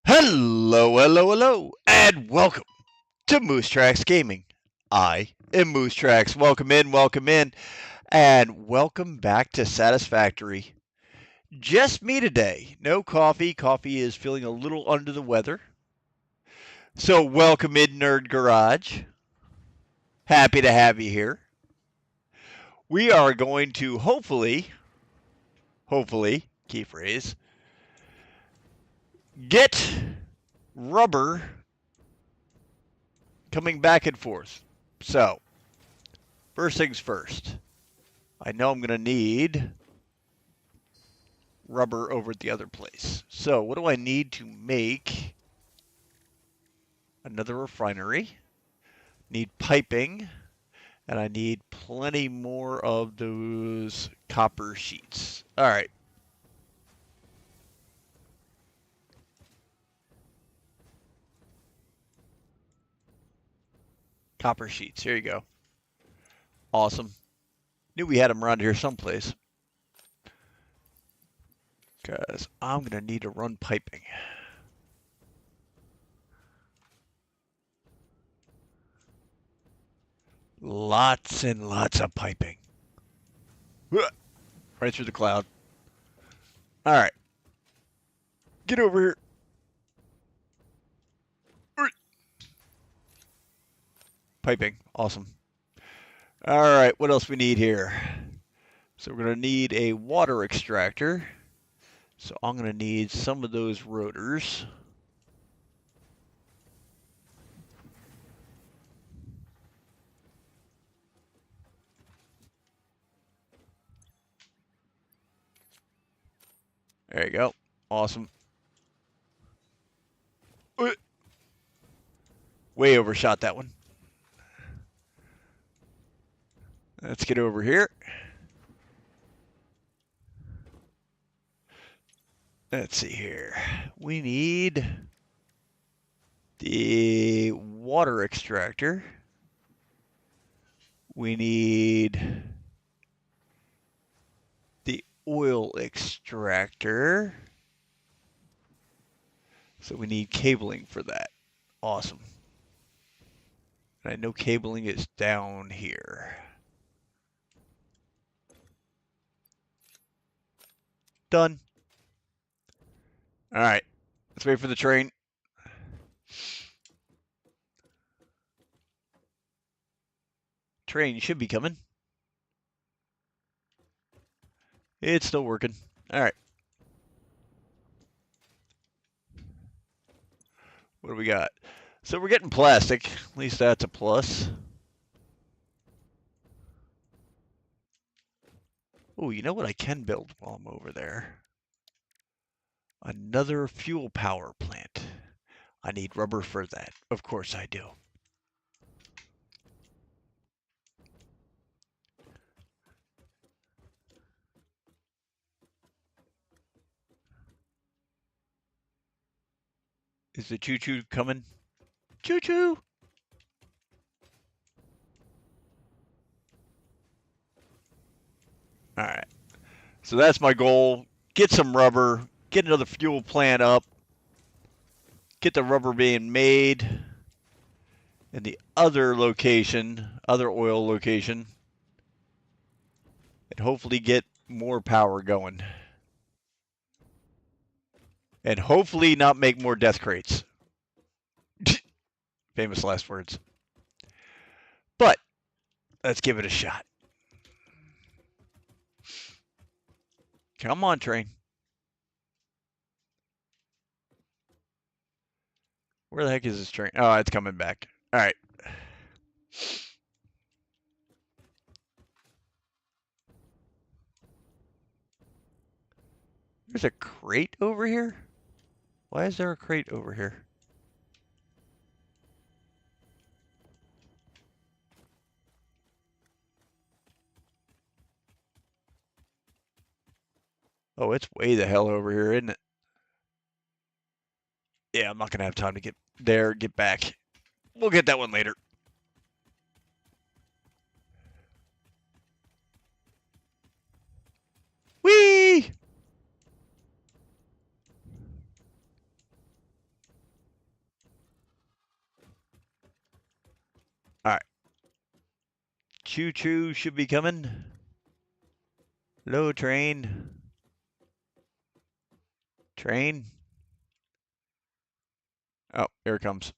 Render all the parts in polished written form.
Hello, hello, hello, and welcome to MooseTracksGaming. I am MooseTracks. Welcome in, and welcome back to Satisfactory. Just me today. No coffee. Coffee is feeling a little under the weather. So, welcome in, Nerd Garage. Happy to have you here. We are going to hopefully, key phrase, get rubber coming back and forth. So, first things first. I know I'm going to need rubber over at the other place. So what do I need to make another refinery? Need piping, and I need plenty more of those copper sheets. All right. Copper sheets. Here you go. Awesome. Knew we had them around here someplace. Because I'm going to need to run piping. Lots and lots of piping. Right through the cloud. All right. Get over here. Piping. Awesome. All right. What else we need here? So we're going to need a water extractor. So I'm going to need some of those rotors. There you go. Awesome. Way overshot that one. Let's get over here. Let's see here. We need the water extractor. We need the oil extractor. So we need cabling for that. Awesome. And I know cabling is down here. Done. All right. Let's wait for the train. Train should be coming. It's still working. All right. What do we got? So we're getting plastic. At least that's a plus. Oh, you know what I can build while I'm over there? Another fuel power plant. I need rubber for that. Of course I do. Is the choo-choo coming? Choo-choo! All right. So that's my goal. Get some rubber. Get another fuel plant up. Get the rubber being made in the other location, other oil location. And hopefully get more power going. And hopefully not make more death crates. Famous last words. But let's give it a shot. Come on, train. Where the heck is this train? Oh, it's coming back. All right. There's a crate over here? Why is there a crate over here? Oh, it's way the hell over here, isn't it? Yeah, I'm not going to have time to get there, get back. We'll get that one later. Whee! choo-choo should be coming. Hello, train. Train. Oh, here it comes.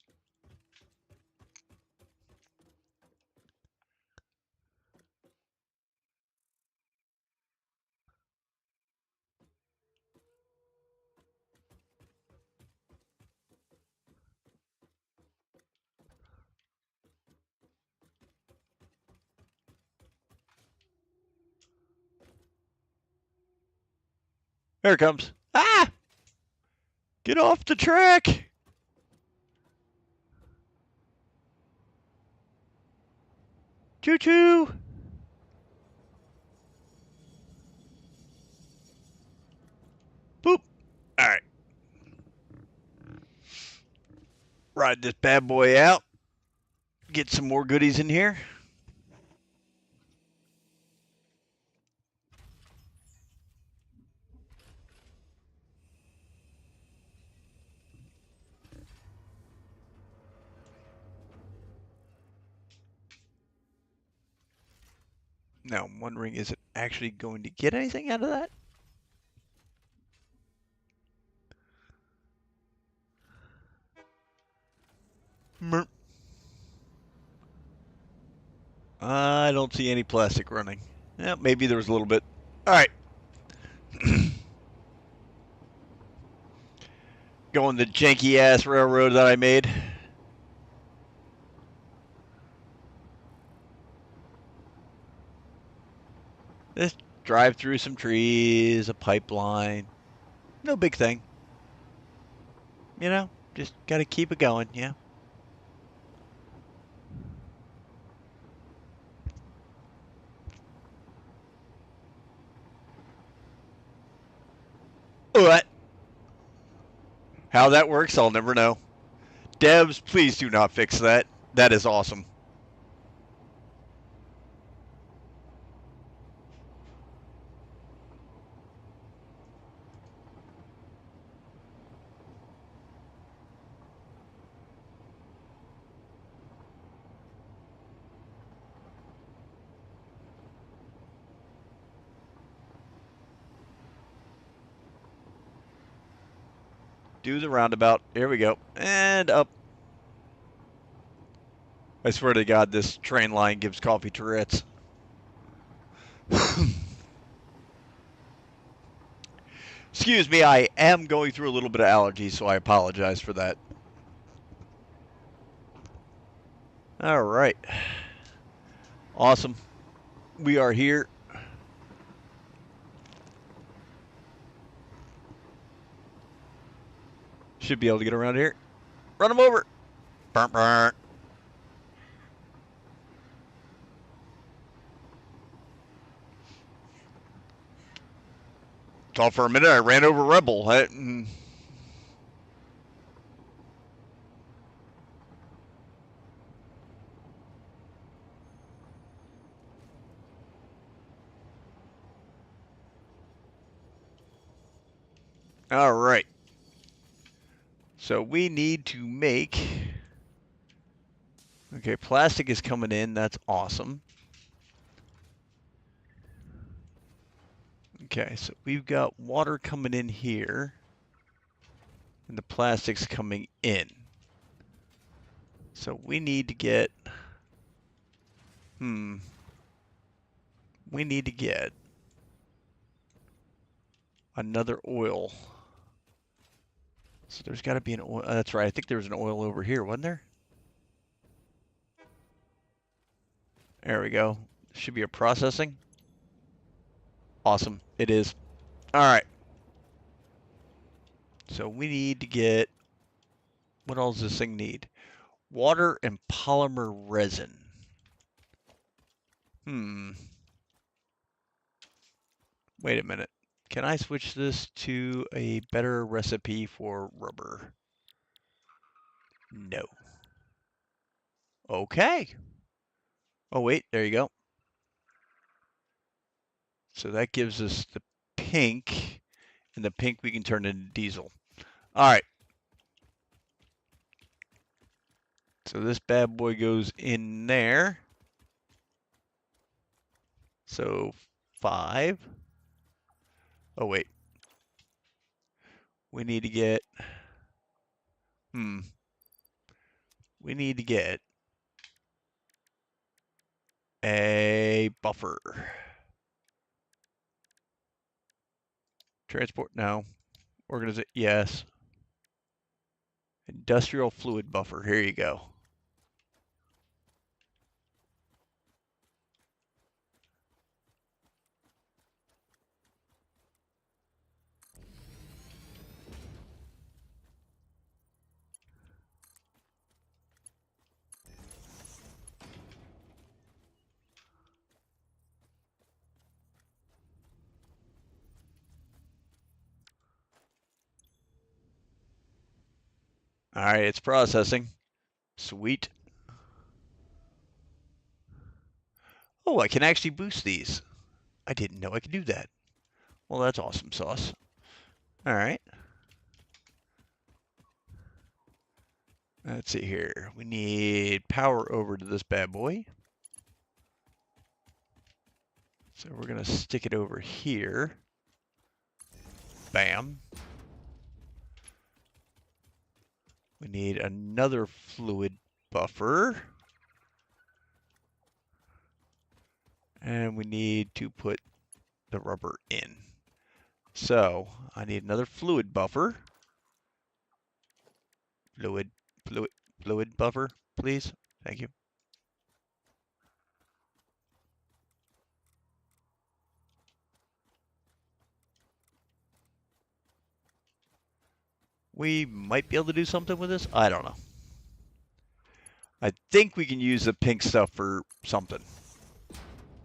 Here it comes. Ah! Get off the track! Choo-choo! Boop! Alright. Ride this bad boy out. Get some more goodies in here. Now, I'm wondering, is it actually going to get anything out of that? Merp. I don't see any plastic running. Yeah, maybe there was a little bit. All right. Going the janky ass railroad that I made. Just drive through some trees, a pipeline. No big thing. You know, just got to keep it going, yeah. What? How that works, I'll never know. Devs, please do not fix that. That is awesome. Do the roundabout. Here we go. And up. I swear to God, this train line gives coffee Tourette's. Excuse me, I am going through a little bit of allergies, so I apologize for that. All right. Awesome. We are here. Should be able to get around here. Run them over. Burn, burn. Thought for a minute I ran over Rebel. All right. So we need to make... Okay, plastic is coming in. That's awesome. Okay, so we've got water coming in here. And the plastic's coming in. So we need to get... We need to get another oil. So there's got to be an oil. That's right. I think there was an oil over here, wasn't there? There we go. Should be a processing. Awesome. It is. All right. So we need to get... What else does this thing need? Water and polymer resin. Wait a minute. Can I switch this to a better recipe for rubber? No. Okay. Oh, wait. There you go. So that gives us the pink. And the pink we can turn into diesel. All right. So this bad boy goes in there. So 5. Oh, wait. We need to get, we need to get a buffer. Transport, no. Organization, yes. Industrial fluid buffer, here you go. All right, it's processing. Sweet. Oh, I can actually boost these. I didn't know I could do that. Well, that's awesome sauce. All right. Let's see here. We need power over to this bad boy. So we're going to stick it over here. Bam. We need another fluid buffer. And we need to put the rubber in. So I need another fluid buffer. Fluid buffer, please. Thank you. We might be able to do something with this. I don't know. I think we can use the pink stuff for something.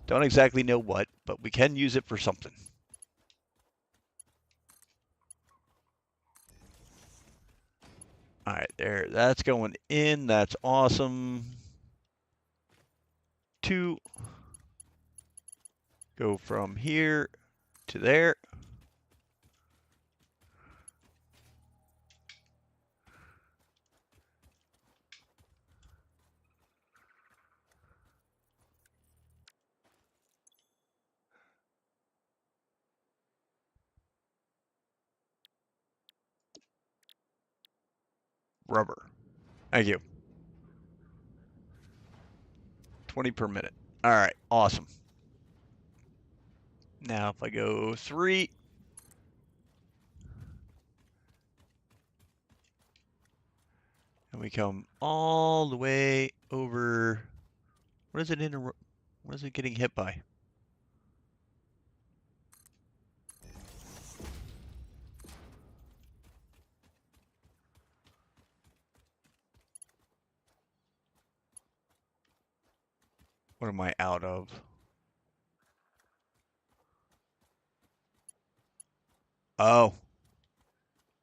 Don't exactly know what, but we can use it for something. All right, there. That's going in. That's awesome. 2. Go from here to there. Rubber. Thank you. 20 per minute. All right, awesome. Now if I go 3. And we come all the way over. What is it what is it getting hit by? What am I out of? Oh.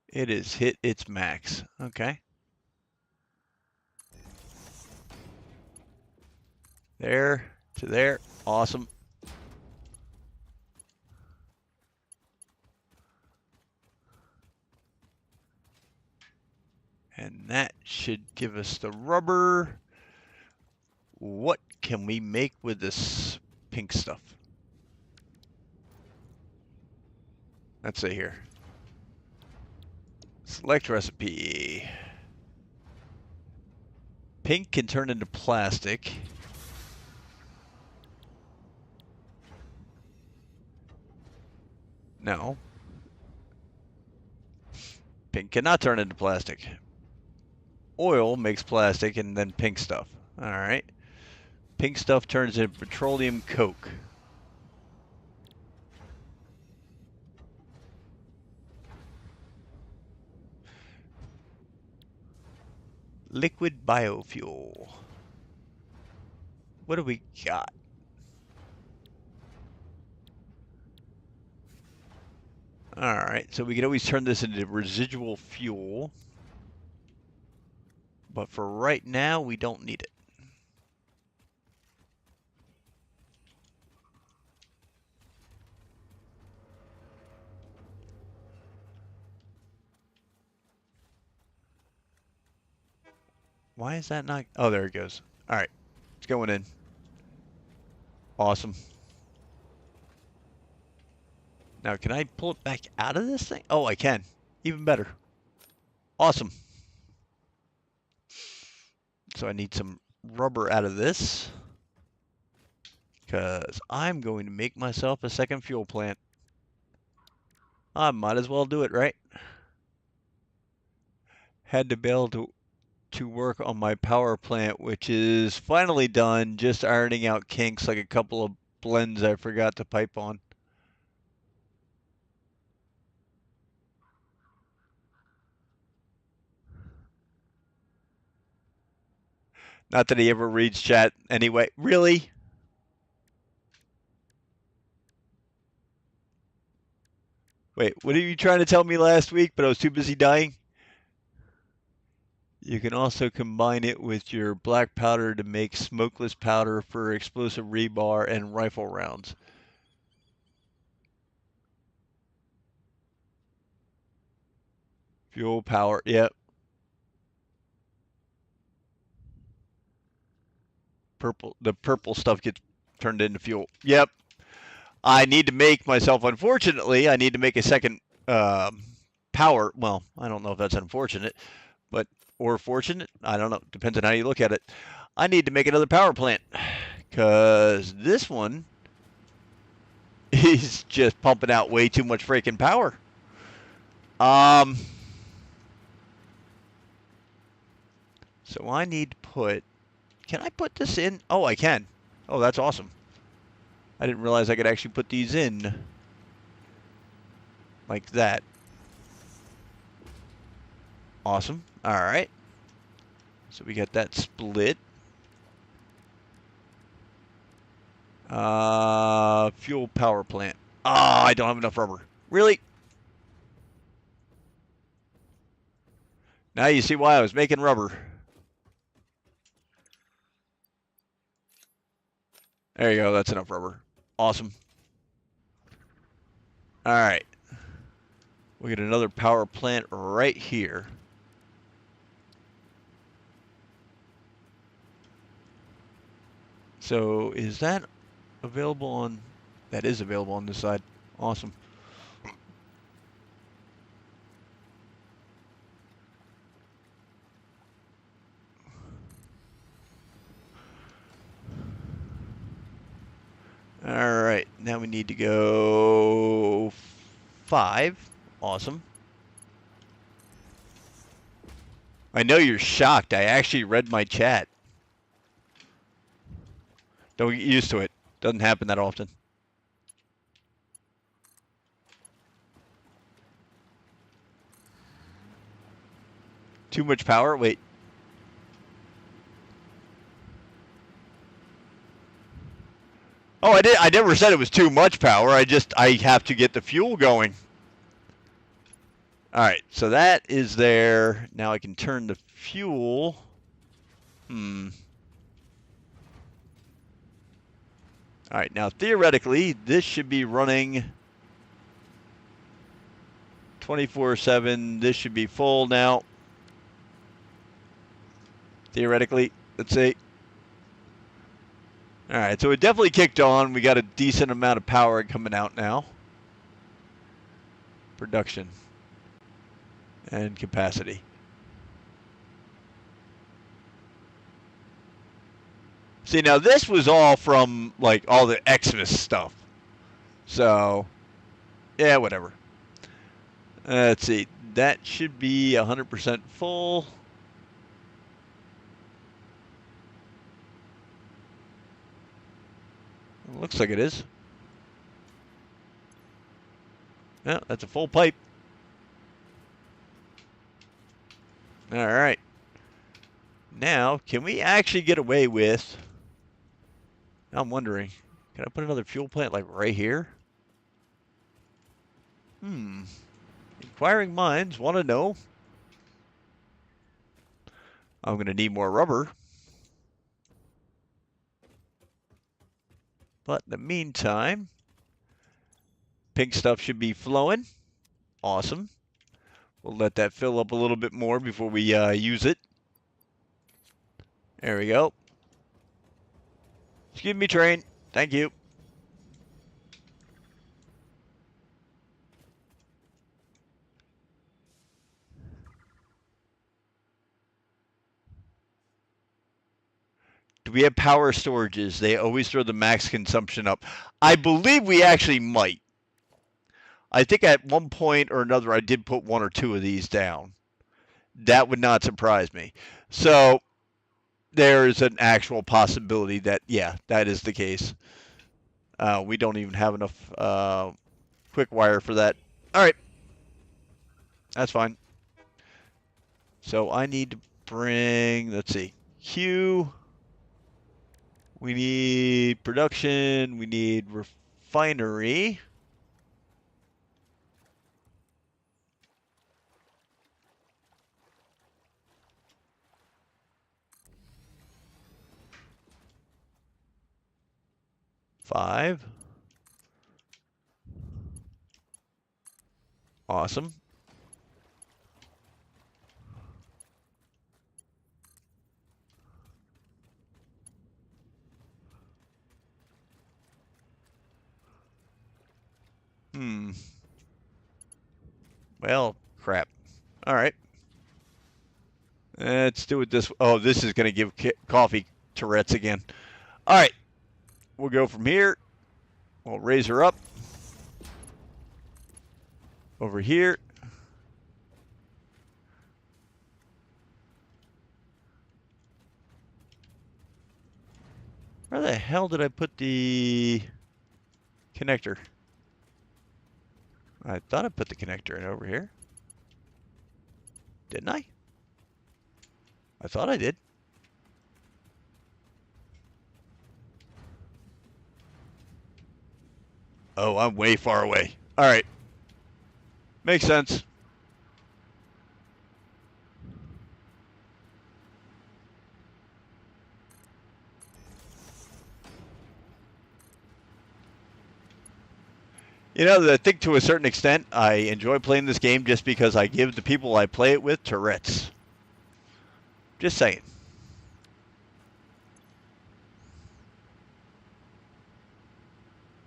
It has hit its max. Okay. There to there. Awesome. And that should give us the rubber. What can we make with this pink stuff? Let's see here. Select recipe. Pink can turn into plastic. No. Pink cannot turn into plastic. Oil makes plastic and then pink stuff. All right. Pink stuff turns into petroleum coke. Liquid biofuel. What do we got? All right, so we can always turn this into residual fuel. But for right now, we don't need it. Why is that not? Oh, there it goes. All right, it's going in. Awesome. Now, can I pull it back out of this thing? Oh, I can. Even better. Awesome. So I need some rubber out of this, because I'm going to make myself a second fuel plant. I might as well do it, right? Had to be able to work on my power plant, which is finally done, just ironing out kinks like a couple of blends I forgot to pipe on. Not that he ever reads chat anyway. Really? Wait, what are you trying to tell me last week, but I was too busy dying? You can also combine it with your black powder to make smokeless powder for explosive rebar and rifle rounds. Fuel power, yep. The purple stuff gets turned into fuel. Yep. I need to make myself, unfortunately, I need to make a second power. Well, I don't know if that's unfortunate, but, or fortunate. I don't know. Depends on how you look at it. I need to make another power plant, because this one is just pumping out way too much freaking power. So I need to put, can I put this in? Oh, I can. Oh, that's awesome. I didn't realize I could actually put these in like that. Awesome. All right. So we got that split. Fuel power plant. Oh, I don't have enough rubber. Really? Now you see why I was making rubber. There you go. That's enough rubber. Awesome. All right. We get another power plant right here. So is that available on, that is available on this side. Awesome. All right, now we need to go 5. Awesome. I know you're shocked. I actually read my chat. Don't get used to it. Doesn't happen that often. Too much power? Wait. Oh, I never said it was too much power. I have to get the fuel going. All right, so that is there. Now I can turn the fuel. All right, now theoretically, this should be running 24/7. This should be full now. Theoretically, let's see. All right, so it definitely kicked on. We got a decent amount of power coming out now. Production and capacity. See, now this was all from, like, all the Xmas stuff. So, yeah, whatever. Let's see. That should be 100% full. Looks like it is. Yeah, that's a full pipe. All right. Now, can we actually get away with... I'm wondering, can I put another fuel plant like right here? Inquiring minds want to know. I'm going to need more rubber. But in the meantime, pink stuff should be flowing. Awesome. We'll let that fill up a little bit more before we use it. There we go. Excuse me, train. Thank you. we have power storages? They always throw the max consumption up. I believe we actually might. I think at one point or another I did put 1 or 2 of these down. That would not surprise me. So there's an actual possibility that, yeah, that is the case. We don't even have enough quick wire for that. All right. That's fine. So I need to bring, let's see, Q. We need production. We need refinery. Five. Awesome. Well, crap. All right. Let's do it this. Oh, this is going to give coffee Tourette's again. All right. We'll go from here. We'll raise her up. Over here. Where the hell did I put the connector? I thought I put the connector in over here. Didn't I? I thought I did. Oh, I'm way far away. All right. Makes sense. You know, I think to a certain extent, I enjoy playing this game just because I give the people I play it with Tourette's. Just saying.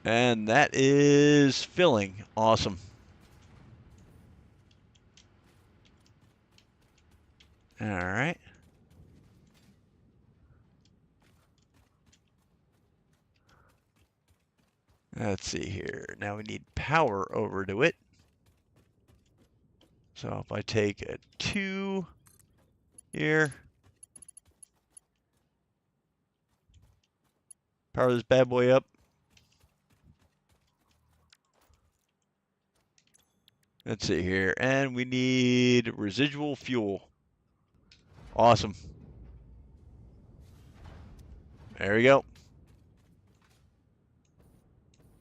And that is filling. Awesome. All right. Let's see here. Now we need power over to it. So if I take a 2 here, power this bad boy up. Let's see here. And we need residual fuel. Awesome. There we go.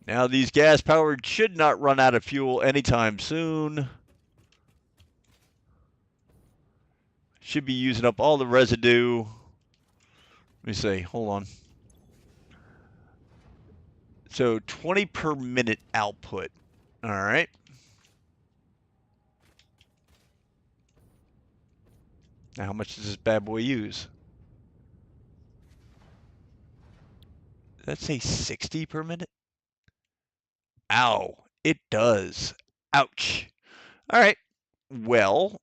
Now these gas-powered should not run out of fuel anytime soon. Should be using up all the residue. Let me see. Hold on. So 20 per minute output. All right. Now how much does this bad boy use? Let's say 60 per minute. Ow, it does. Ouch. All right. Well,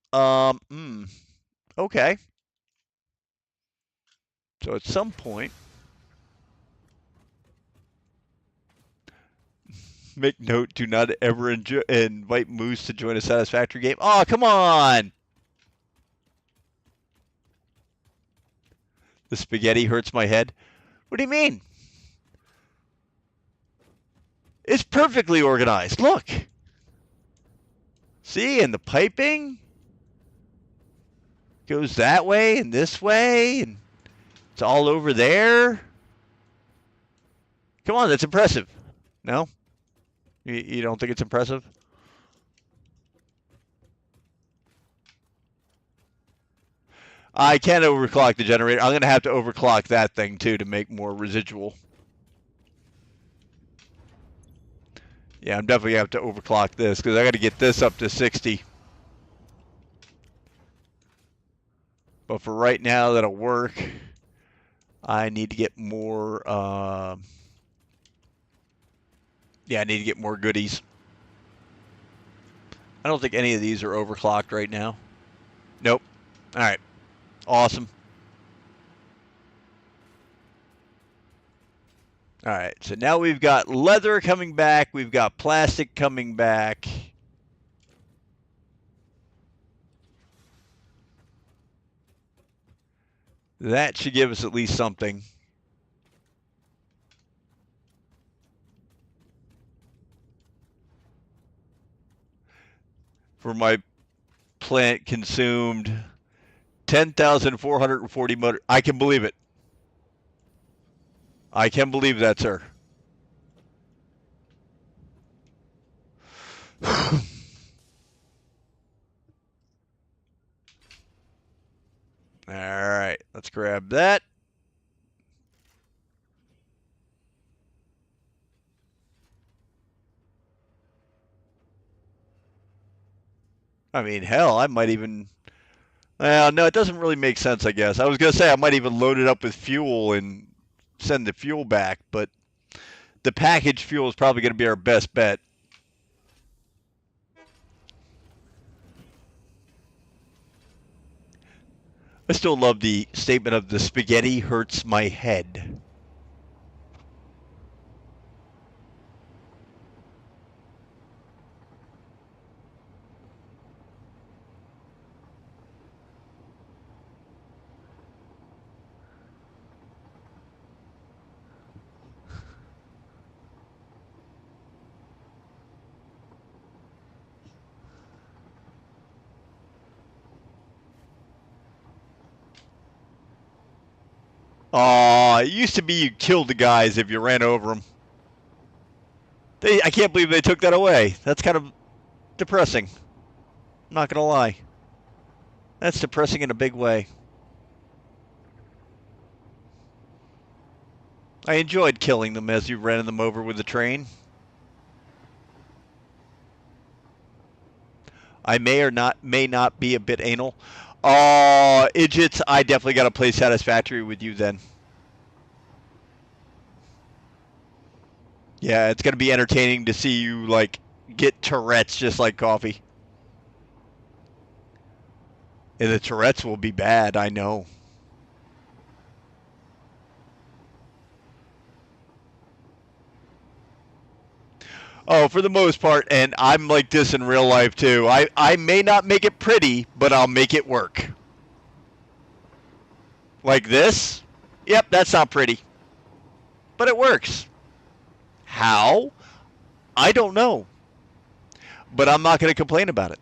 okay. So at some point, make note, do not ever invite Moose to join a Satisfactory game. Oh, come on. The spaghetti hurts my head. What do you mean? It's perfectly organized. Look. See, and the piping goes that way and this way, and it's all over there. Come on, that's impressive. No? You don't think it's impressive? I can't overclock the generator. I'm going to have to overclock that thing, too, to make more residual. Yeah, I'm definitely going to have to overclock this, because I got to get this up to 60. But for right now, that'll work. I need to get more... yeah, I need to get more goodies. I don't think any of these are overclocked right now. Nope. All right. Awesome. All right, so now we've got leather coming back. We've got plastic coming back. That should give us at least something. For my plant consumed 10,440 motor. I can believe it. I can believe that, sir. All right, let's grab that. I mean, hell, I might even. Well, no, it doesn't really make sense, I guess. I was going to say I might even load it up with fuel and send the fuel back, but the packaged fuel is probably going to be our best bet. I still love the statement of the spaghetti hurts my head. Aw, it used to be you killed the guys if you ran over them. I can't believe they took that away. That's kind of depressing. I'm not going to lie. That's depressing in a big way. I enjoyed killing them as you ran them over with the train. I may not be a bit anal. Idiots, I definitely got to play Satisfactory with you then. Yeah, it's going to be entertaining to see you, like, get Tourette's just like coffee. And the Tourette's will be bad, I know. Oh, for the most part, and I'm like this in real life too. I may not make it pretty, but I'll make it work. Like this? Yep, that's not pretty. But it works. How? I don't know. But I'm not going to complain about it.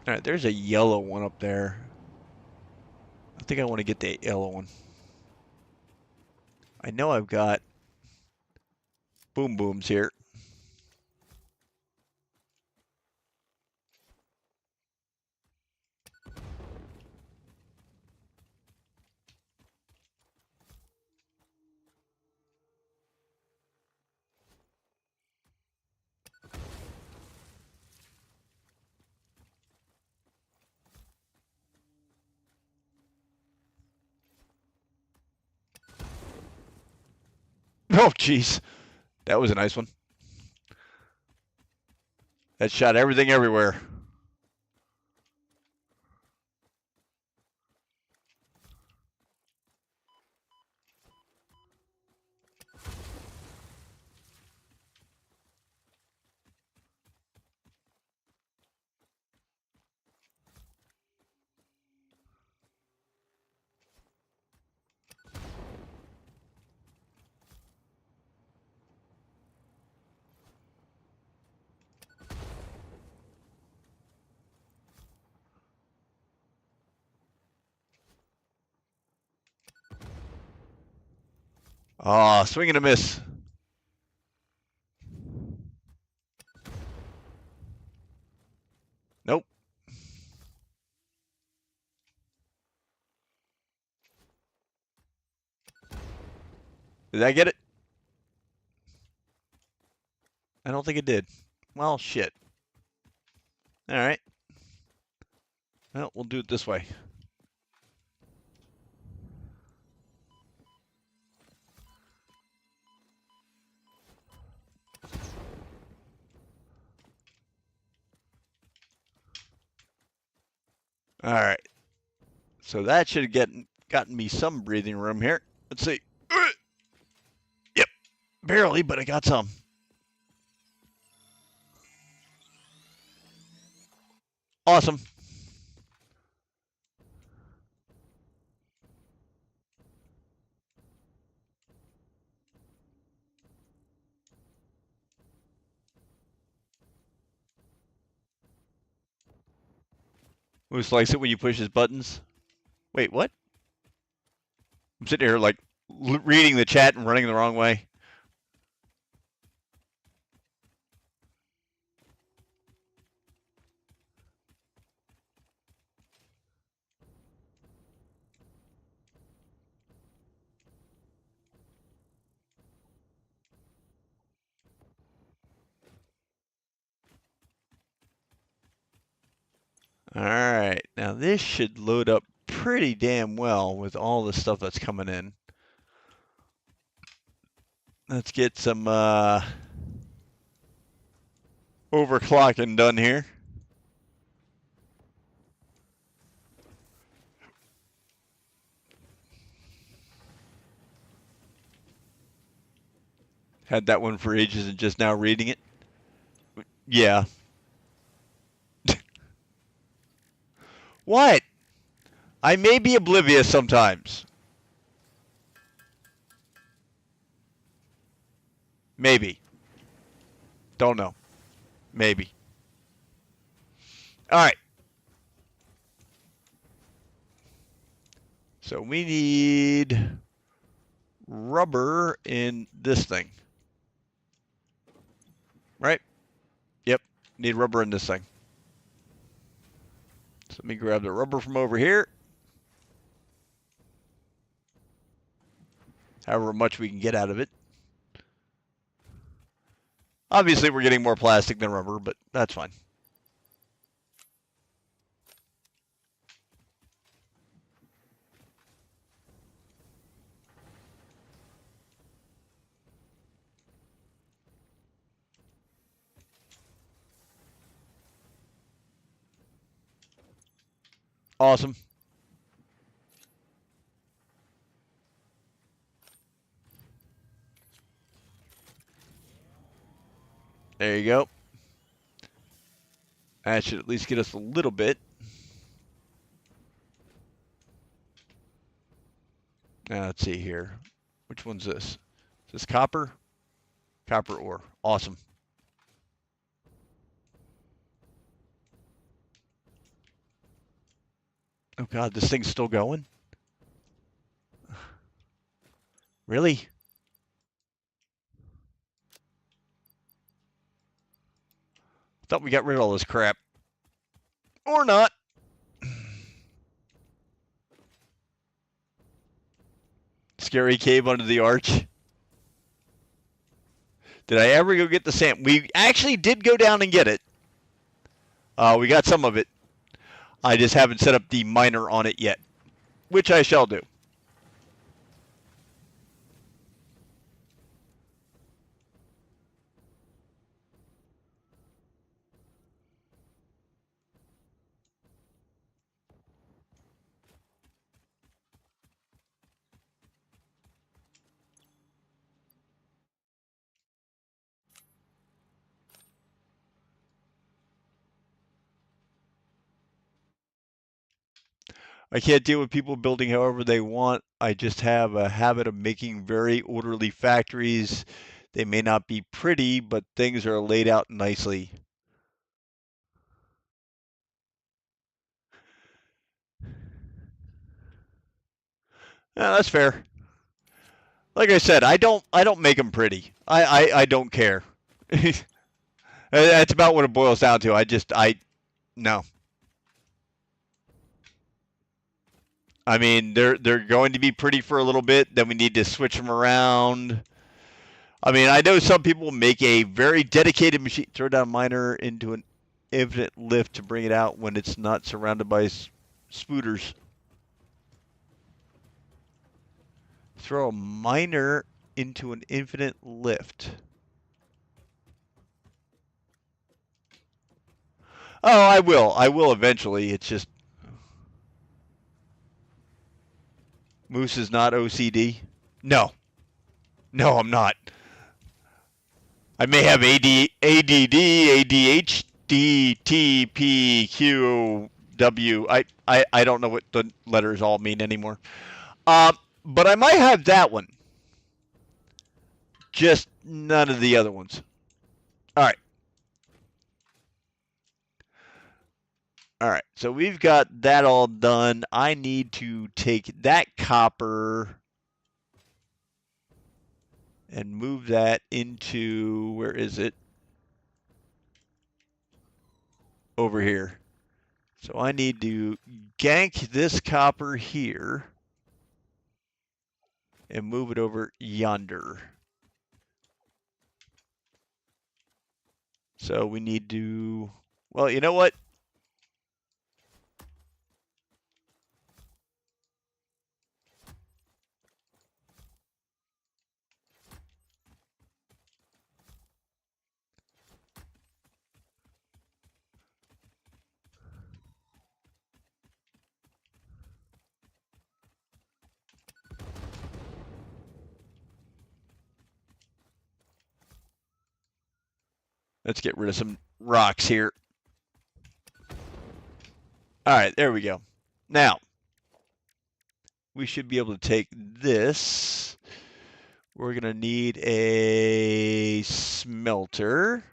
All right, there's a yellow one up there. I think I want to get the yellow one. I know I've got boom booms here. Oh, jeez. That was a nice one. That shot everything everywhere. Ah, swing and a miss. Nope. Did I get it? I don't think it did. Well, shit. All right. Well, we'll do it this way. All right. So that should have gotten me some breathing room here. Let's see. Yep. Barely, but I got some. Awesome. Moose likes it when you push his buttons. Wait, what? I'm sitting here like reading the chat and running the wrong way. All right, now this should load up pretty damn well with all the stuff that's coming in. Let's get some overclocking done here. Had that one for ages and just now reading it. Yeah. What? I may be oblivious sometimes. Maybe. Don't know. Maybe. All right. So we need rubber in this thing. Right? Yep. Need rubber in this thing. So let me grab the rubber from over here. However much we can get out of it. Obviously, we're getting more plastic than rubber, but that's fine. Awesome. There you go. That should at least get us a little bit. Now, let's see here. Which one's this? Is this copper? Copper ore. Awesome. Oh, God, this thing's still going? Really? Thought we got rid of all this crap. Or not. Scary cave under the arch. Did I ever go get the sand? We actually did go down and get it. We got some of it. I just haven't set up the miner on it yet, which I shall do. I can't deal with people building however they want. I just have a habit of making very orderly factories. They may not be pretty, but things are laid out nicely. Yeah, that's fair. Like I said, I don't make them pretty. I don't care. That's about what it boils down to. No. I mean, they're going to be pretty for a little bit. Then we need to switch them around. I mean, I know some people make a very dedicated machine. Throw down a miner into an infinite lift to bring it out when it's not surrounded by spooters. Throw a miner into an infinite lift. Oh, I will. I will eventually. It's just Moose is not OCD? No. No, I'm not. I may have ADD, ADHD, T, P, Q, W. I don't know what the letters all mean anymore. But I might have that one. Just none of the other ones. All right. All right. So we've got that all done. I need to take that copper and move that into, where is it? Over here. So I need to gank this copper here and move it over yonder. So we need to, well, you know what? Let's get rid of some rocks here. All right, there we go. Now, we should be able to take this. We're going to need a smelter,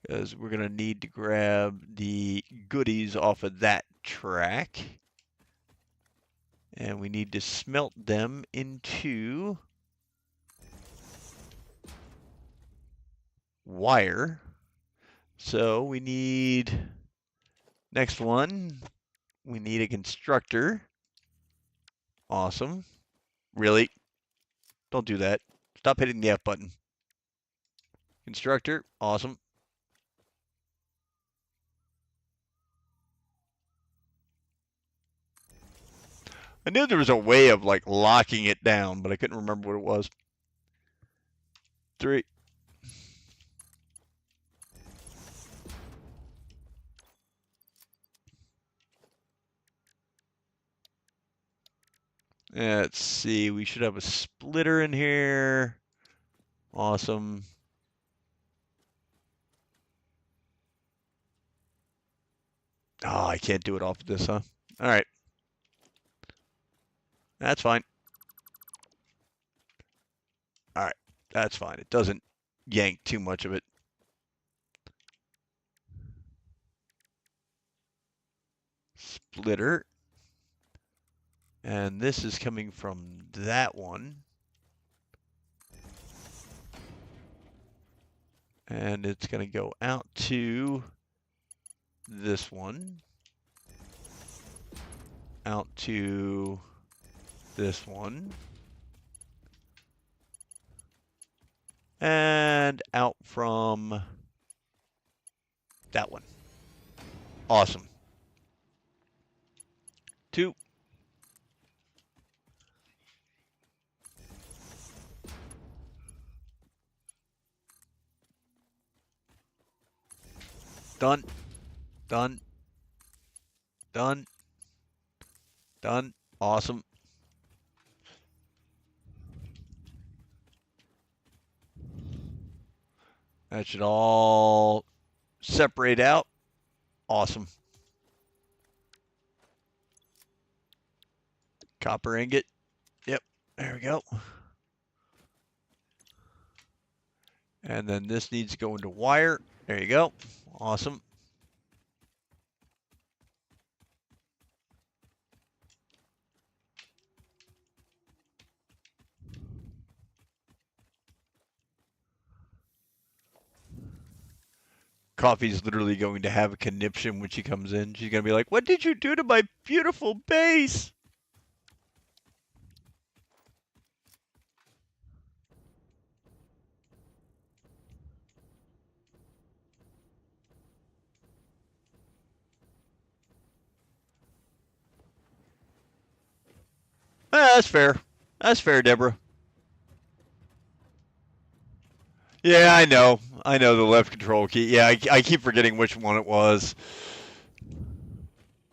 because we're going to need to grab the goodies off of that track. And we need to smelt them into wire. So we need, next one, we need a constructor. Awesome. Really? Don't do that. Stop hitting the F button. Constructor. Awesome. I knew there was a way of like locking it down, but I couldn't remember what it was. 3. Let's see. We should have a splitter in here. Awesome. Oh, I can't do it off of this, huh? All right. That's fine. All right. That's fine. It doesn't yank too much of it. Splitter. And this is coming from that one. And it's going to go out to this one. Out to this one. And out from that one. Awesome. 2. Done. Done. Done. Done. Awesome. That should all separate out. Awesome. Copper ingot. Yep. There we go. And then this needs to go into wire. There you go. Awesome. Coffee's literally going to have a conniption when she comes in. She's going to be like, "What did you do to my beautiful base?" That's fair. That's fair, Deborah. Yeah, I know. I know the left control key. Yeah, I keep forgetting which one it was.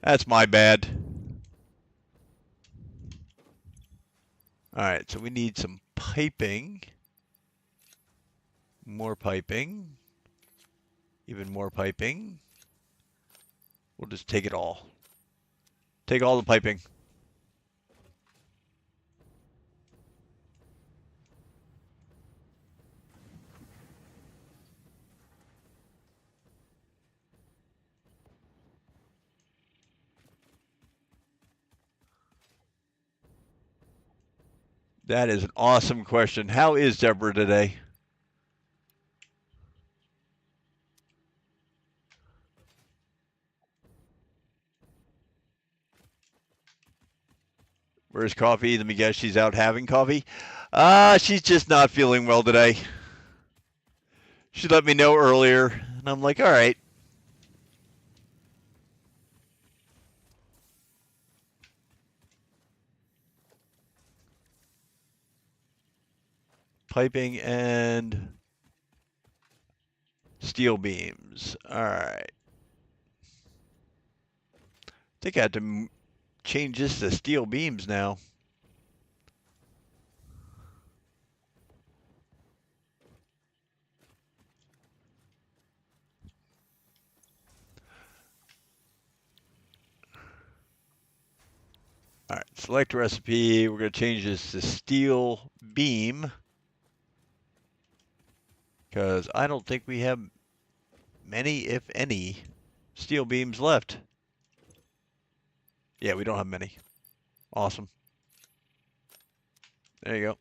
That's my bad. All right, so we need some piping. More piping. Even more piping. We'll just take it all. Take all the piping. That is an awesome question. How is Deborah today? Where's coffee? Let me guess, she's out having coffee. She's just not feeling well today. She let me know earlier, and I'm like, all right. Piping and steel beams. All right. I think I have to change this to steel beams now. All right, select recipe. We're going to change this to steel beam because I don't think we have many, if any, steel beams left. Yeah, we don't have many. Awesome. There you go.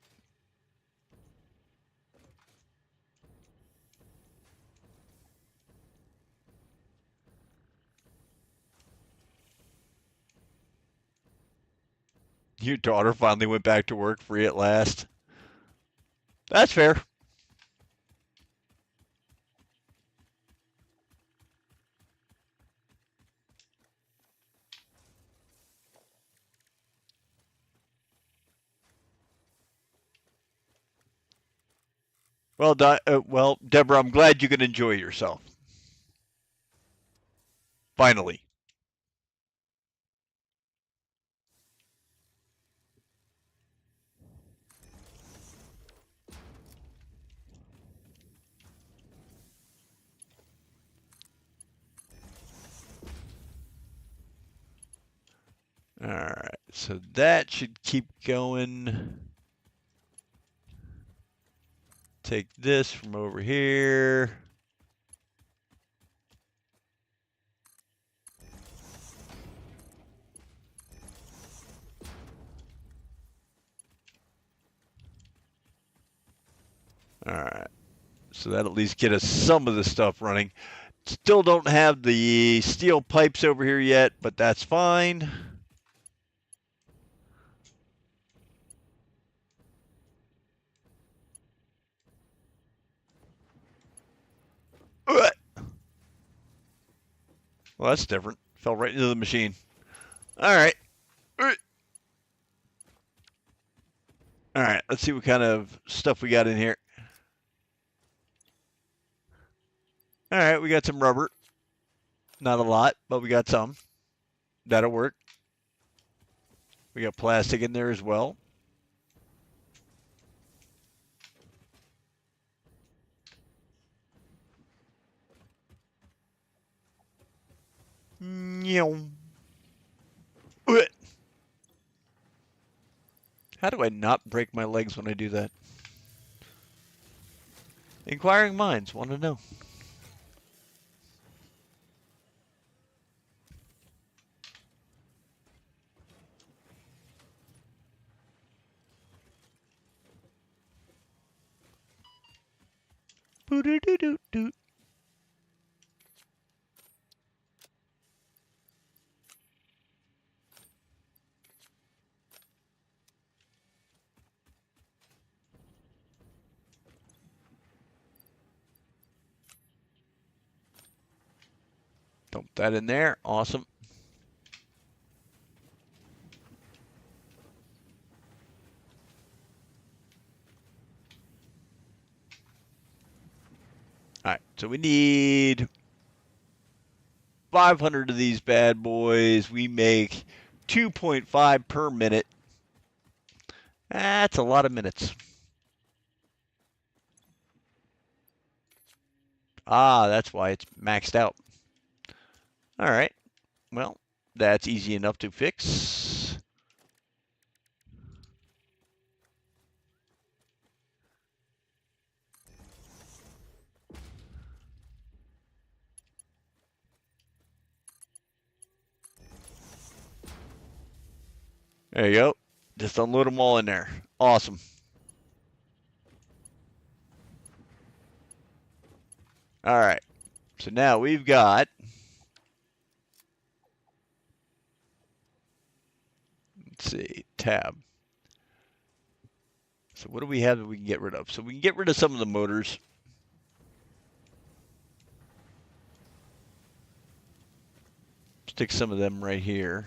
Your daughter finally went back to work free at last. That's fair. Well, Deborah, I'm glad you can enjoy yourself. Finally. All right, so that should keep going. Take this from over here. All right, so that at least get us some of the stuff running. Still don't have the steel pipes over here yet, but that's fine. Well, that's different. Fell right into the machine. All right. All right, let's see what kind of stuff we got in here. All right, we got some rubber. Not a lot, but we got some. That'll work. We got plastic in there as well. How do I not break my legs when I do that? Inquiring minds want to know. Boo-doo-doo-doo-doo. Dump that in there. Awesome. All right, so we need 500 of these bad boys. We make 2.5 per minute. That's a lot of minutes. Ah, that's why it's maxed out. All right. Well, that's easy enough to fix. There you go. Just unload them all in there. Awesome. All right. So now we've got, let's see, tab. So what do we have that we can get rid of? So we can get rid of some of the motors. Stick some of them right here.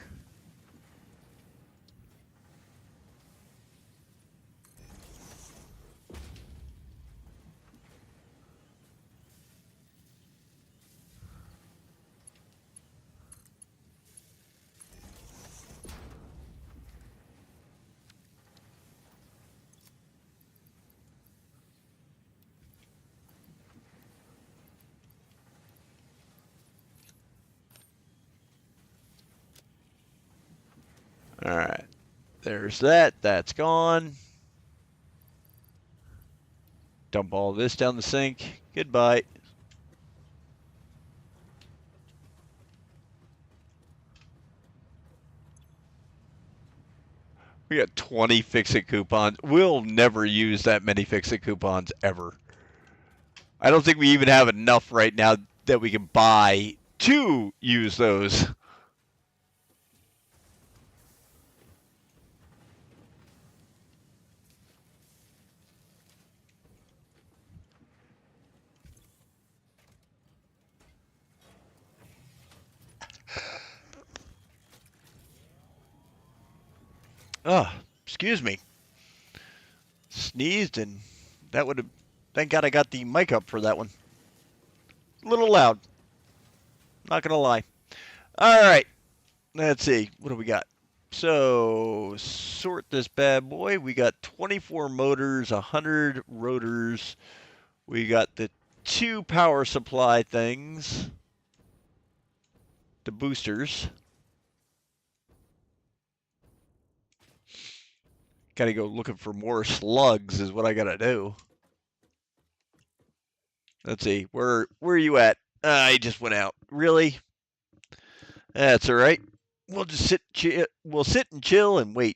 All right. There's that. That's gone. Dump all this down the sink. Goodbye. We got 20 fix-it coupons. We'll never use that many fix-it coupons ever. I don't think we even have enough right now that we can buy to use those. Oh, excuse me. Sneezed and that would have, thank God I got the mic up for that one. A little loud. Not going to lie. All right. Let's see. What do we got? So, sort this bad boy. We got 24 motors, 100 rotors. We got the 2 power supply things. The boosters. Gotta go looking for more slugs is what I gotta do. Let's see. Where are you at? I just went out. Really? That's all right. We'll just sit. We'll sit and chill and wait.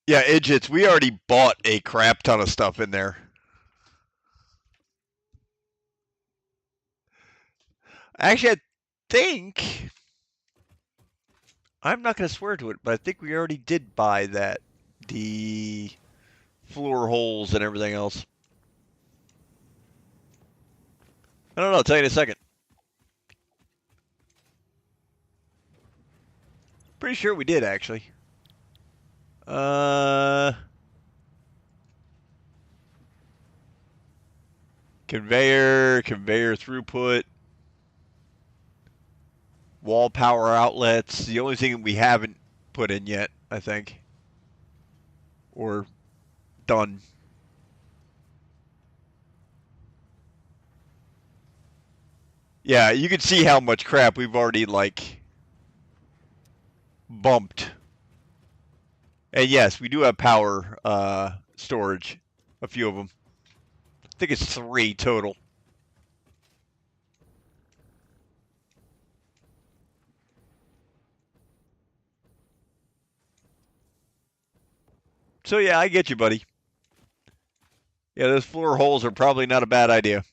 Yeah, idiots. We already bought a crap ton of stuff in there. Actually, I think I'm not going to swear to it, but I think we already did buy that. The floor holes and everything else. I don't know. I'll tell you in a second. Pretty sure we did, actually. Conveyor throughput, wall power outlets. The only thing we haven't put in yet, I think, or done. Yeah, you can see how much crap we've already, like, bumped. And yes, we do have power storage, a few of them. I think it's 3 total. So yeah, I get you, buddy. Yeah, those floor holes are probably not a bad idea.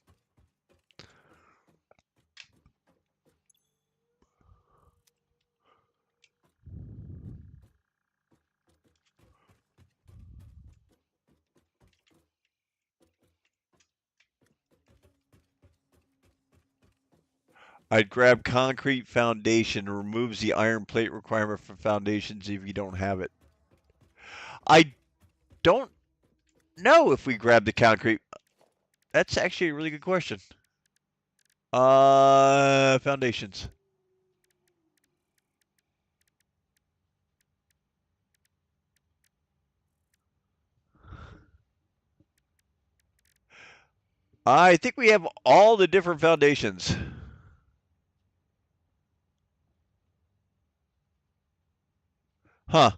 I'd grab concrete foundation. Removes the iron plate requirement for foundations if you don't have it. I don't know if we grab the concrete. That's actually a really good question. Foundations. I think we have all the different foundations. Huh.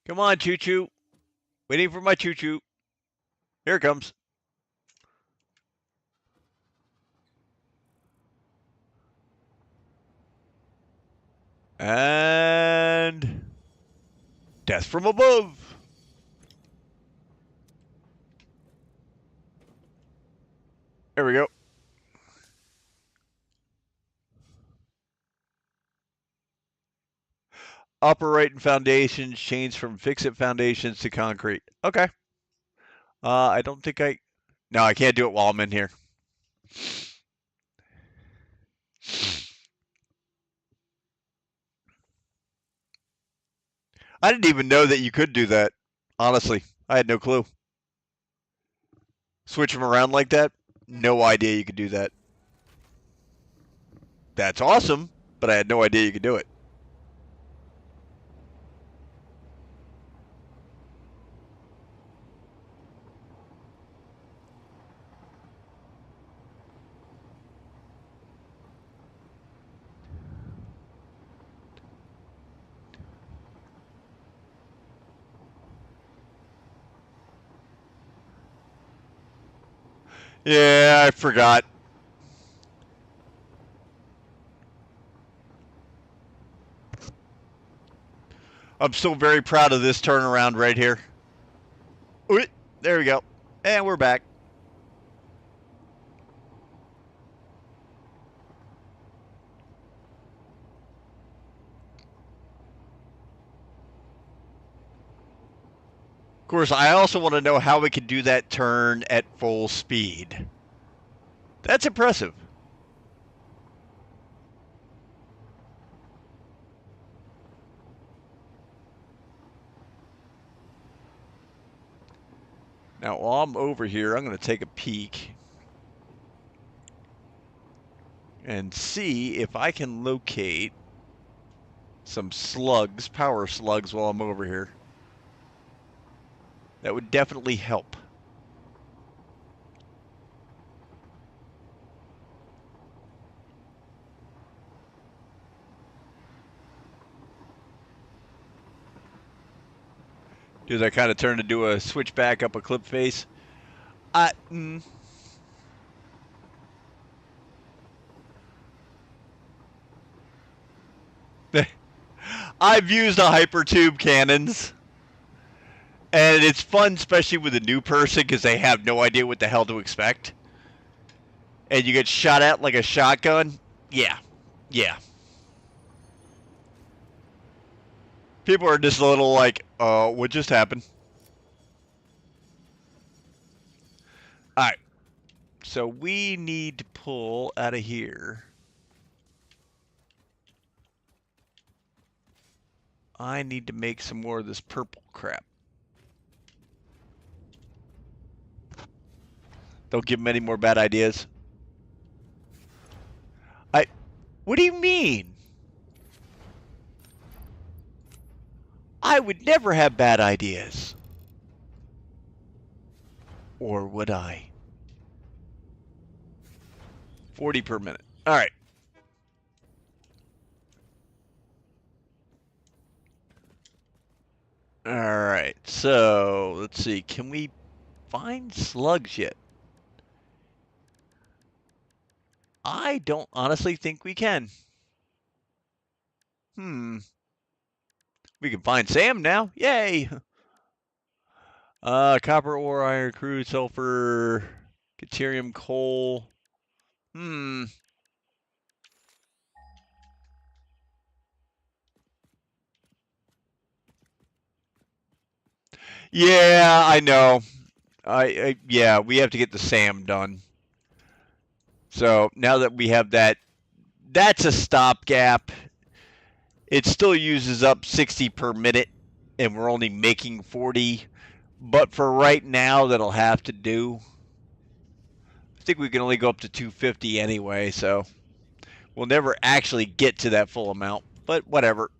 Come on, choo-choo. Waiting for my choo-choo. Here it comes. And death from above. There we go. Operating foundations change from fix-it foundations to concrete. Okay. I don't think I... No, I can't do it while I'm in here. I didn't even know that you could do that. Honestly, I had no clue. Switch them around like that? No idea you could do that. That's awesome, but I had no idea you could do it. Yeah, I forgot. I'm still very proud of this turnaround right here. Ooh, there we go. And we're back. Of course, I also want to know how we can do that turn at full speed. That's impressive. Now, while I'm over here, I'm going to take a peek and see if I can locate some slugs, power slugs, while I'm over here. That would definitely help. Does that kind of turn into a switch back up a clip face? I've used the hypertube cannons, and it's fun, especially with a new person, because they have no idea what the hell to expect. And you get shot at like a shotgun. Yeah. Yeah. People are just a little like, what just happened? Alright. So we need to pull out of here. I need to make some more of this purple crap. Don't give them any more bad ideas. What do you mean? I would never have bad ideas. Or would I? 40 per minute. All right. All right. So, let's see. Can we find slugs yet? I don't honestly think we can. We can find Sam now. Yay! Copper ore, iron, crude, sulfur, deuterium, coal. Yeah, I know. Yeah, we have to get the SAM done. So now that we have that, that's a stopgap. It still uses up 60 per minute, and we're only making 40. But for right now, that'll have to do. I think we can only go up to 250 anyway, so we'll never actually get to that full amount. But whatever.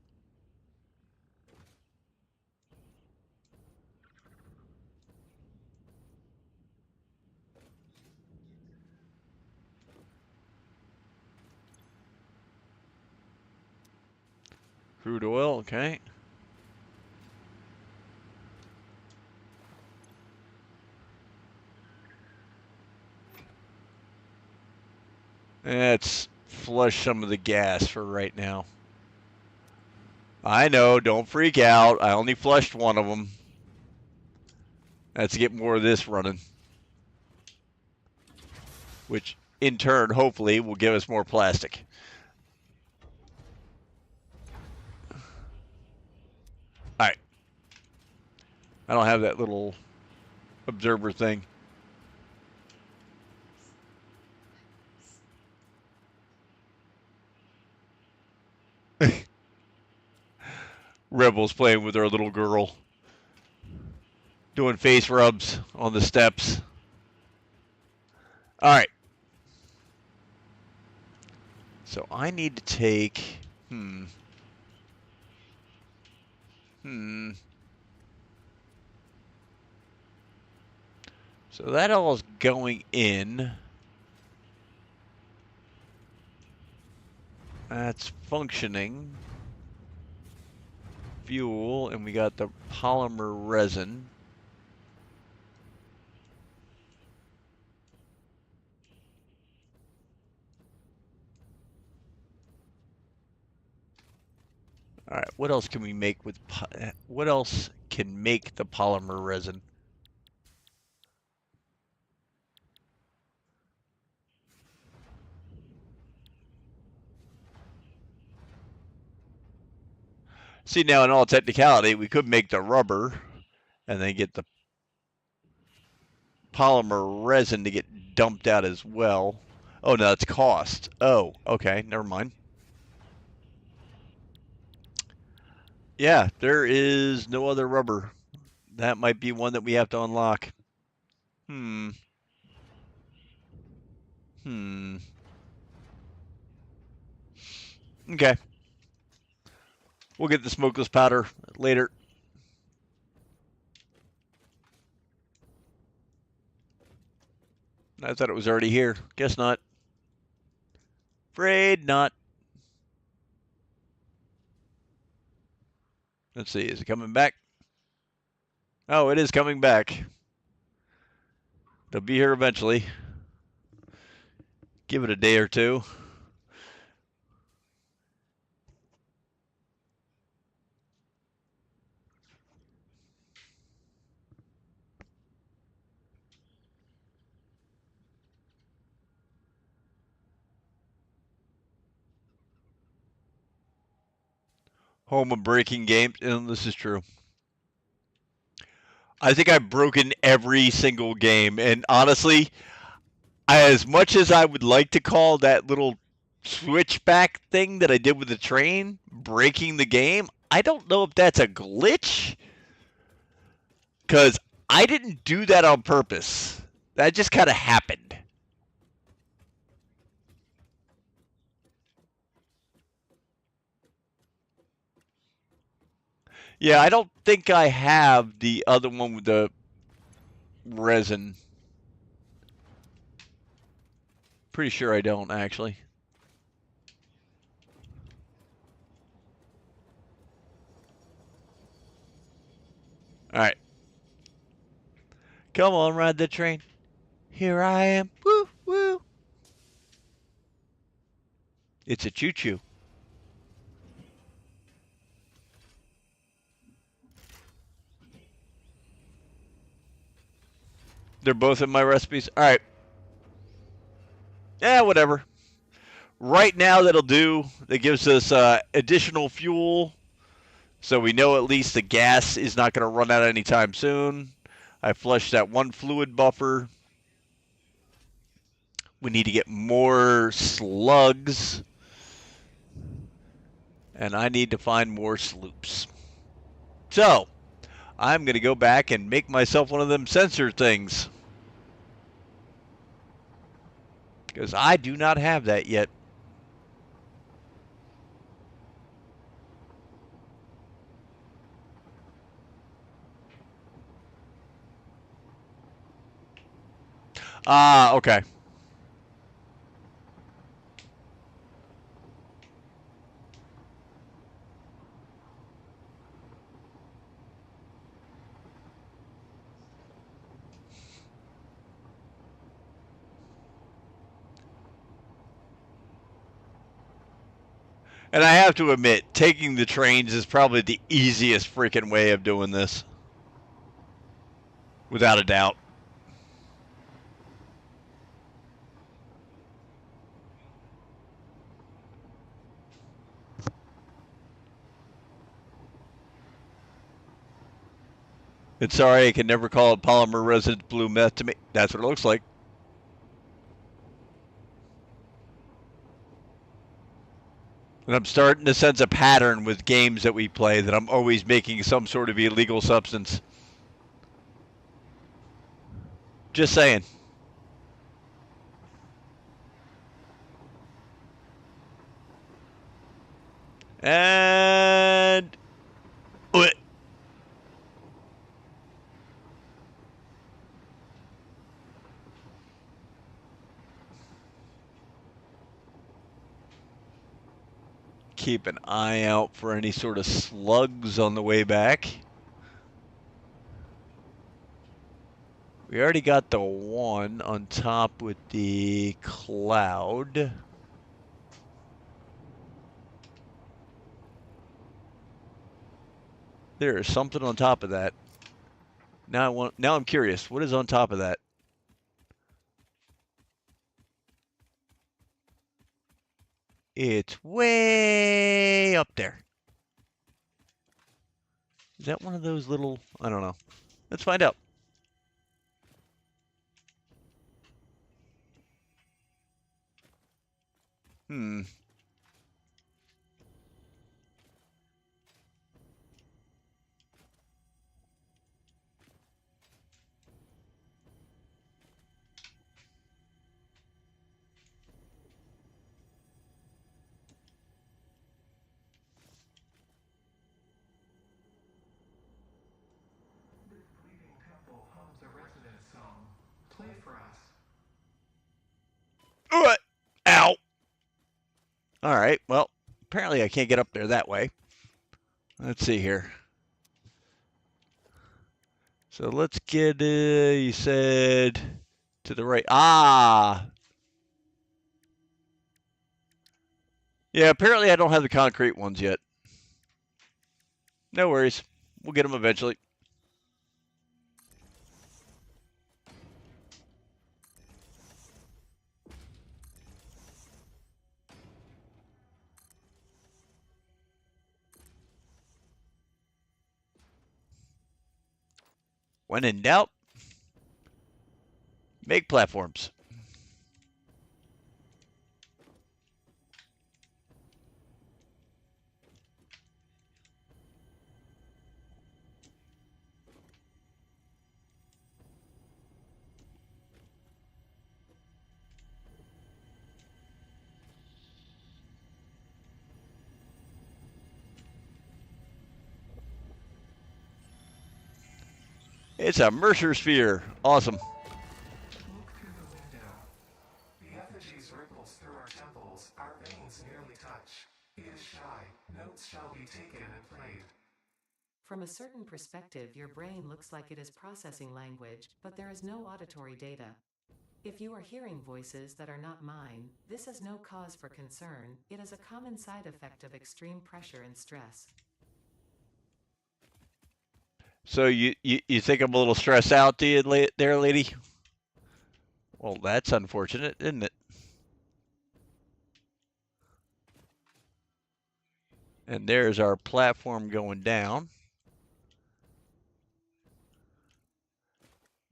Crude oil, okay. Let's flush some of the gas for right now. I know, don't freak out. I only flushed one of them. Let's get more of this running. Which, in turn, hopefully, will give us more plastic. Alright. I don't have that little observer thing. Rebels playing with our little girl. Doing face rubs on the steps. Alright. So I need to take... So that all is going in. That's functioning. Fuel, and we got the polymer resin. All right, what else can we make with, what else can make the polymer resin? See, now in all technicality, we could make the rubber and then get the polymer resin to get dumped out as well. Oh, no, that's cost. Oh, okay, never mind. Yeah, there is no other rubber. That might be one that we have to unlock. Okay. We'll get the smokeless powder later. I thought it was already here. Guess not. Afraid not. Let's see. Is it coming back? Oh, it is coming back. They'll be here eventually. Give it a day or two. Home of breaking games, and this is true. I think I've broken every single game, and honestly, as much as I would like to call that little switchback thing that I did with the train breaking the game, I don't know if that's a glitch, because I didn't do that on purpose. That just kind of happened. Yeah, I don't think I have the other one with the resin. Pretty sure I don't, actually. All right. Come on, ride the train. Here I am. Woo, woo. It's a choo-choo. They're both in my recipes. All right. Yeah, whatever. Right now, that'll do. That gives us additional fuel So we know at least the gas is not going to run out anytime soon. I flushed that one fluid buffer. We need to get more slugs. And I need to find more sloops. So, I'm going to go back and make myself one of them sensor things. Because I do not have that yet. Ah, okay. And I have to admit, taking the trains is probably the easiest freaking way of doing this. Without a doubt. And sorry, I can never call it polymer residence blue meth to me. That's what it looks like. And I'm starting to sense a pattern with games that we play that I'm always making some sort of illegal substance. Just saying. And keep an eye out for any sort of slugs on the way back. We already got the one on top with the cloud. There is something on top of that. Now I'm curious. What is on top of that? It's way up there. Is that one of those little, I don't know. Let's find out. Ow! All right, well, apparently I can't get up there that way. Let's see here. So let's get, you said, to the right. Ah! Yeah, apparently I don't have the concrete ones yet. No worries. We'll get them eventually. When in doubt, make platforms. It's a Mercer sphere. Awesome. Look through the window. The effigies ripples through our temples. Our veins nearly touch. He is shy. Notes shall be taken and played. From a certain perspective, your brain looks like it is processing language, but there is no auditory data. If you are hearing voices that are not mine, this is no cause for concern. It is a common side effect of extreme pressure and stress. So you think I'm a little stressed out, do you, there, lady? Well, that's unfortunate, isn't it? And there's our platform going down.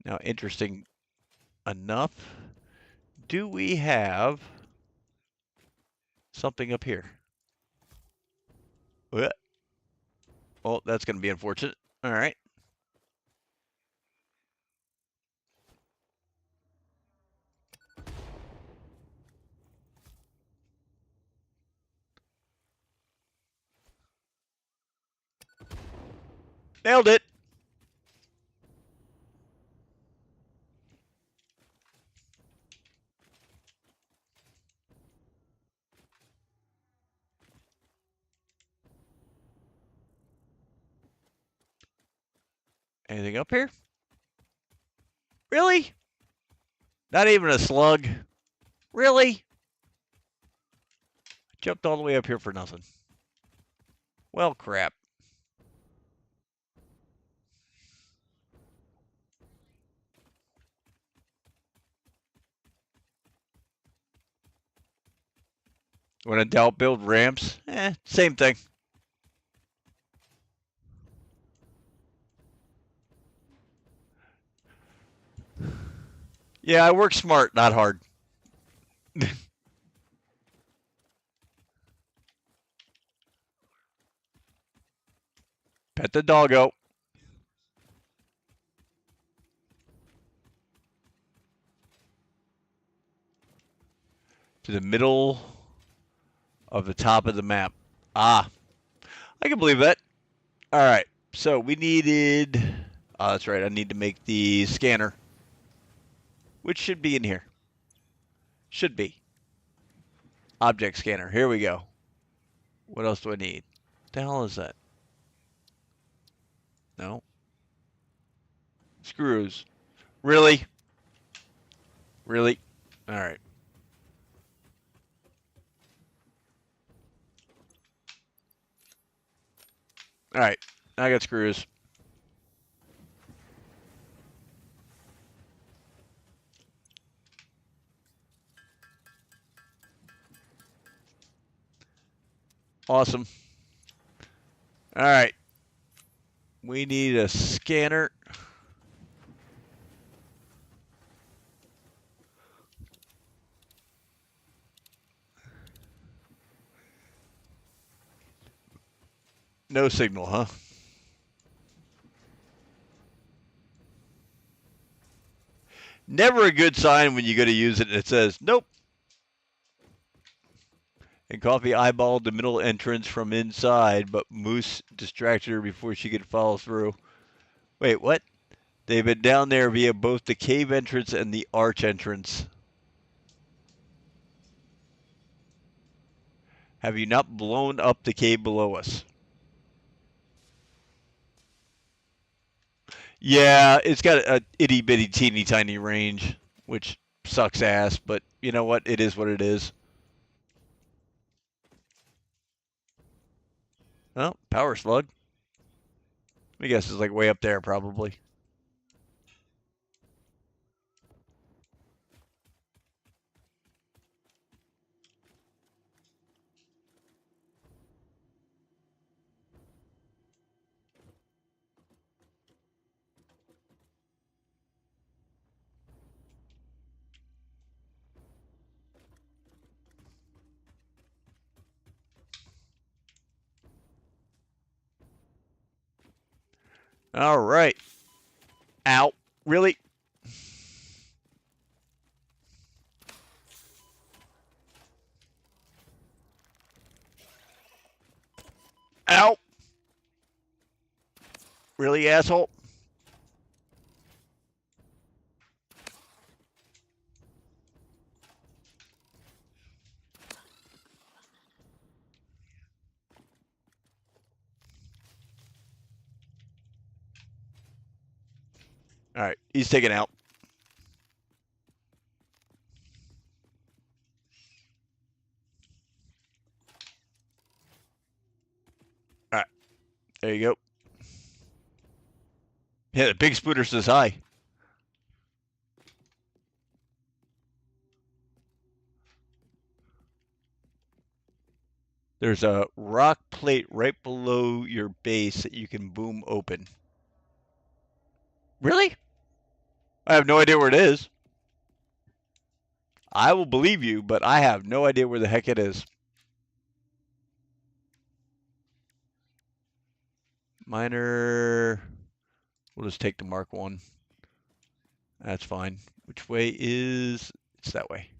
Now, interesting enough, do we have something up here? What? Oh, that's going to be unfortunate. All right. Nailed it. Anything up here? Really? Not even a slug? Really? Jumped all the way up here for nothing. Well, crap. When in doubt, build ramps. Same thing. Yeah, I work smart, not hard. Pet the doggo. To the middle of the top of the map. Ah, I can believe that. All right, so we needed... Oh, that's right, I need to make the scanner, which should be in here. Should be. Object scanner, here we go. What else do I need? What the hell is that? No. Screws. Really? Really? All right. All right, I got screws. Awesome. All right. We need a scanner. No signal, huh? Never a good sign when you go to use it and it says, nope. And Coffee eyeballed the middle entrance from inside, but Moose distracted her before she could follow through. Wait, what? They've been down there via both the cave entrance and the arch entrance. Have you not blown up the cave below us? Yeah, it's got a itty bitty teeny tiny range, which sucks ass, but you know what? It is what it is. Oh, power slug. I guess it's like way up there probably. All right. Ow. Really? Ow. Really, asshole? All right. He's taken out. All right. There you go. Yeah, the big spooter says hi. There's a rock plate right below your base that you can boom open. Really? I have no idea where it is. I will believe you, but I have no idea where the heck it is. Miner. We'll just take the Mark 1. That's fine. Which way is... It's that way.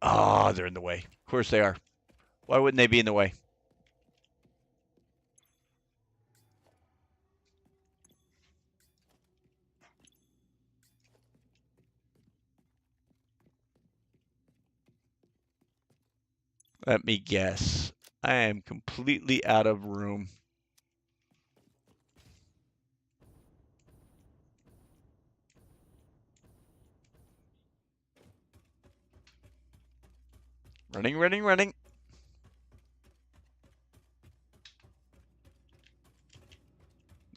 Ah, oh, they're in the way. Of course they are. Why wouldn't they be in the way? Let me guess. I am completely out of room. Running, running, running.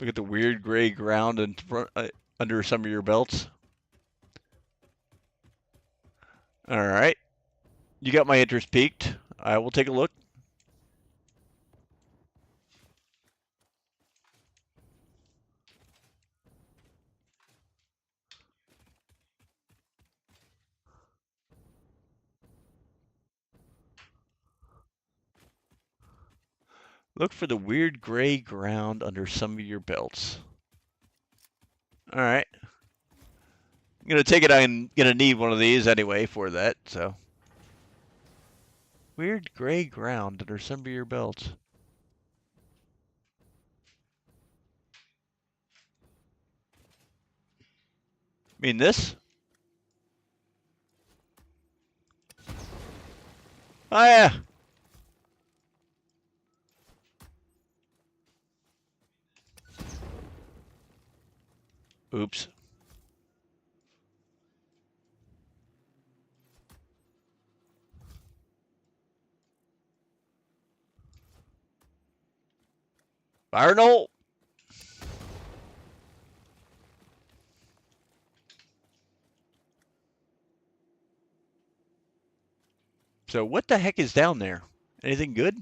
Look at the weird gray ground in front, under some of your belts. All right. You got my interest peaked. I will take a look. Look for the weird gray ground under some of your belts. All right. I'm going to take it I'm going to need one of these anyway for that, so. Weird gray ground under some of your belts. Mean this? Oh, yeah. Oops. Fire in the hole. So what the heck is down there? Anything good?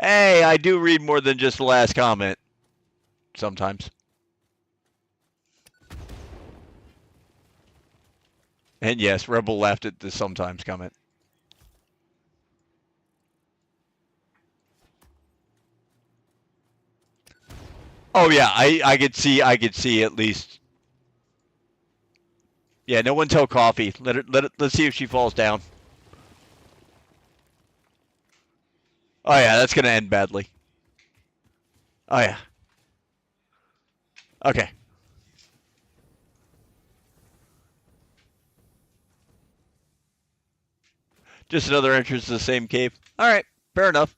Hey, I do read more than just the last comment. Sometimes. And yes, Rebel laughed at the sometimes comment. Oh yeah, I could see at least. Yeah, no one tell Coffee. Let's see if she falls down. Oh yeah, that's gonna end badly. Oh yeah. Okay. Just another entrance to the same cave. All right, fair enough.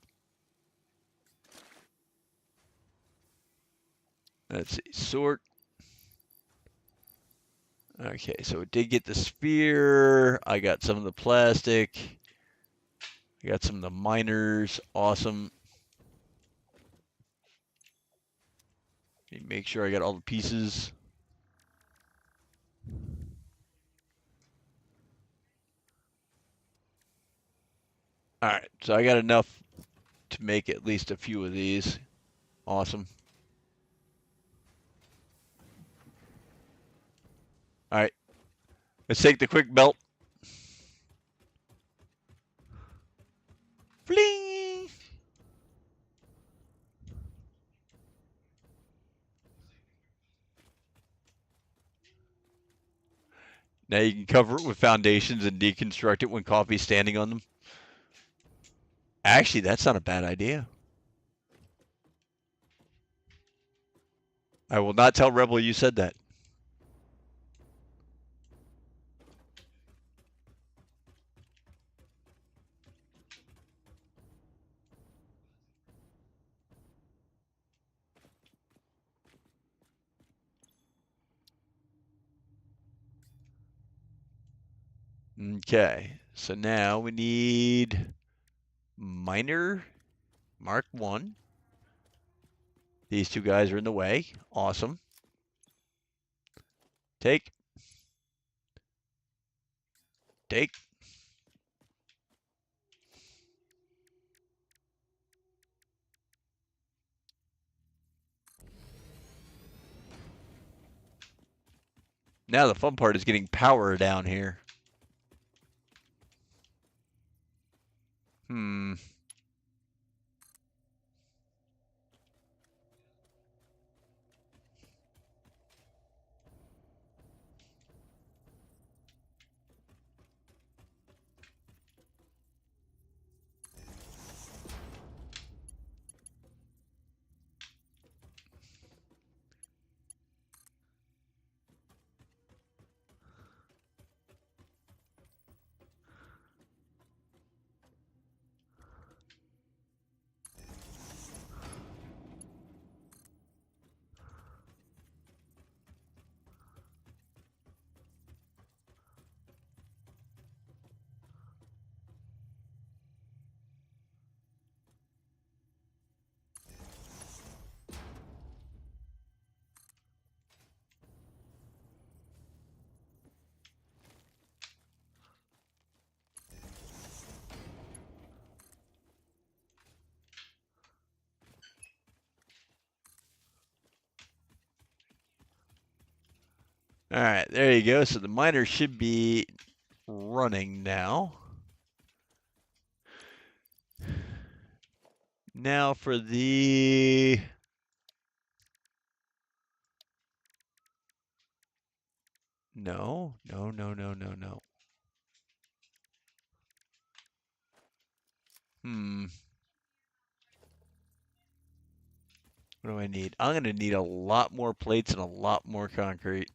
Let's see, sort. Okay, so it did get the spear. I got some of the plastic. I got some of the miners. Awesome. Make sure I got all the pieces. All right, so I got enough to make at least a few of these. Awesome. All right, let's take the quick belt. Fling! Now you can cover it with foundations and deconstruct it when Coffee's standing on them. Actually, that's not a bad idea. I will not tell Rebel you said that. Okay, so now we need miner Mark 1. These two guys are in the way. Awesome. Take. Take. Now the fun part is getting power down here. All right, there you go. So the miner should be running now. Now for the... No. What do I need? I'm going to need a lot more plates and a lot more concrete.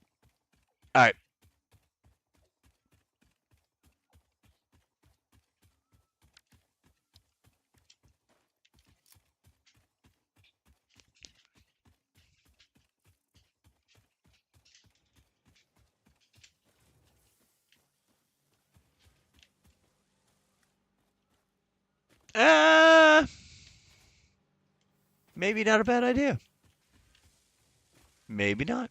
All right. Maybe not a bad idea. Maybe not.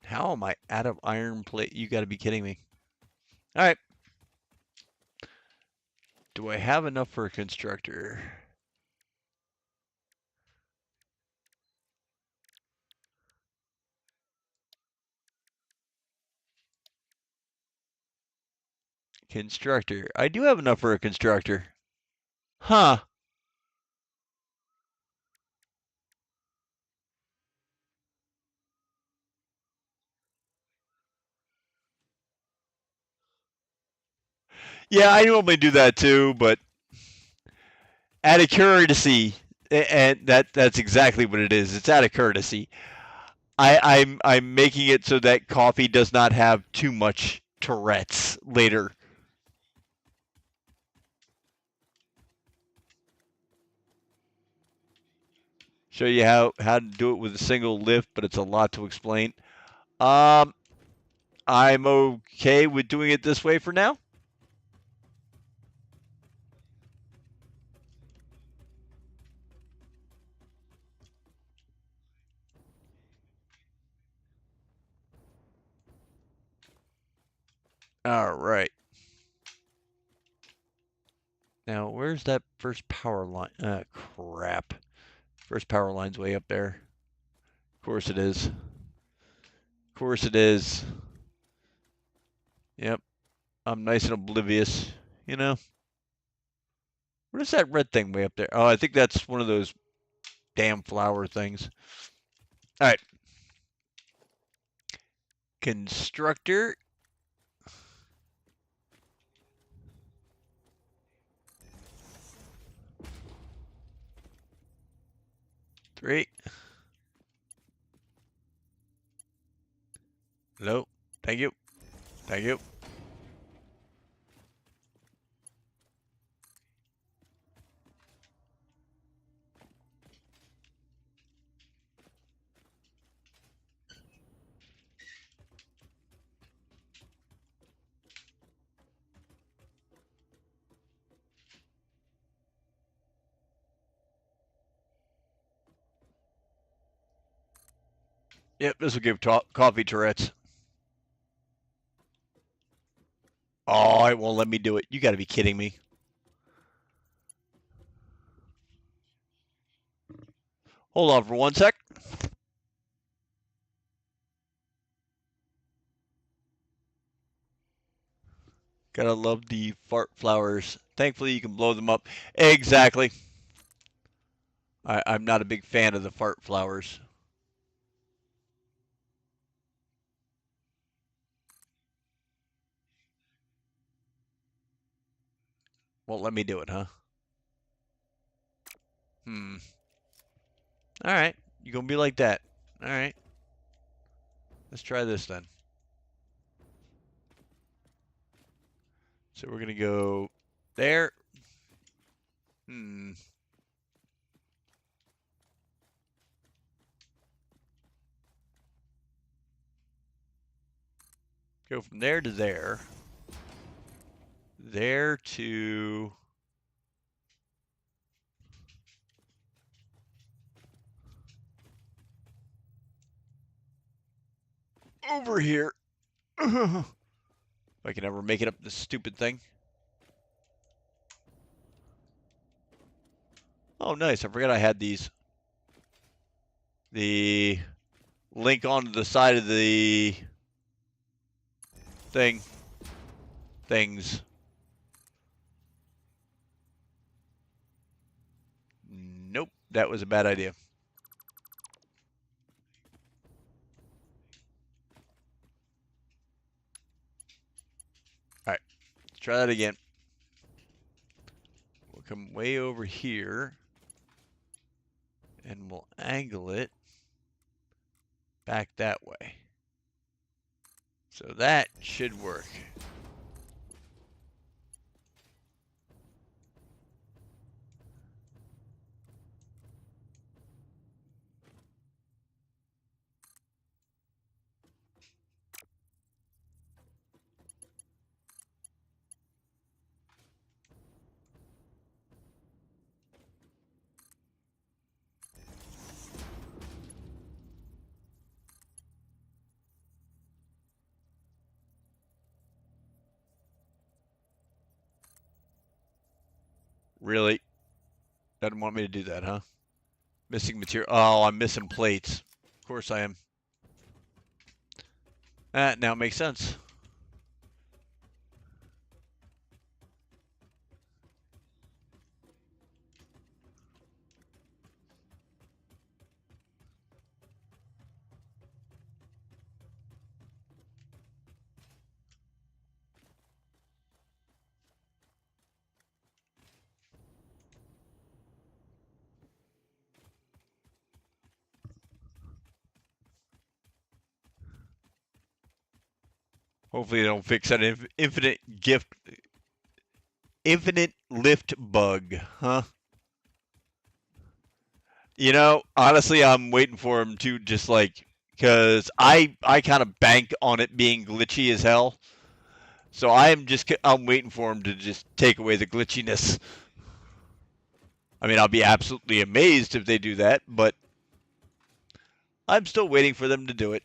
How am I out of iron plate? You got to be kidding me. All right. Do I have enough for a constructor? Constructor. I do have enough for a constructor. Huh. Yeah, I normally do that too, but out of courtesy, and that's exactly what it is. It's out of courtesy. I'm making it so that coffee does not have too much Tourette's later. Show you how to do it with a single lift, but it's a lot to explain. I'm okay with doing it this way for now. All right. Now, where's that first power line? Crap. First power line's way up there. Of course it is. Of course it is. Yep. I'm nice and oblivious, you know. What is that red thing way up there? Oh, I think that's one of those damn flower things. All right. Constructor. Three. Hello. Thank you. Thank you. Yep, this will give coffee Tourette's. Oh, it won't let me do it. You got to be kidding me. Hold on for 1 sec. Gotta love the fart flowers. Thankfully, you can blow them up. Exactly. I'm not a big fan of the fart flowers. Won't let me do it, huh? All right. You gonna be like that. All right. Let's try this then. So we're gonna go there. Go from there to there. There to over here. If I can ever make it up this stupid thing. Oh, nice. I forgot I had these. The link onto the side of the things. Nope, that was a bad idea. All right, let's try that again. We'll come way over here and we'll angle it back that way. So that should work. Really? Doesn't want me to do that, huh? Missing material. Oh, I'm missing plates. Of course I am. Now it makes sense. Hopefully they don't fix that infinite lift bug, huh? You know, honestly, I'm waiting for him to just like, because I kind of bank on it being glitchy as hell. So I'm waiting for him to just take away the glitchiness. I mean, I'll be absolutely amazed if they do that, but I'm still waiting for them to do it.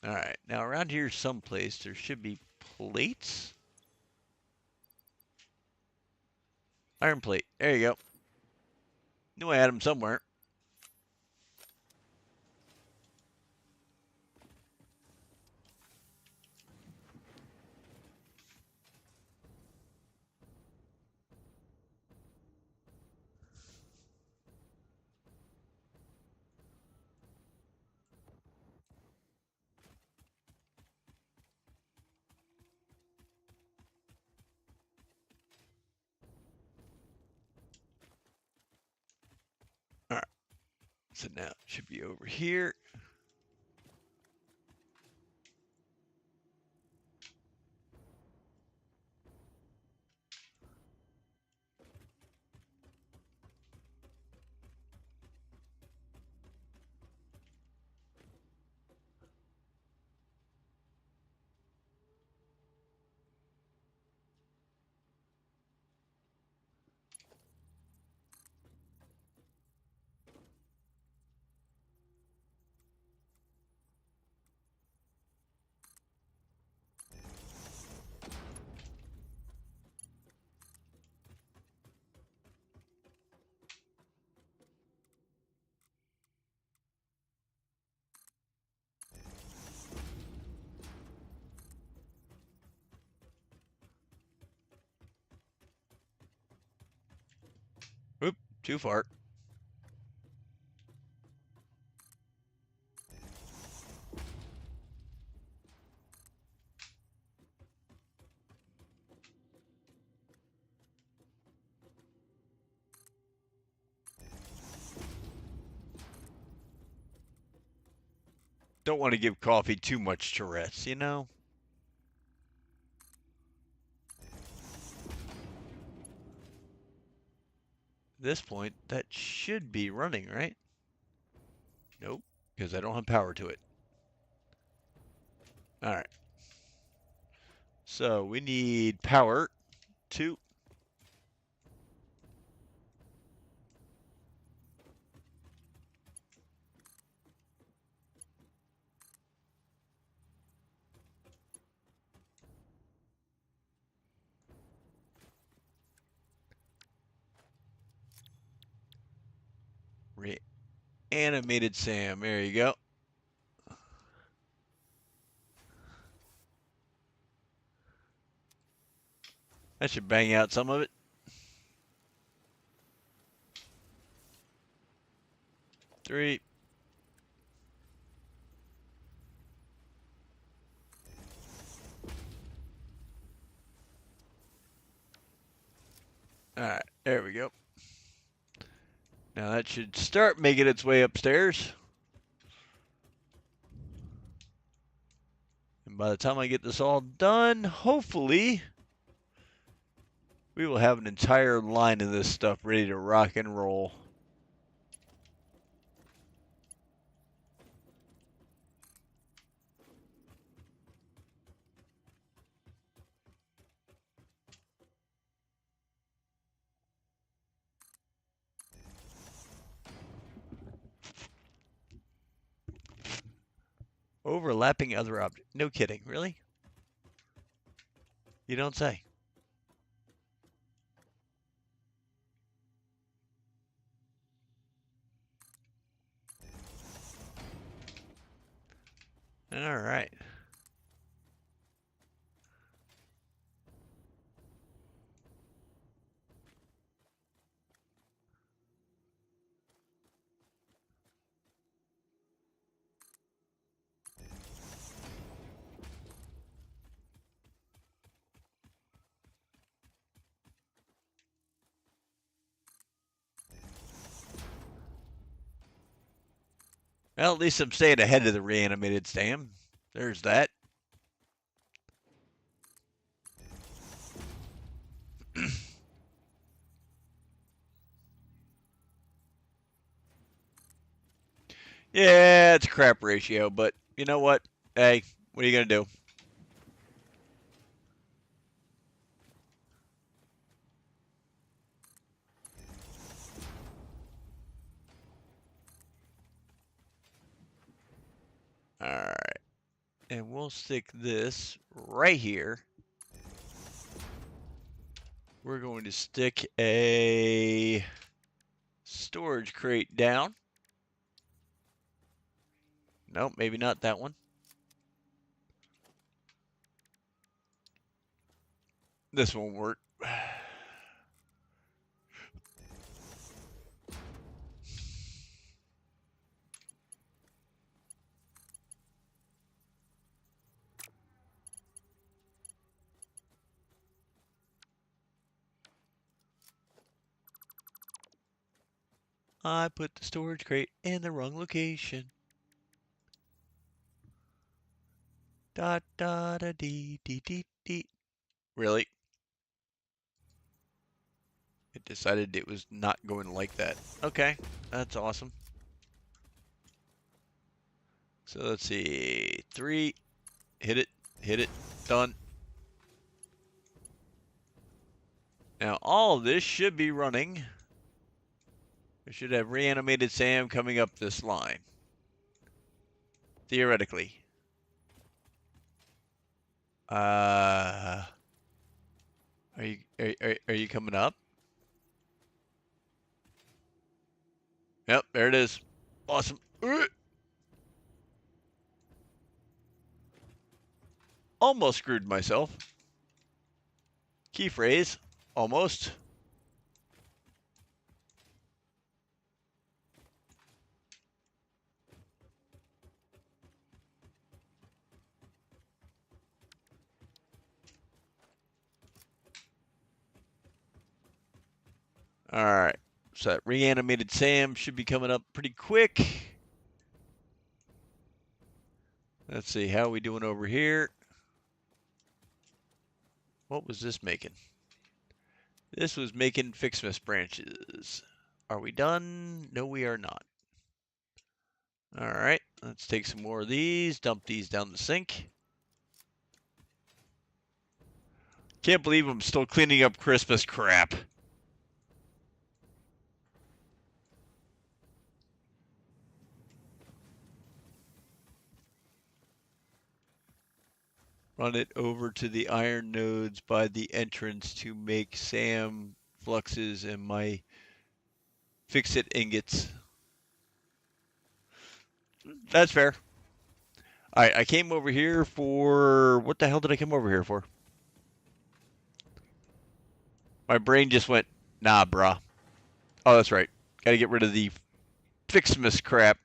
All right, now around here someplace there should be plates. Iron plate. There you go. Knew I had them somewhere. All right. So now it should be over here. Too far. Don't want to give coffee too much Tourette's, you know? At this point, that should be running, right? Nope, because I don't have power to it. All right. So we need power to reanimated Sam. There you go. That should bang out some of it. Three. All right, there we go. Now that should start making its way upstairs. And by the time I get this all done, hopefully, we will have an entire line of this stuff ready to rock and roll. Overlapping other objects. No kidding, really? You don't say. All right. Well, at least I'm staying ahead of the reanimated Sam. There's that. Yeah, it's a crap ratio, but you know what? Hey, what are you going to do? All right. And we'll stick this right here. We're going to stick a storage crate down. Nope, maybe not that one. This won't work. I put the storage crate in the wrong location. Da da da dee dee dee dee. Really? It decided it was not going like that. Okay, that's awesome. So let's see. 3. Hit it, done. Now all of this should be running. We should have reanimated Sam coming up this line. Theoretically. Are you coming up? Yep, there it is. Awesome. Almost screwed myself. Key phrase. Almost. All right. So that reanimated Sam should be coming up pretty quick. Let's see, how are we doing over here? What was this making? This was making Fixmas branches. Are we done? No, we are not. All right, let's take some more of these, dump these down the sink. Can't believe I'm still cleaning up Christmas crap. Run it over to the iron nodes by the entrance to make Sam fluxes and my fix-it ingots. That's fair. All right, I came over here for... What the hell did I come over here for? My brain just went, nah, bruh. Oh, that's right. Gotta get rid of the Fixmas crap.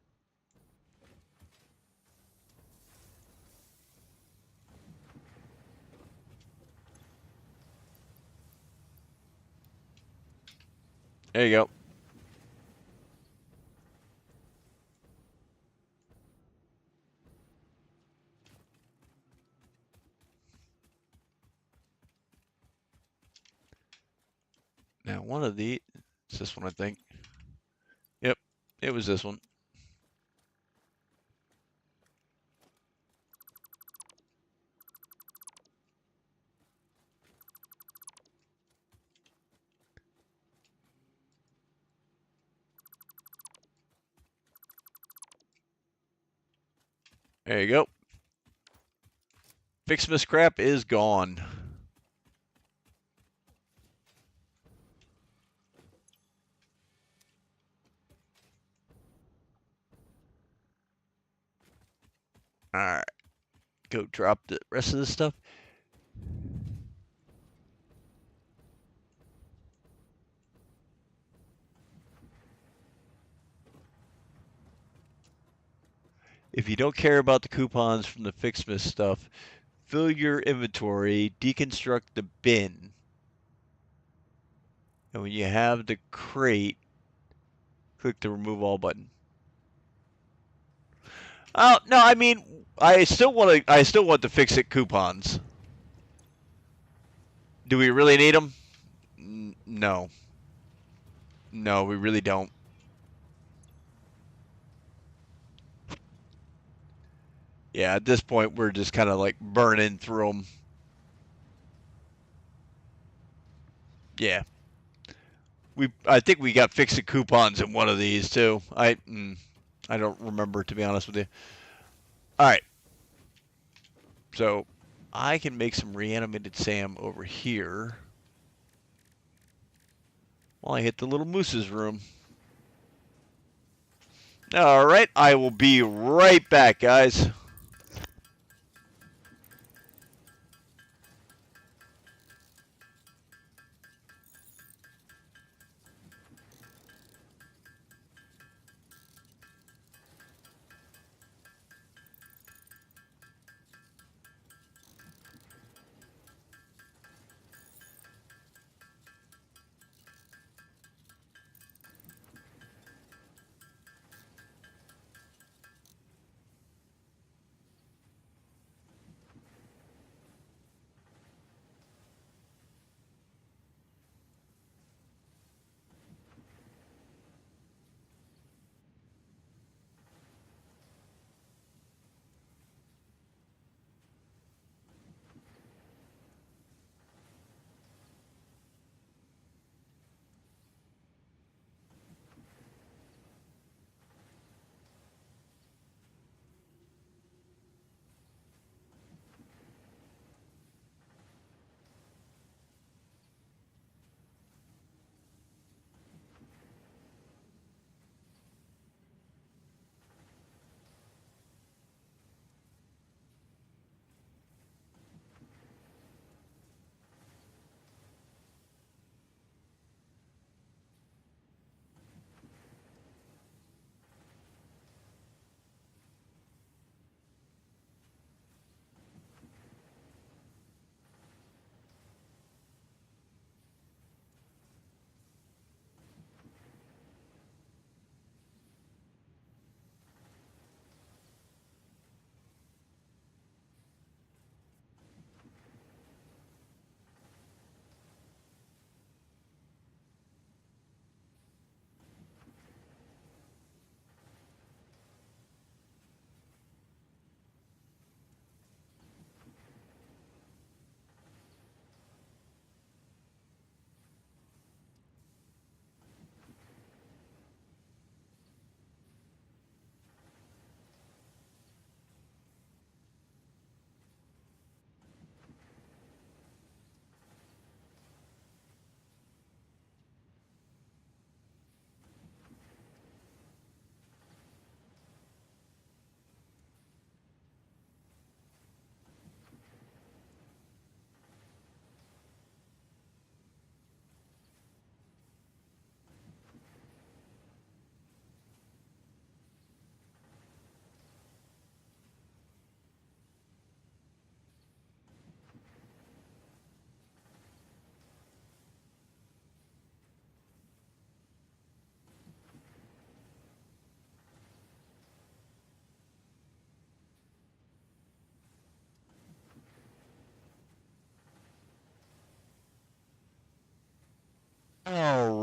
There you go. Now, one of the... It's this one, I think. Yep, it was this one. There you go. Fixmas crap is gone. Alright. Go drop the rest of this stuff. If you don't care about the coupons from the Fixmas stuff, fill your inventory, deconstruct the bin. And when you have the crate, click the remove all button. Oh, no, I mean, I still want the fix-it coupons. Do we really need them? No. No, we really don't. Yeah, at this point, we're just kind of like burning through them. Yeah. I think we got fix-it coupons in one of these too. I don't remember, to be honest with you. All right. So I can make some reanimated Sam over here while I hit the little moose's room. All right, I will be right back, guys.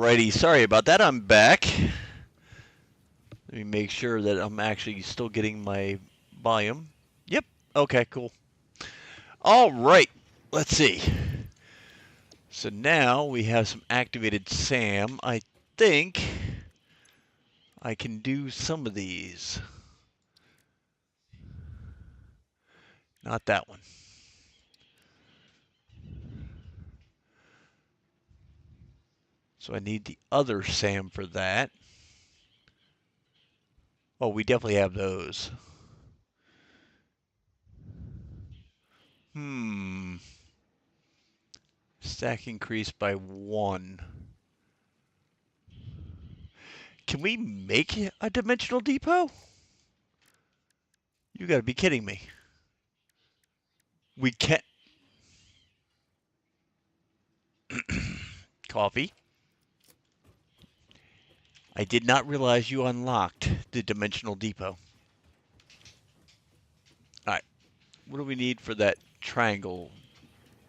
Alrighty, sorry about that. I'm back. Let me make sure that I'm actually still getting my volume. Yep. Okay, cool. All right. Let's see. So now we have some activated SAM. I think I can do some of these. Not that one. So I need the other SAM for that. Oh, we definitely have those. Stack increased by 1. Can we make a dimensional depot? You gotta be kidding me. We can't. Coffee. I did not realize you unlocked the dimensional depot. Alright. What do we need for that triangle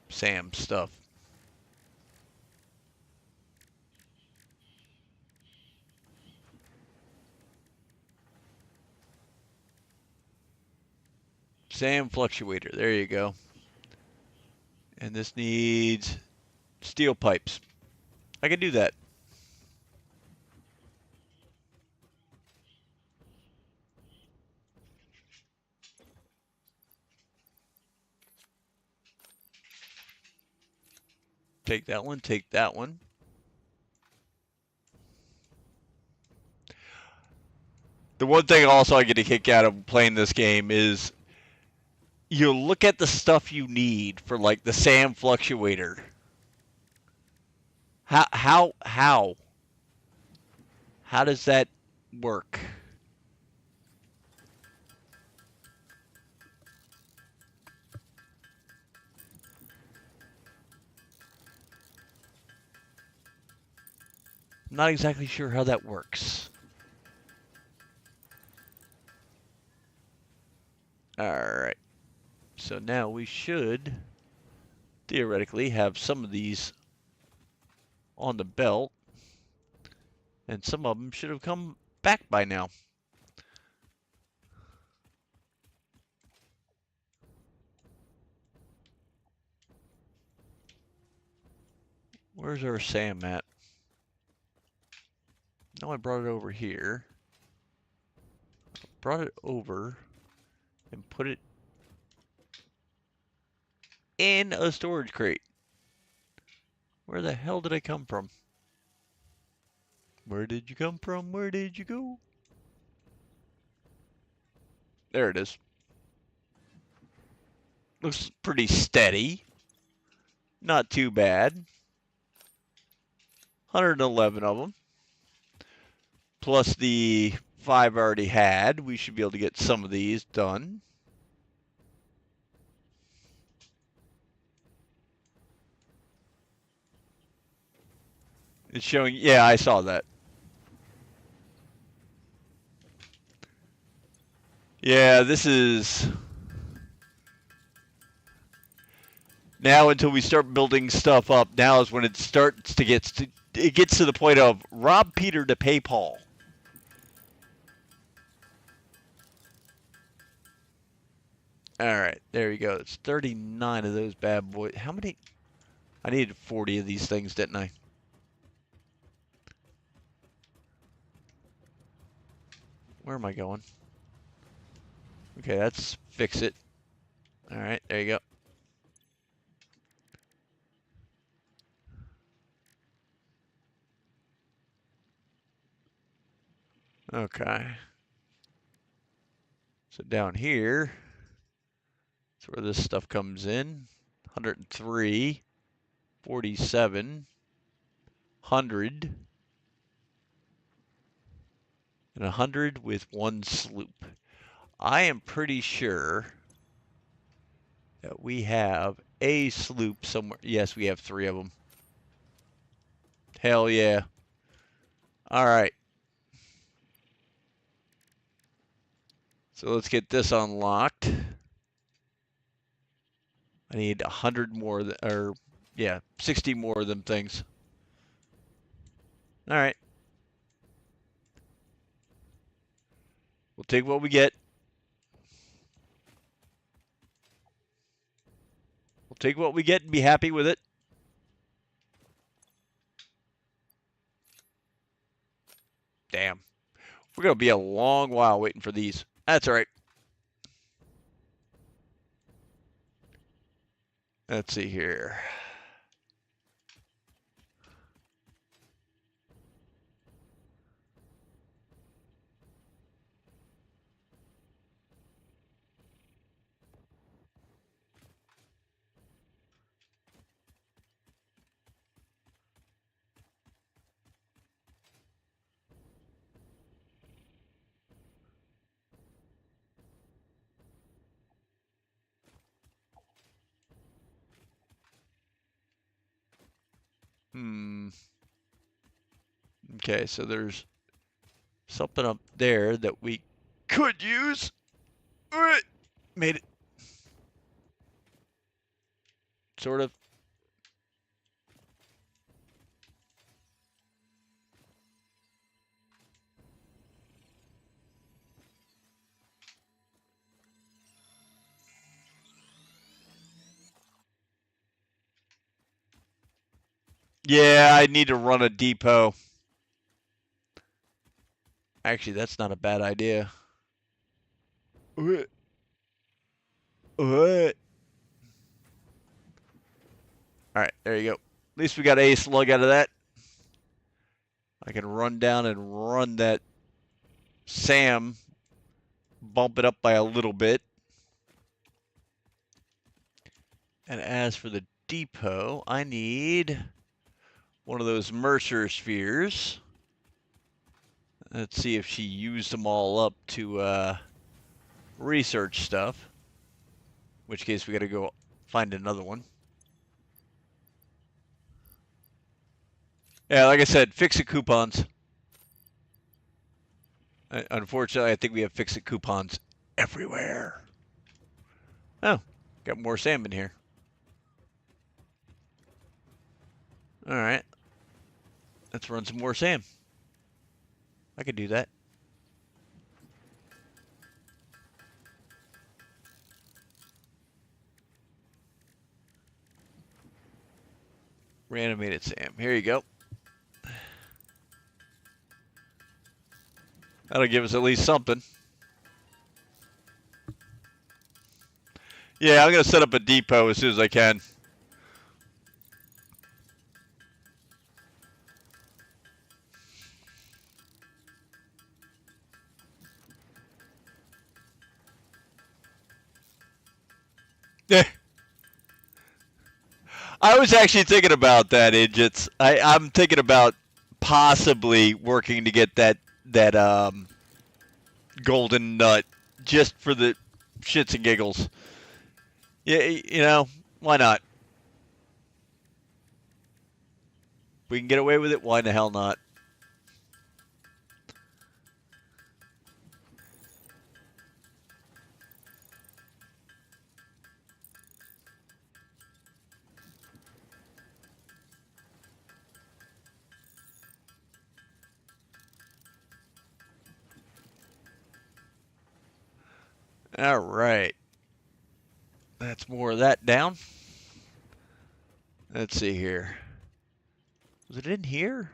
SAM stuff? SAM fluctuator. There you go. And this needs steel pipes. I can do that. Take that one, take that one. The one thing also I get a kick out of playing this game is you look at the stuff you need for like the SAM fluctuator. How does that work? I'm not exactly sure how that works. Alright. So now we should theoretically have some of these on the belt. And some of them should have come back by now. Where's our SAM at? No, I brought it over here. Brought it over and put it in a storage crate. Where the hell did I come from? Where did you come from? Where did you go? There it is. Looks pretty steady. Not too bad. 111 of them. Plus the 5 I already had. We should be able to get some of these done. It's showing, yeah, I saw that. Yeah, this is... Now until we start building stuff up, now is when it starts to get to, it gets to the point of rob Peter to pay Paul. Alright, there we go. It's 39 of those bad boys. How many? I needed 40 of these things, didn't I? Where am I going? Okay, that's fix it. Alright, there you go. Okay. So down here, that's where this stuff comes in. 103, 47, 100, and 100 with 1 sloop. I am pretty sure that we have a sloop somewhere. Yes, we have 3 of them. Hell yeah. All right. So let's get this unlocked. I need 100 more, or yeah, 60 more of them things. All right. We'll take what we get. We'll take what we get and be happy with it. Damn. We're going to be a long while waiting for these. That's all right. Let's see here. Okay, so there's something up there that we could use. All right. Made it. Sort of. Yeah, I need to run a depot. Actually, that's not a bad idea. What? All right, there you go. At least we got a slug out of that. I can run down and run that Sam, bump it up by a little bit. And as for the depot, I need one of those Mercer spheres. Let's see if she used them all up to research stuff. In which case we got to go find another one. Yeah, like I said, fix-it coupons. Unfortunately, I think we have fix-it coupons everywhere. Oh, got more salmon here. All right. Let's run some more Sam. I could do that. Reanimated Sam. Here you go. That'll give us at least something. Yeah, I'm going to set up a depot as soon as I can. Yeah. I was actually thinking about that, Idjits. I'm thinking about possibly working to get that golden nut just for the shits and giggles. Yeah, you know, why not? We can get away with it. Why the hell not? All right. That's more of that down. Let's see here. Was it in here?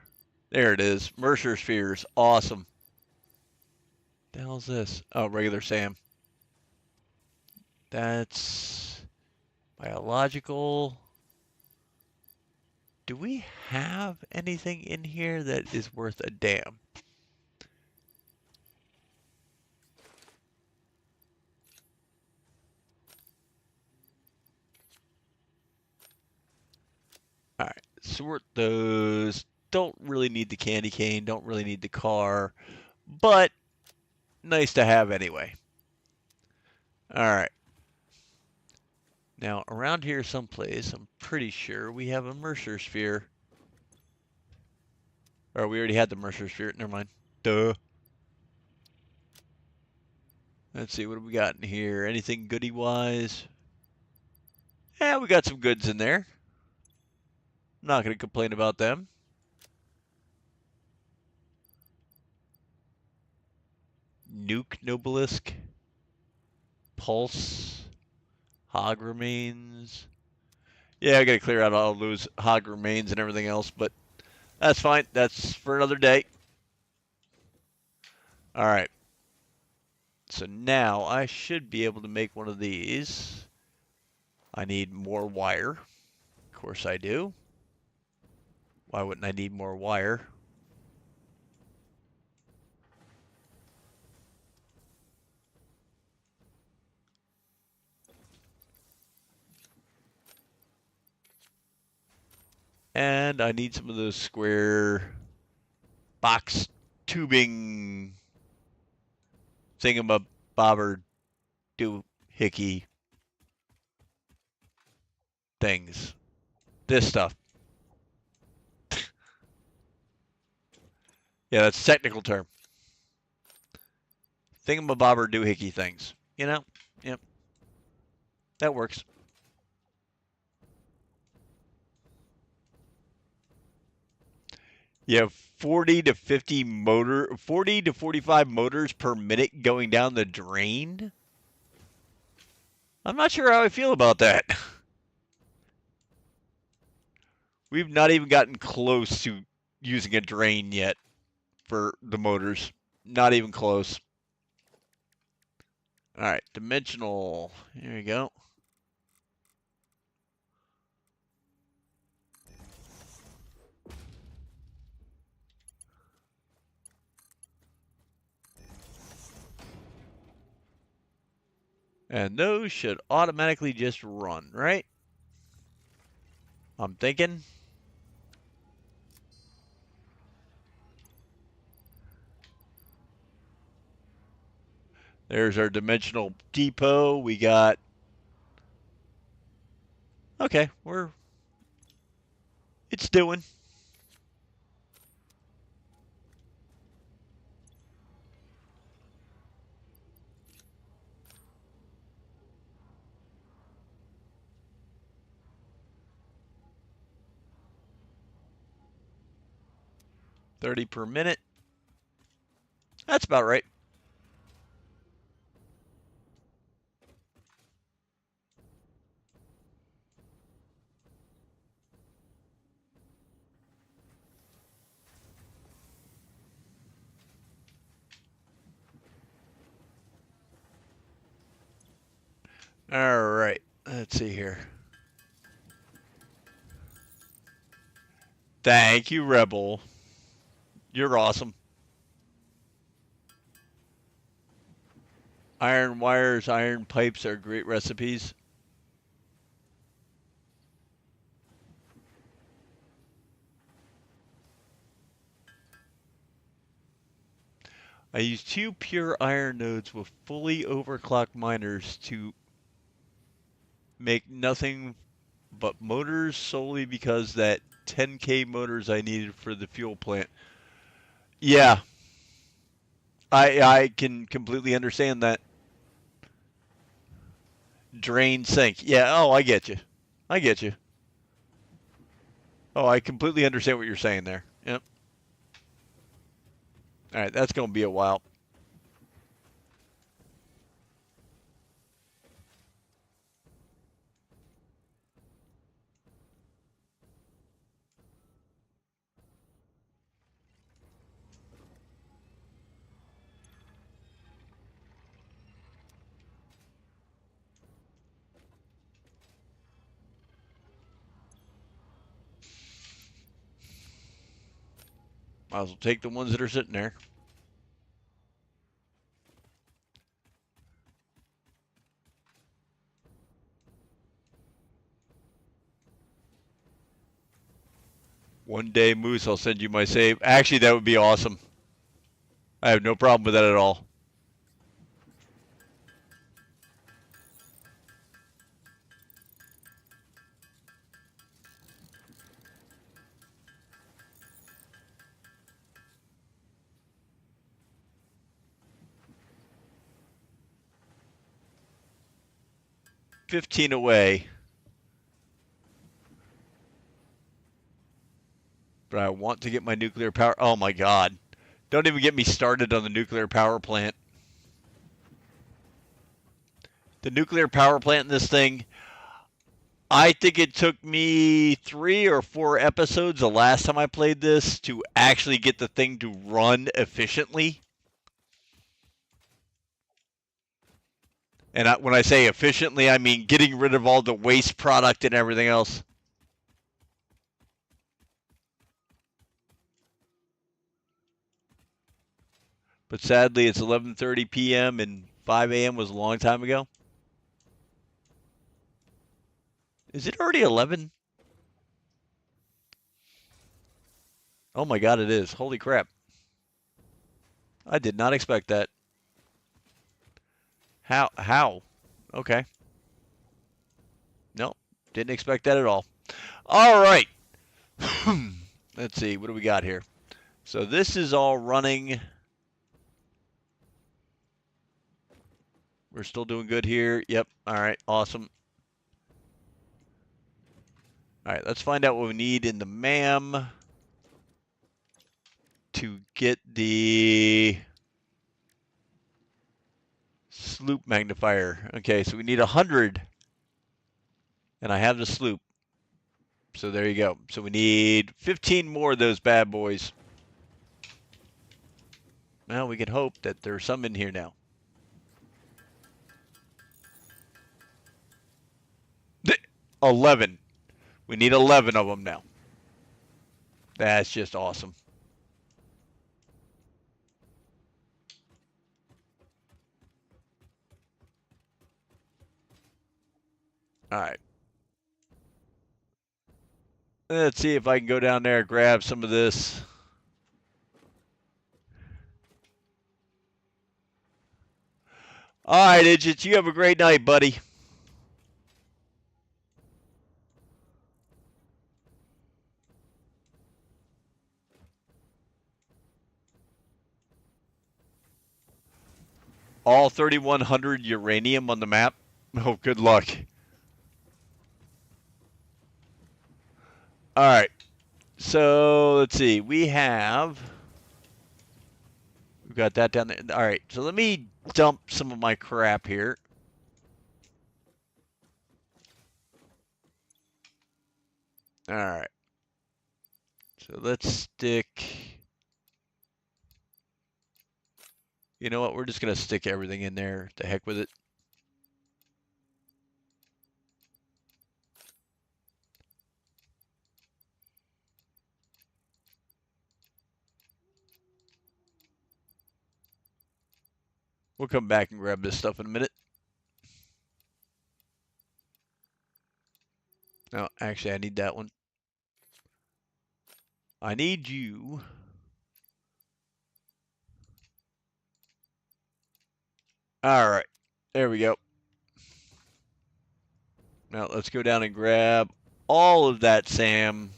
There it is. Mercer spheres. Awesome. What the hell is this? Oh, regular Sam. That's biological. Do we have anything in here that is worth a damn? All right, sort those. Don't really need the candy cane. Don't really need the car, but nice to have anyway. All right. Now, around here someplace, I'm pretty sure we have a Mercer sphere. Or we already had the Mercer sphere. Never mind. Duh. Let's see, what have we got in here? Anything goody-wise? Yeah, we got some goods in there. I'm not going to complain about them. Nuke Nobelisk. Pulse. Hog remains. Yeah, I gotta clear out all those hog remains and everything else, but that's fine. That's for another day. All right. So now I should be able to make one of these. I need more wire. Of course I do. Why wouldn't I need more wire? And I need some of those square box tubing thingamabobber doohickey things. This stuff. Yeah, that's a technical term. Thingamabobber doohickey things. You know? Yep. That works. You have 40 to 45 motors per minute going down the drain. I'm not sure how I feel about that. We've not even gotten close to using a drain yet for the motors. Not even close. All right, dimensional. Here we go. And those should automatically just run, right? I'm thinking. There's our dimensional depot. We got. Okay, it's doing. $30 per minute. That's about right. All right, let's see here. Thank you, Rebel. You're awesome. Iron wires, iron pipes are great recipes. I use 2 pure iron nodes with fully overclocked miners to make nothing but motors solely because that 10K motors I needed for the fuel plant. Yeah, I can completely understand that. Drain sink. Yeah, oh, I get you. I get you. Oh, I completely understand what you're saying there. Yep. All right, that's going to be a while. Might as well take the ones that are sitting there. One day, Moose, I'll send you my save. Actually, that would be awesome. I have no problem with that at all. $15 away. But I want to get my nuclear power. Oh my God. Don't even get me started on the nuclear power plant. The nuclear power plant in this thing, I think it took me 3 or 4 episodes the last time I played this to actually get the thing to run efficiently. And when I say efficiently, I mean getting rid of all the waste product and everything else. But sadly, it's 11:30 p.m. and 5 a.m. was a long time ago. Is it already 11? Oh my God, it is. Holy crap. I did not expect that. How? Okay. Nope. Didn't expect that at all. All right. Let's see. What do we got here? So this is all running. We're still doing good here. Yep. All right. Awesome. All right. Let's find out what we need in the MAM to get the sloop magnifier. Okay. So we need 100. And I have the sloop. So there you go. So we need 15 more of those bad boys. Well, we can hope that there's some in here now. 11. We need 11 of them now. That's just awesome. All right. Let's see if I can go down there and grab some of this. All right, Idgits, you have a great night, buddy. All 3,100 uranium on the map. Oh, good luck. All right. So let's see. We've got that down there. All right. So let me dump some of my crap here. All right. So let's stick. You know what? We're just going to stick everything in there. To heck with it. We'll come back and grab this stuff in a minute. No, actually, I need that one. I need you. All right. There we go. Now let's go down and grab all of that SAM.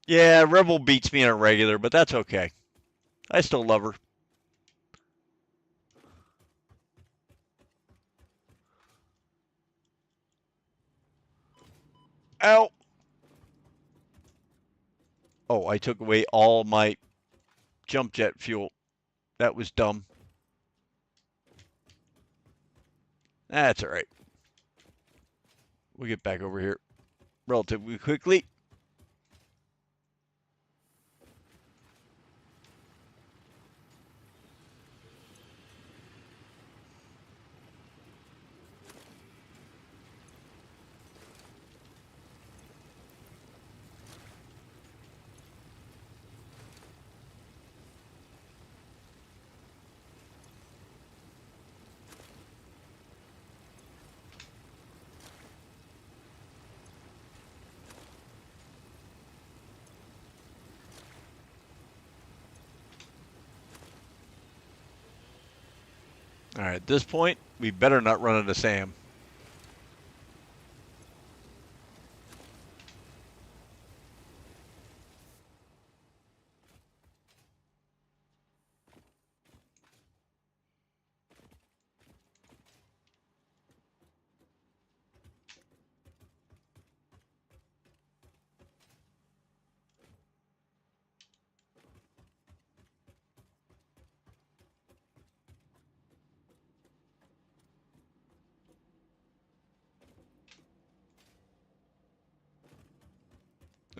Yeah, Rebel beats me in a regular, but that's okay. I still love her. Ow! Oh, I took away all my jump jet fuel. That was dumb. That's all right. We'll get back over here relatively quickly. All right, at this point, we better not run into SAM.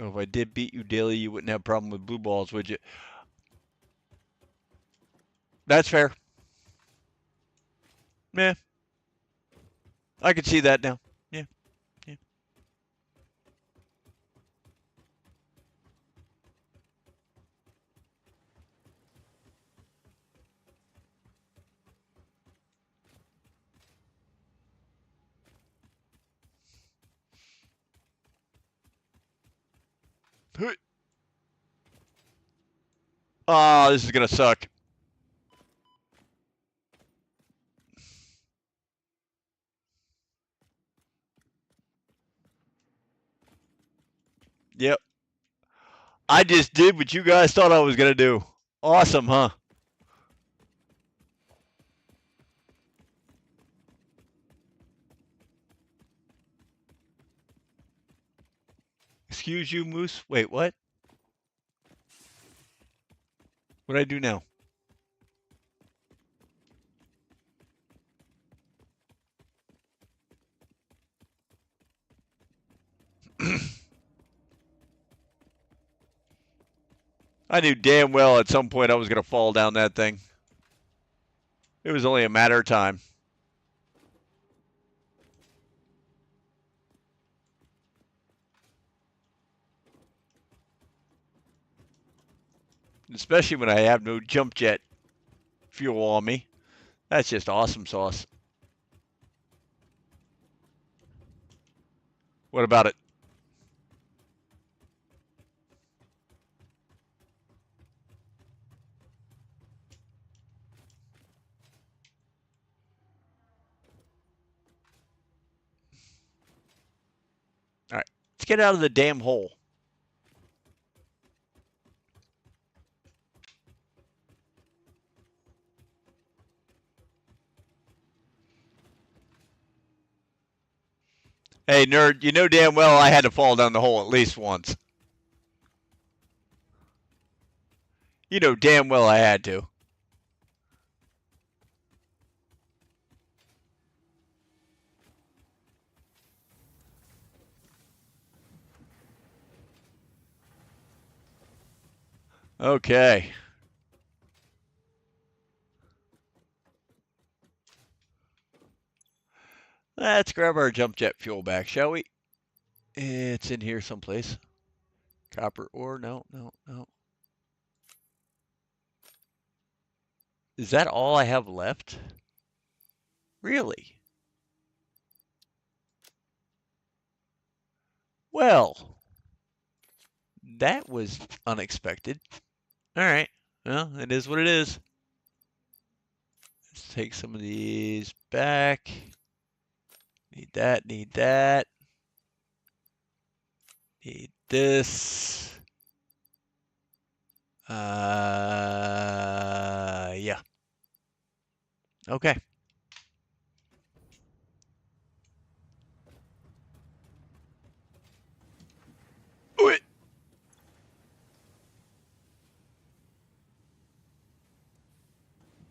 Oh, if I did beat you daily, you wouldn't have a problem with blue balls, would you? That's fair. Yeah, I can see that now. Yeah, yeah. Oh, this is gonna suck. Yep. I just did what you guys thought I was gonna do. Awesome, huh? Excuse you, Moose. Wait, what? What do I do now? I knew damn well at some point I was gonna fall down that thing. It was only a matter of time. Especially when I have no jump jet fuel on me. That's just awesome sauce. What about it? All right, let's get out of the damn hole. Hey, nerd, you know damn well I had to fall down the hole at least once. You know damn well I had to. Okay. Let's grab our jump jet fuel back, shall we? It's in here someplace. Copper ore? No, no, no. Is that all I have left? Really? Well, that was unexpected. All right. Well, it is what it is. Let's take some of these back. Need that, need that. Need this. Yeah. Okay. Ooh.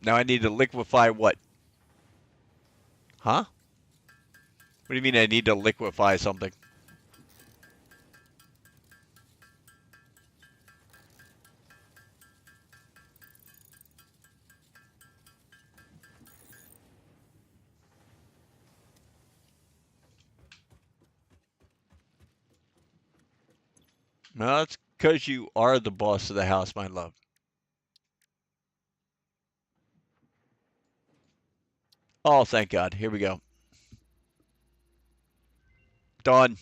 Now I need to liquefy what? Huh? What do you mean I need to liquefy something? No, that's because you are the boss of the house, my love. Oh, thank God. Here we go. Done.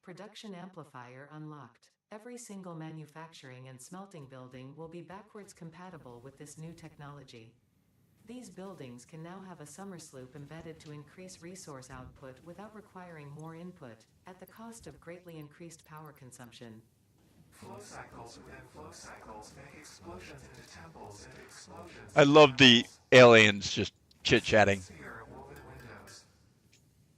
Production amplifier unlocked. Every single manufacturing and smelting building will be backwards compatible with this new technology. These buildings can now have a summer sloop embedded to increase resource output without requiring more input, at the cost of greatly increased power consumption. Flow cycles within flow cycles make explosions into temples and explosions I into love the temples. aliens just chit-chatting. Sphere woven windows.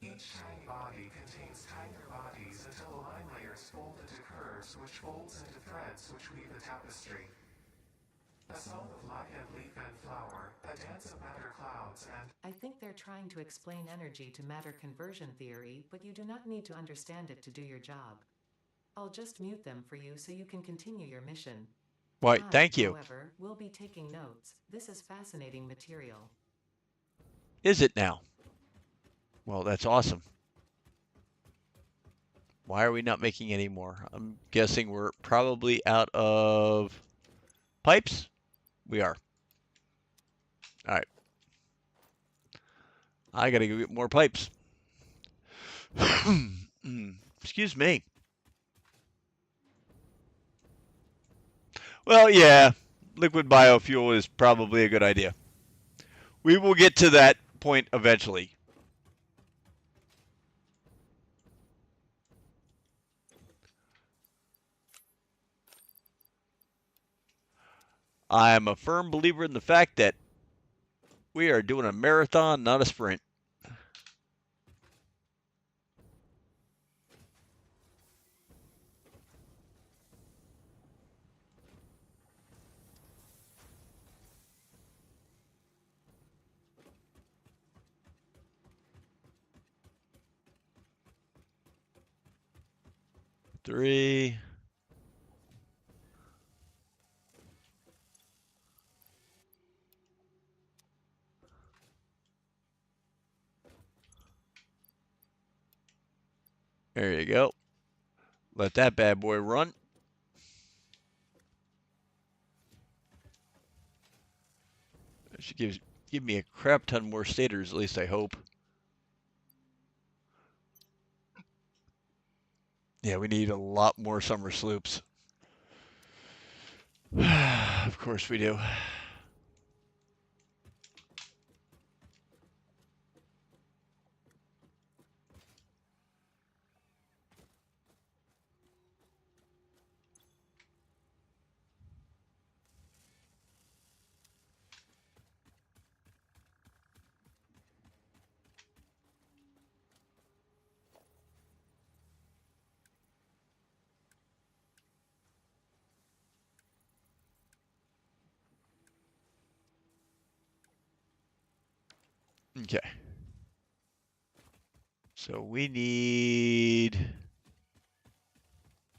Each tiny body contains tinier bodies until the line layers fold into curves which folds into threads which weave a tapestry. A song of lion, leaf, and flower, a dance of matter clouds, and I think they're trying to explain energy to matter conversion theory, but you do not need to understand it to do your job. I'll just mute them for you so you can continue your mission. Why, I, thank you. however, will be taking notes. This is fascinating material. Is it now? Well, that's awesome. Why are we not making any more? I'm guessing we're probably out of pipes. We are. All right. I got to go get more pipes. Excuse me. Well, yeah, liquid biofuel is probably a good idea. We will get to that point eventually. I am a firm believer in the fact that we are doing a marathon, not a sprint. Three. There you go. Let that bad boy run. That should give me a crap ton more stators, at least I hope. Yeah, we need a lot more summer sloops. Of course we do. Okay. So we need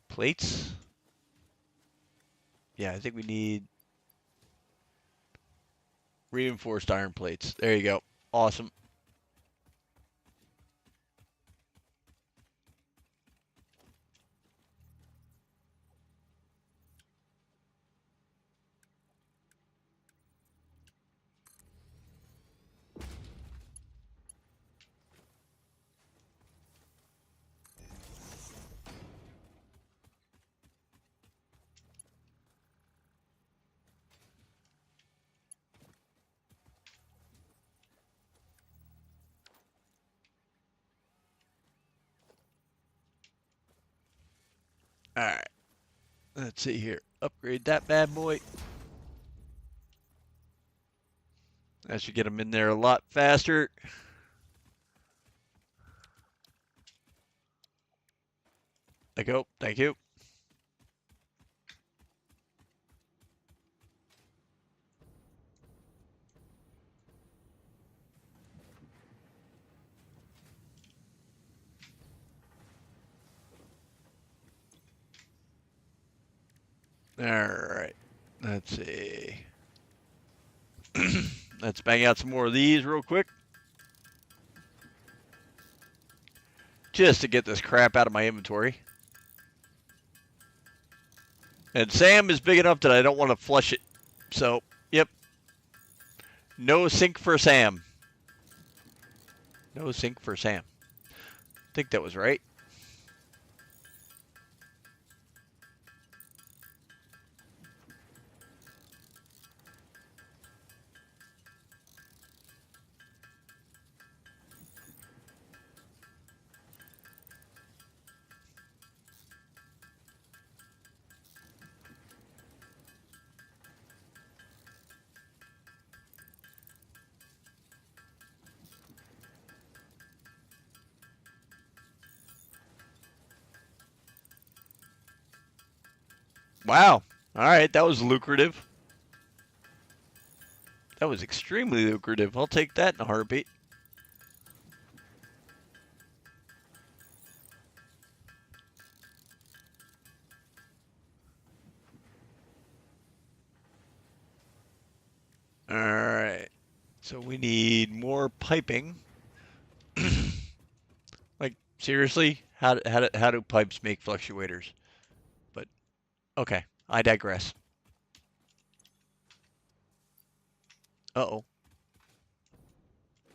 plates. Yeah, I think we need reinforced iron plates. There you go. Awesome. All right. Let's see here. Upgrade that bad boy. That should get them in there a lot faster. There you go. Thank you. All right. Let's see. Let's bang out some more of these real quick. Just to get this crap out of my inventory. And Sam is big enough that I don't want to flush it. So, yep. No sink for Sam. No sink for Sam. I think that was right. Wow. All right, that was lucrative. That was extremely lucrative. I'll take that in a heartbeat. All right. So we need more piping. Like, seriously? How do pipes make fluctuators? But, okay. I digress. Uh-oh.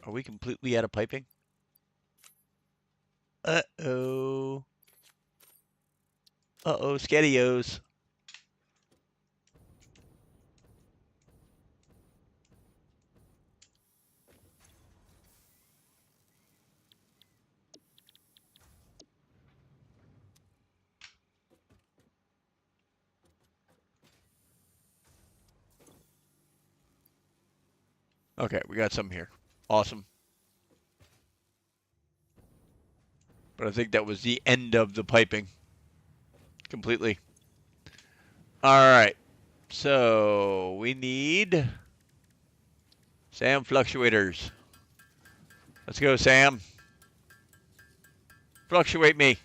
Are we completely out of piping? Uh-oh. Uh-oh, Skadios. Okay, we got some here. Awesome. But I think that was the end of the piping. Completely. Alright. So, we need Sam fluctuators. Let's go, Sam. Fluctuate me.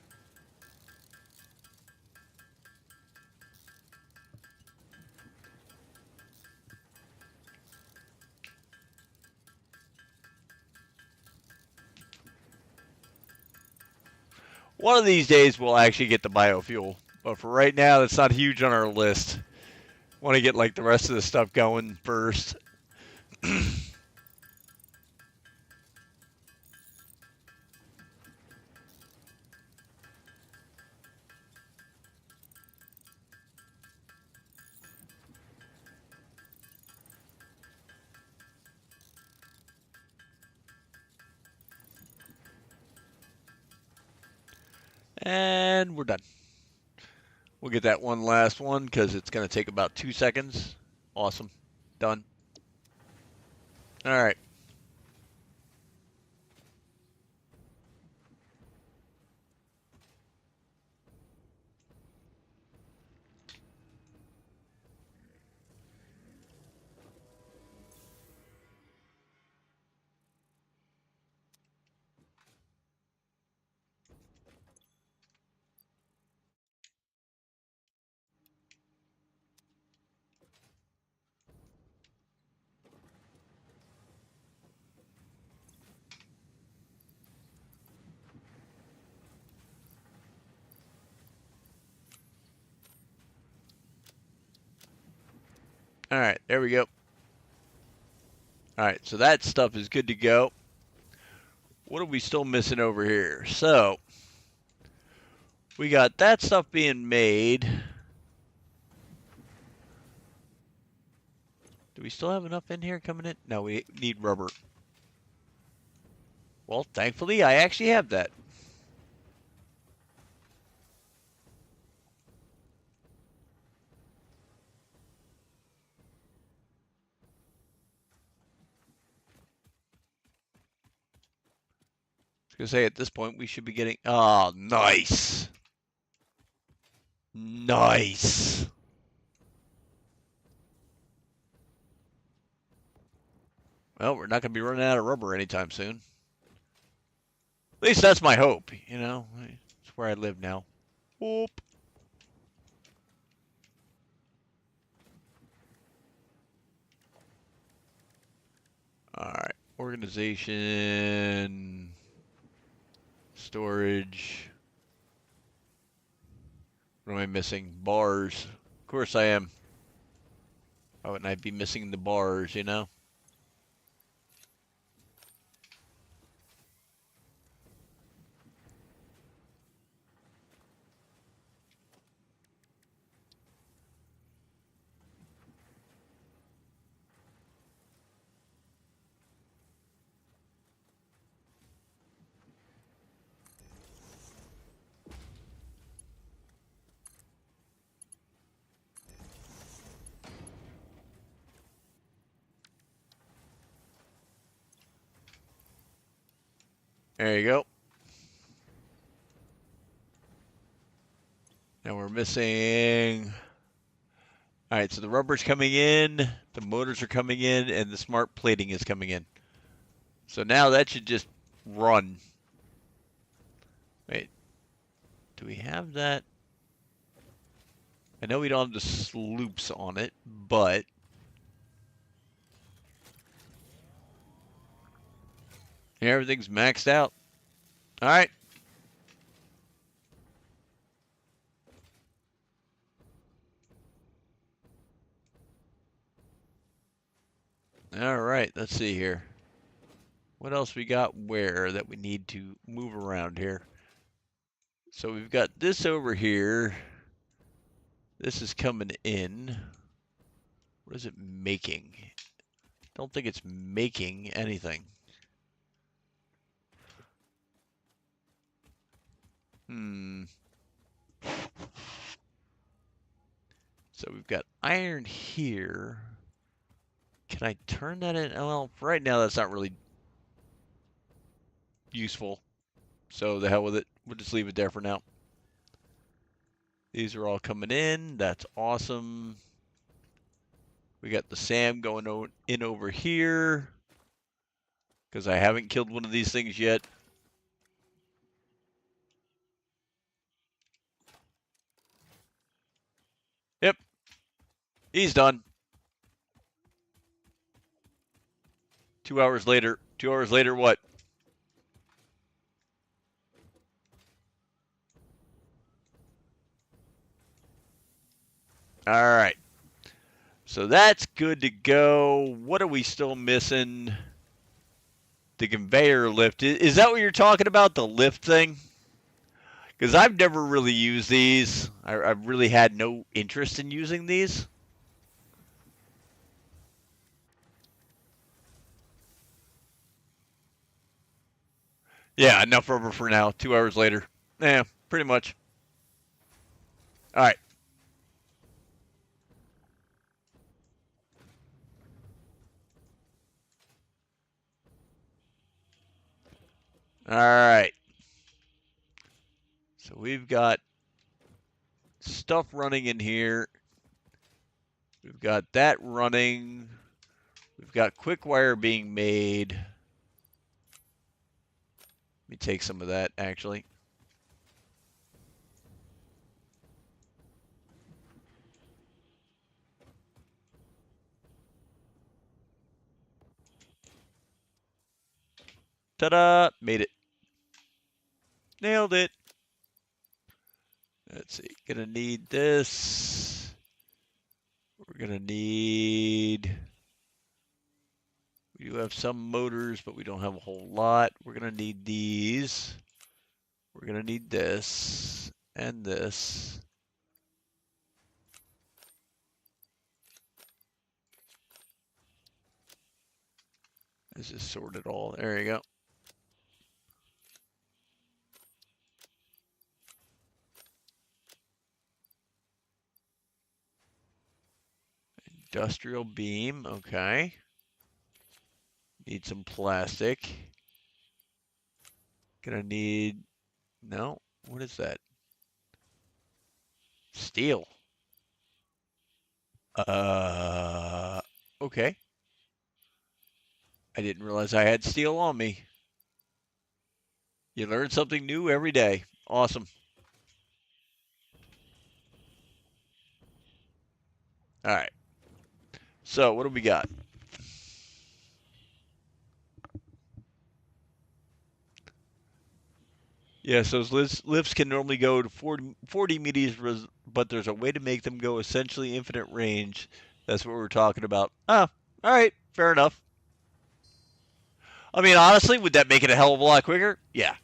One of these days we'll actually get the biofuel. But for right now, that's not huge on our list. Want to get like the rest of the stuff going first. And we're done. We'll get that one last one because it's going to take about 2 seconds. Awesome. Done. All right. All right. There we go. All right. So that stuff is good to go. What are we still missing over here? So we got that stuff being made. Do we still have enough in here coming in? No, we need rubber. Well, thankfully, I actually have that. I was going to say, at this point, we should be getting... Oh, nice. Nice. Well, we're not going to be running out of rubber anytime soon. At least that's my hope, you know. It's where I live now. Whoop. All right. Organization. Storage. What am I missing? Bars. Of course I am. Why wouldn't I be missing the bars, you know? There you go. Now we're missing All right, so the rubber's coming in, the motors are coming in, and the smart plating is coming in. So now that should just run. Wait, do we have that? I know we don't have the sloops on it, but everything's maxed out. All right. All right, let's see here. What else we got where that we need to move around here? So we've got this over here. This is coming in. What is it making? Don't think it's making anything. So we've got iron here. Can I turn that in? Well, right now that's not really useful. So the hell with it. We'll just leave it there for now. These are all coming in. That's awesome. We got the SAM going in over here. Because I haven't killed one of these things yet. Yep. He's done. 2 hours later. 2 hours later, what? All right. So that's good to go. What are we still missing? The conveyor lift. Is that what you're talking about? The lift thing? Because I've never really used these. I've really had no interest in using these. Yeah, enough rubber for now. 2 hours later. Yeah, pretty much. All right. All right. So we've got stuff running in here. We've got that running. We've got quick wire being made. Let me take some of that, actually. Ta-da! Made it. Nailed it. Let's see. Gonna need this. We're gonna need... We do have some motors, but we don't have a whole lot. We're gonna need these. We're gonna need this and this. Let's just sort it all. There you go. Industrial beam, okay. Need some plastic. Gonna need, no, what is that? Steel. Okay. I didn't realize I had steel on me. You learn something new every day. Awesome. All right. So what do we got? Yes, those lifts can normally go to 40 meters, but there's a way to make them go essentially infinite range. That's what we're talking about. Ah, all right, fair enough. I mean, honestly, would that make it a hell of a lot quicker? Yeah.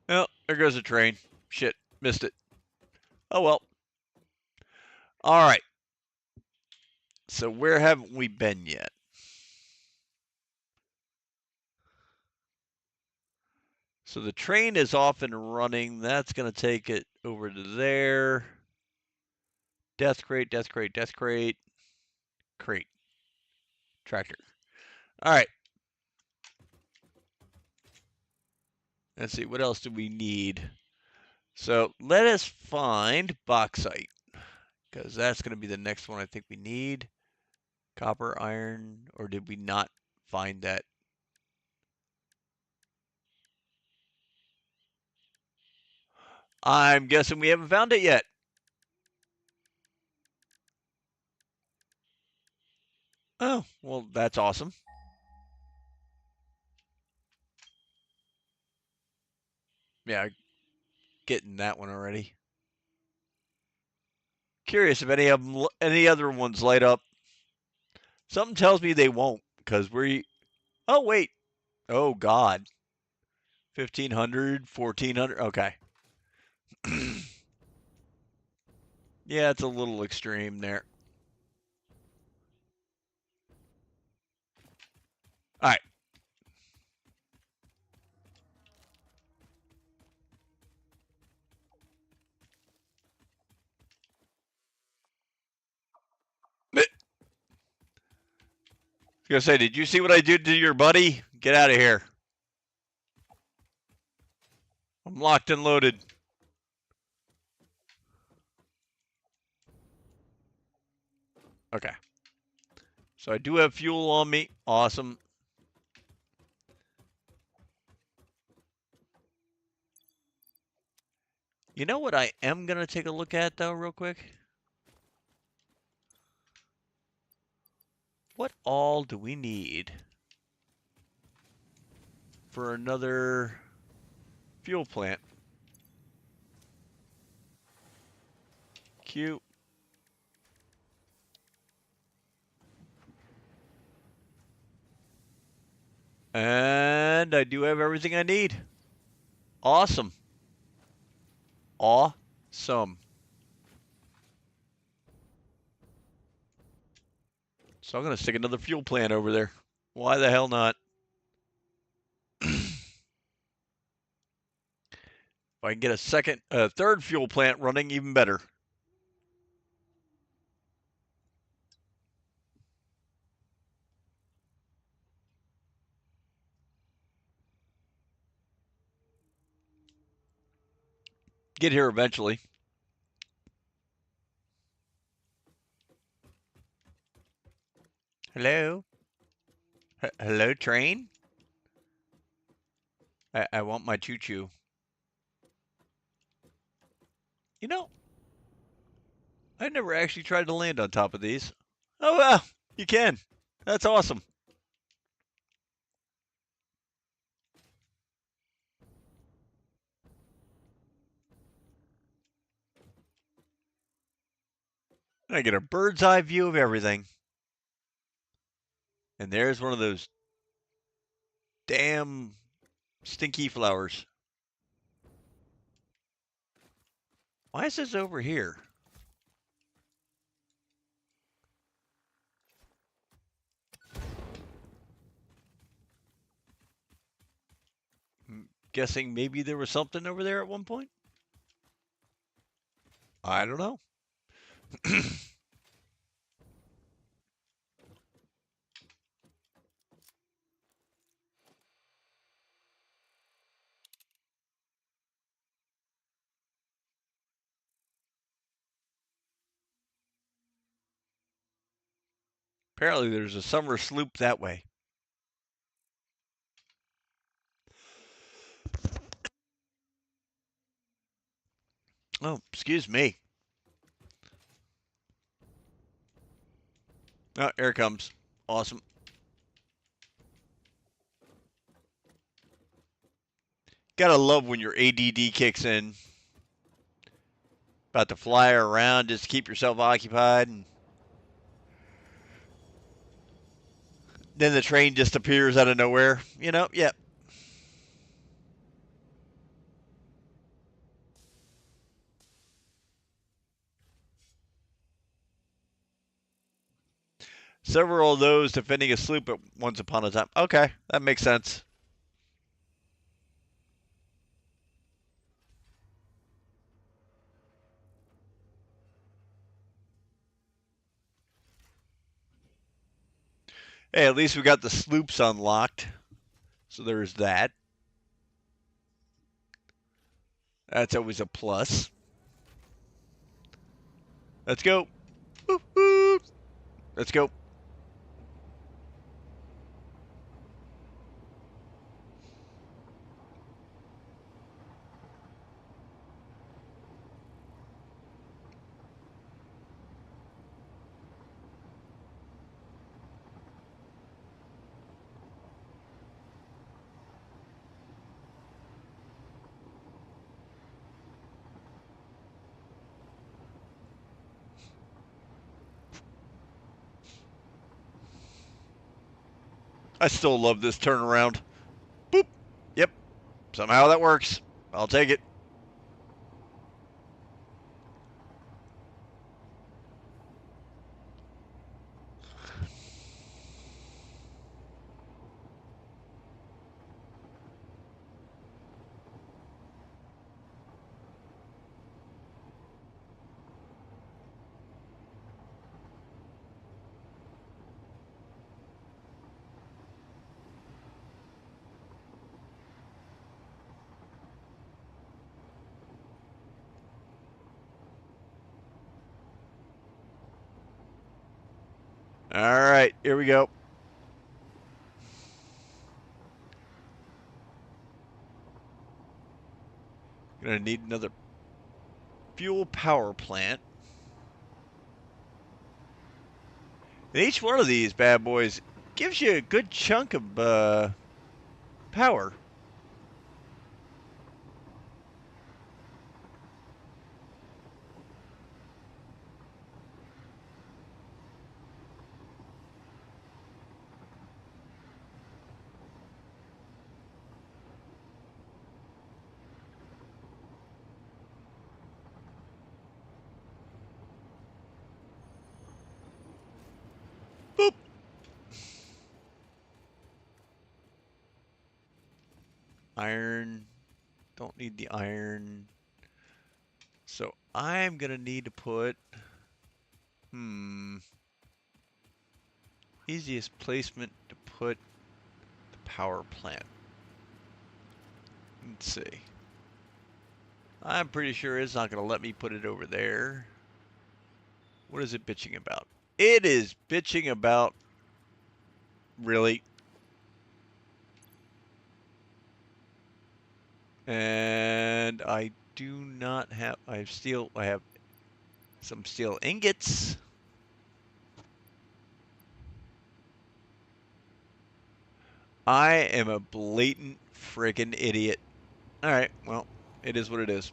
Well, there goes a train. Shit, missed it. Oh well. All right. So where haven't we been yet? So the train is off and running. That's going to take it over to there. Death crate, death crate, death crate. Crate. Tractor. All right. Let's see. What else do we need? So let us find bauxite, because that's going to be the next one I think we need. Copper, iron, or did we not find that? I'm guessing we haven't found it yet. Oh, well, that's awesome. Yeah, getting that one already. Curious if any other ones light up. Something tells me they won't, because we. Oh wait. Oh God. 1,500, 1,400. Okay. Yeah, it's a little extreme there. All right. I was gonna say, did you see what I did to your buddy? Get out of here. I'm locked and loaded. Okay. So I do have fuel on me. Awesome. You know what I am going to take a look at, though, real quick? What all do we need for another fuel plant? Cute. And I do have everything I need. Awesome. Awesome. So I'm going to stick another fuel plant over there. Why the hell not? If I can get a third fuel plant running, even better. Get here eventually. Hello? Hello, train? I want my choo-choo. You know, I never actually tried to land on top of these. Oh, well, you can. That's awesome. I get a bird's eye view of everything. And there's one of those damn stinky flowers. Why is this over here? I'm guessing maybe there was something over there at one point? I don't know. Apparently there's a summer sloop that way. Oh, excuse me. Oh, here it comes. Awesome. Gotta love when your ADD kicks in. About to fly around just to keep yourself occupied, and then the train just appears out of nowhere. You know, yep. Several of those defending a sloop at once upon a time. Okay, that makes sense. Hey, at least we got the sloops unlocked. So there's that. That's always a plus. Let's go. Woo-hoo. Let's go. I still love this turnaround. Boop. Yep. Somehow that works. I'll take it. All right, here we go. Gonna need another fuel power plant. And each one of these bad boys gives you a good chunk of power. Boop. Iron. Don't need the iron. So I'm gonna need to put. Easiest placement to put the power plant. Let's see. I'm pretty sure it's not gonna let me put it over there. What is it bitching about? It is bitching about. Really? And I do not have. I have some steel ingots. I am a blatant friggin' idiot. All right, well, it is what it is.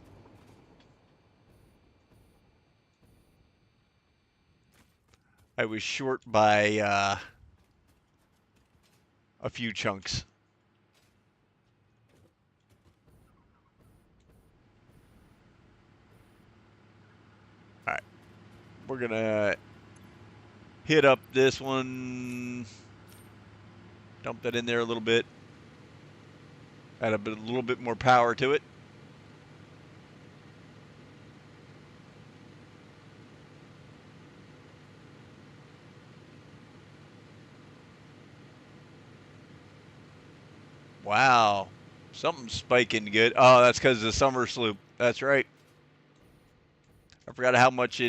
I was short by a few chunks. All right, we're gonna hit up this one. Dump that in there a little bit. Add a little bit more power to it. Wow, something's spiking good. Oh, that's because of the summer sloop. That's right. I forgot how much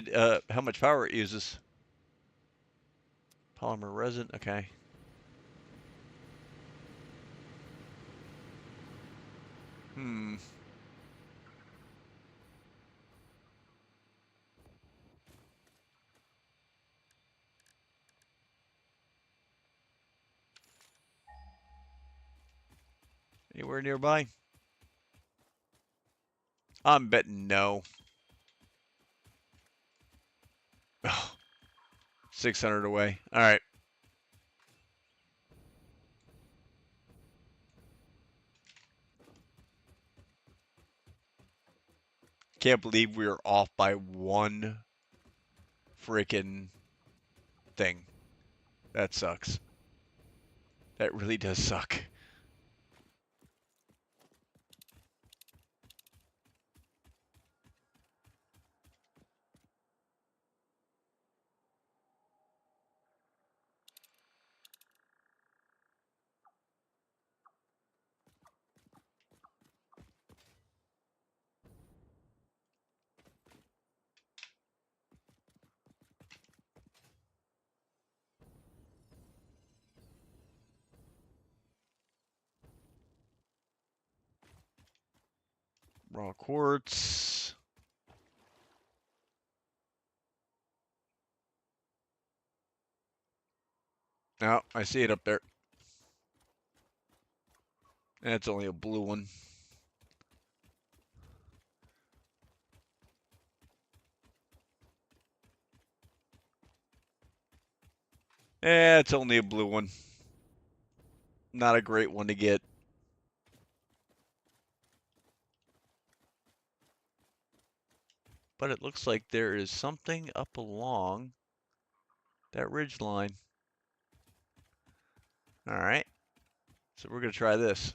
power it uses. Polymer resin. Okay. Hmm. Anywhere nearby? I'm betting no. Oh, 600 away. All right. Can't believe we are off by one freaking thing. That sucks. That really does suck. Raw quartz. Oh, I see it up there. That's only a blue one. It's only a blue one. Not a great one to get. But it looks like there is something up along that ridge line. All right. So we're going to try this.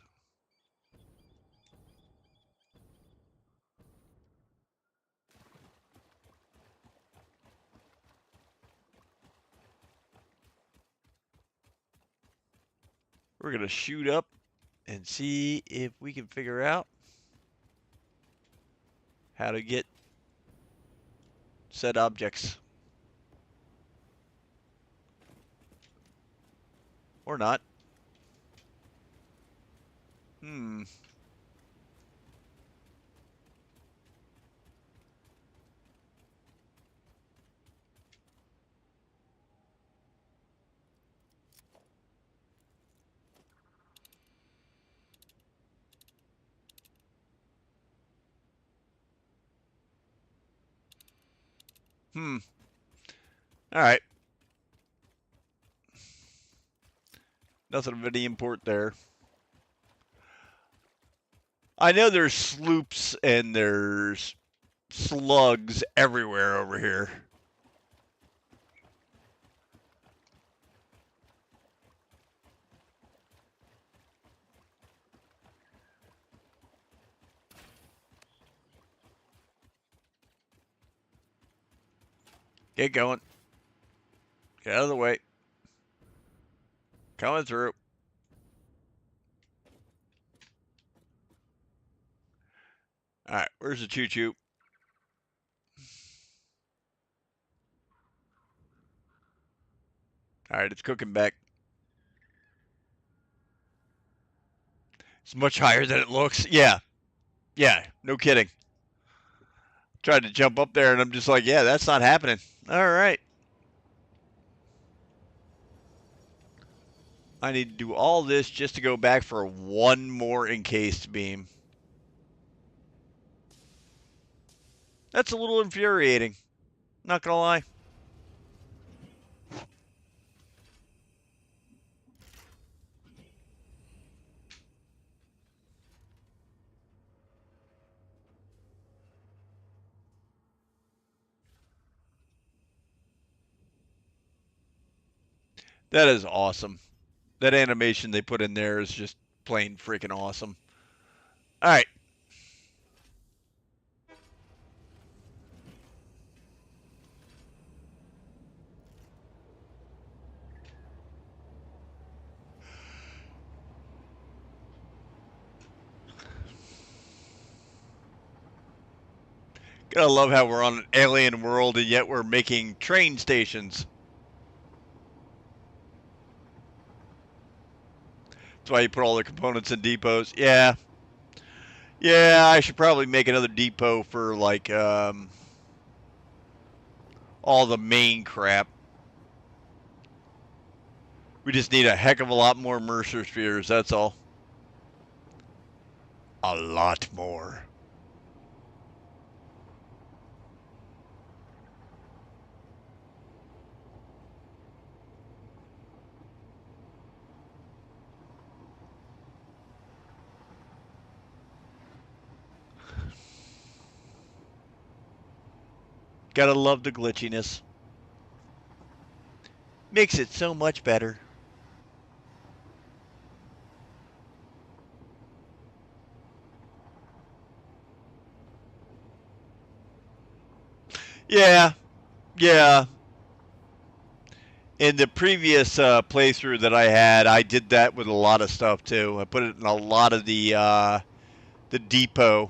We're going to shoot up and see if we can figure out how to get said objects. Or not. Hmm. Hmm. All right. Nothing of any import there. I know there's sloops and there's slugs everywhere over here. Get going. Get out of the way. Coming through. All right, where's the choo-choo? All right, it's cooking back. It's much higher than it looks. Yeah. Yeah, no kidding. Tried to jump up there, and I'm just like, yeah, that's not happening. All right. I need to do all this just to go back for one more encased beam. That's a little infuriating. Not gonna lie. That is awesome. That animation they put in there is just plain freaking awesome. All right. Gotta love how we're on an alien world and yet we're making train stations. That's why you put all the components in depots. Yeah. Yeah, I should probably make another depot for like all the main crap. We just need a heck of a lot more Mercer spheres, that's all. A lot more. Gotta love the glitchiness. Makes it so much better. Yeah, yeah. In the previous playthrough that I had, I did that with a lot of stuff too. I put it in a lot of the depot.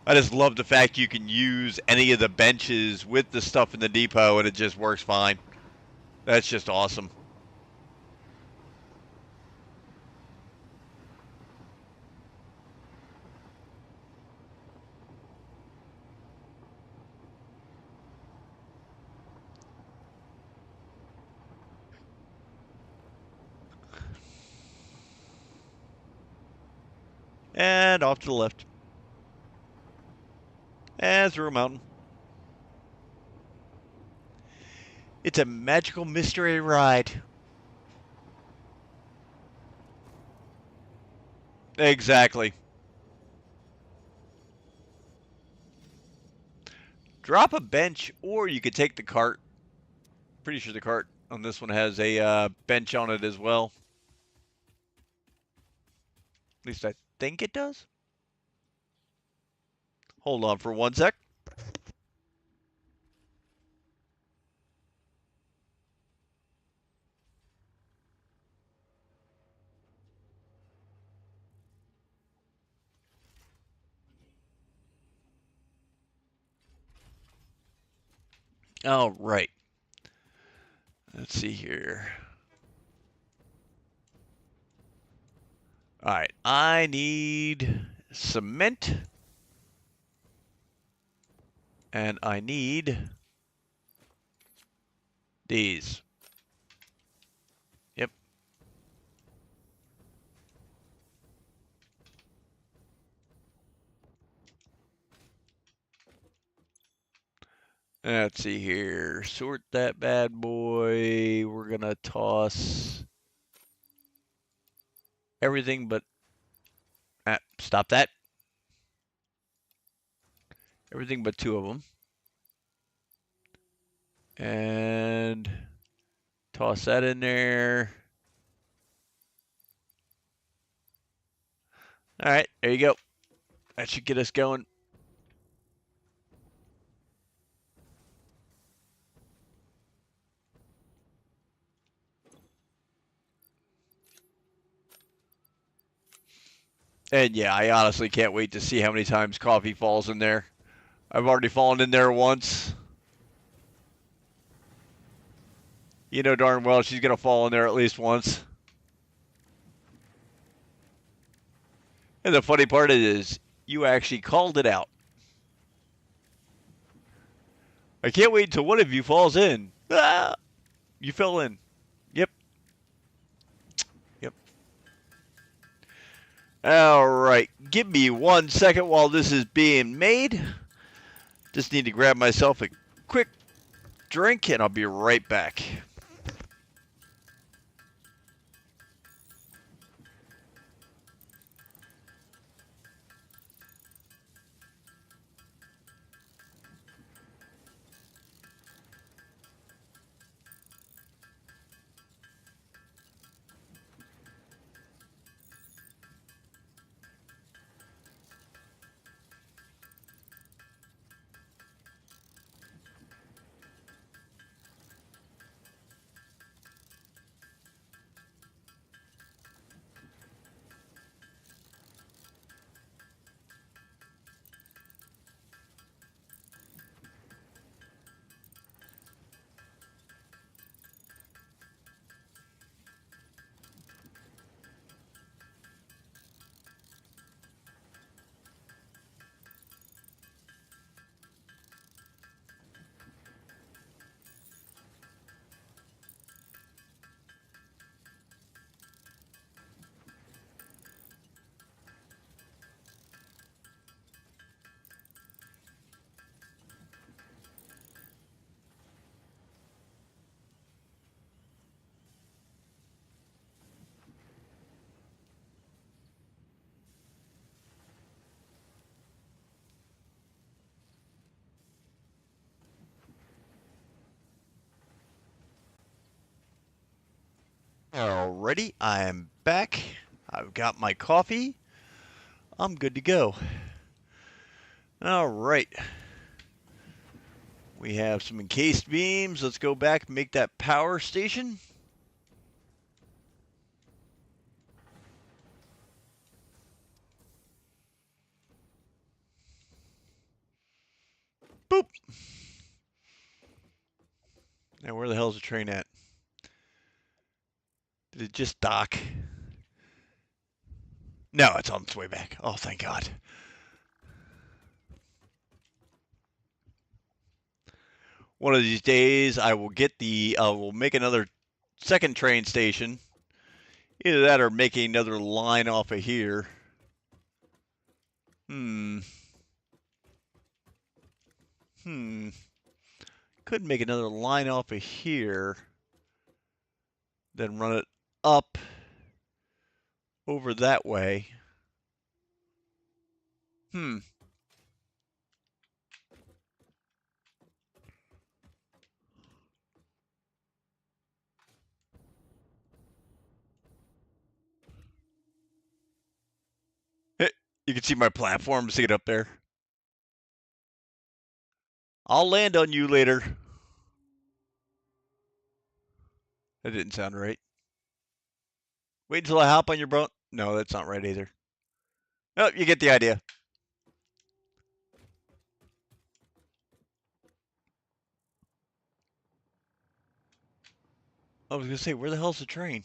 I just love the fact you can use any of the benches with the stuff in the depot and it just works fine. That's just awesome. And off to the left. And through a mountain. It's a magical mystery ride. Exactly. Drop a bench, or you could take the cart. Pretty sure the cart on this one has a bench on it as well. At least I think it does. Hold on for 1 sec. All right. Let's see here. All right. I need cement. And I need these. Yep. Let's see here. Sort that bad boy. We're going to toss everything but... stop that. Everything but 2 of them. And toss that in there. All right, there you go. That should get us going. And yeah, I honestly can't wait to see how many times coffee falls in there. I've already fallen in there once. You know darn well she's going to fall in there at least once. And the funny part is, you actually called it out. I can't wait until one of you falls in. Ah! You fell in. Yep. Yep. All right. Give me 1 second while this is being made. Just need to grab myself a quick drink, and I'll be right back. Alrighty, I am back. I've got my coffee. I'm good to go. All right. We have some encased beams. Let's go back and make that power station. Boop. Now, where the hell is the train at? Did it just dock? No, it's on its way back. Oh, thank God. One of these days, I will get we'll make another second train station. Either that or make another line off of here. Hmm. Could make another line off of here, then run it up over that way. Hmm. You can see my platform, see it up there. I'll land on you later. That didn't sound right. Wait until I hop on your boat. No, that's not right either. Oh, you get the idea. I was going to say, where the hell's the train?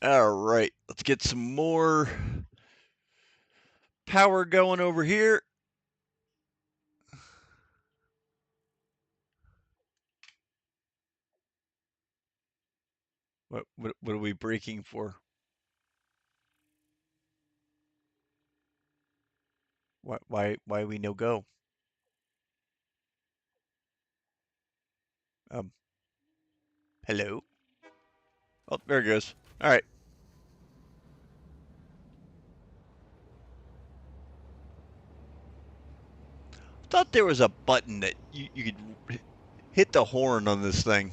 All right, let's get some more power going over here. What are we braking for? Why we no go? Um, hello. Oh, there it goes. All right. Thought there was a button that you could hit the horn on this thing.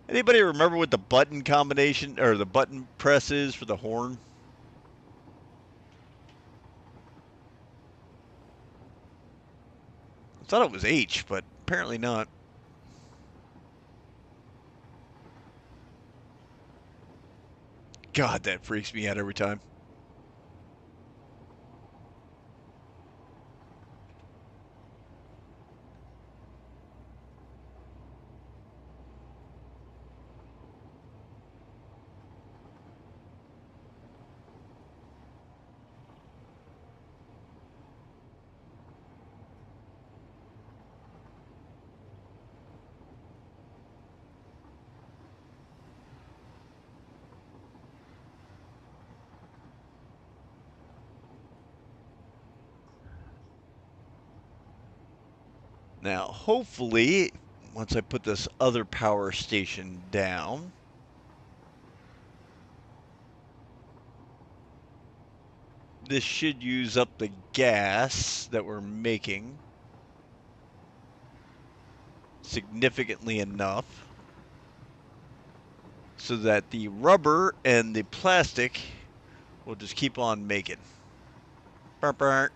Anybody remember what the button combination or the button press is for the horn? I thought it was H, but apparently not. God, that freaks me out every time. Now, hopefully, once I put this other power station down, this should use up the gas that we're making significantly enough so that the rubber and the plastic will just keep on making. Burr, burr.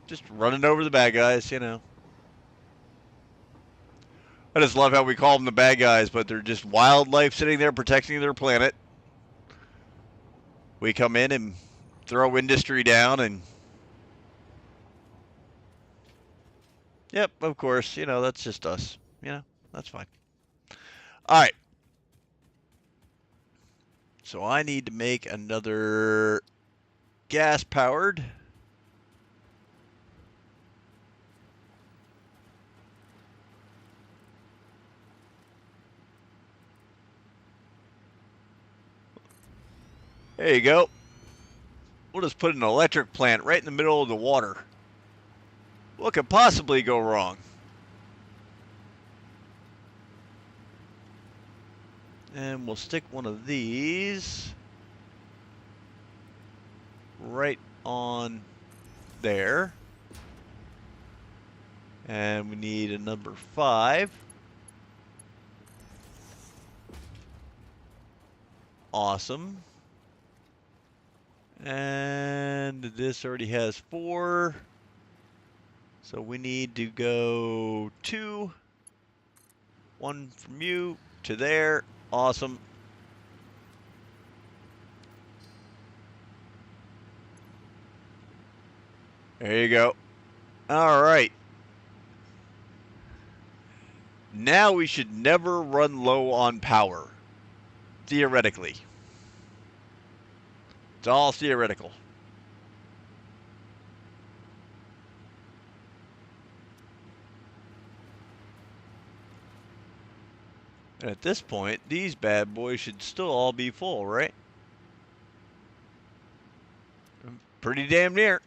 Just running over the bad guys, you know. I just love how we call them the bad guys, but they're just wildlife sitting there protecting their planet. We come in and throw industry down and yep, of course, you know, that's just us. You know, that's fine. All right. So I need to make another gas powered. There you go. We'll just put an electric plant right in the middle of the water. What could possibly go wrong? And we'll stick one of these right on there. And we need a number 5. Awesome. And this already has 4. So we need to go 2. 1 from you to there. Awesome. There you go. All right. Now we should never run low on power. Theoretically. It's all theoretical. And at this point, these bad boys should still all be full, right? Pretty damn near.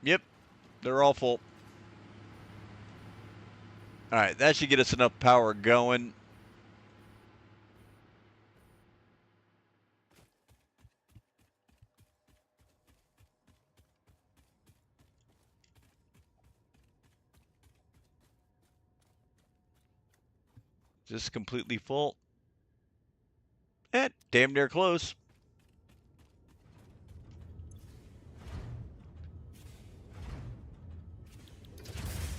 Yep, they're all full. All right, that should get us enough power going. Just completely full. Damn near close.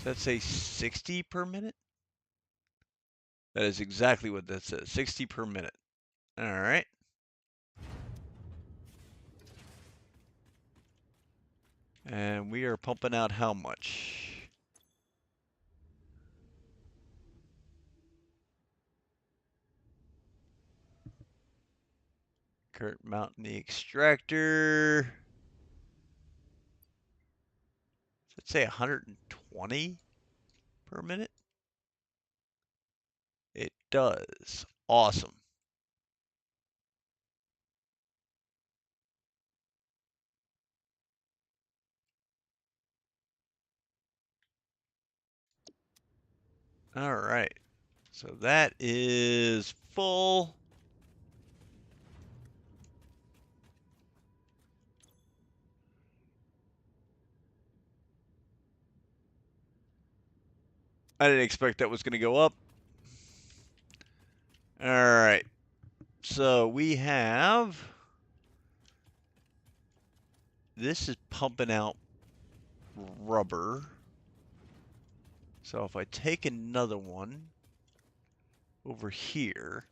Does that say 60 per minute? That is exactly what that says. 60 per minute. All right. And we are pumping out how much? Kurt mounting the extractor. Does it say 120 per minute? It does. Awesome. All right. So that is full. I didn't expect that was going to go up. All right. So we have, this is pumping out rubber. So if I take another one over here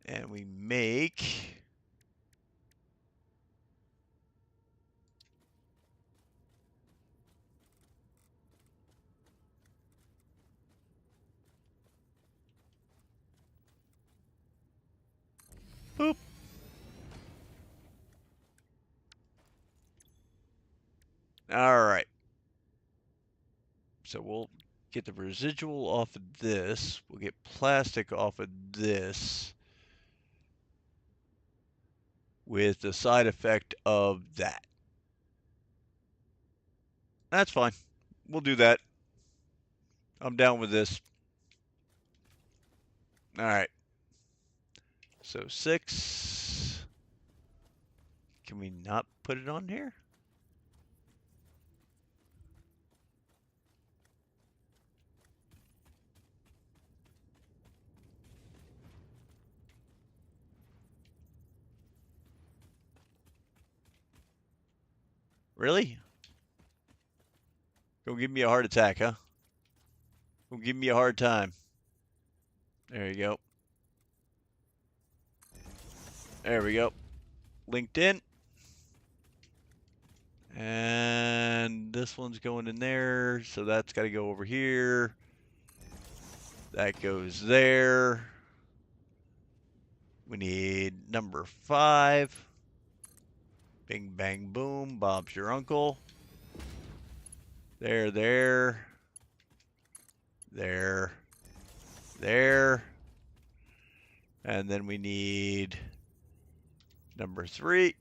and we make boop. All right. So we'll get the residual off of this. We'll get plastic off of this with the side effect of that. That's fine. We'll do that. I'm down with this. All right. So 6. Can we not put it on here? Really? Gonna give me a heart attack, huh? Gonna give me a hard time. There you go. There we go. Linked in. And this one's going in there, so that's got to go over here. That goes there. We need number 5. Bing, bang, boom. Bob's your uncle. There, there. There. There. And then we need number 3.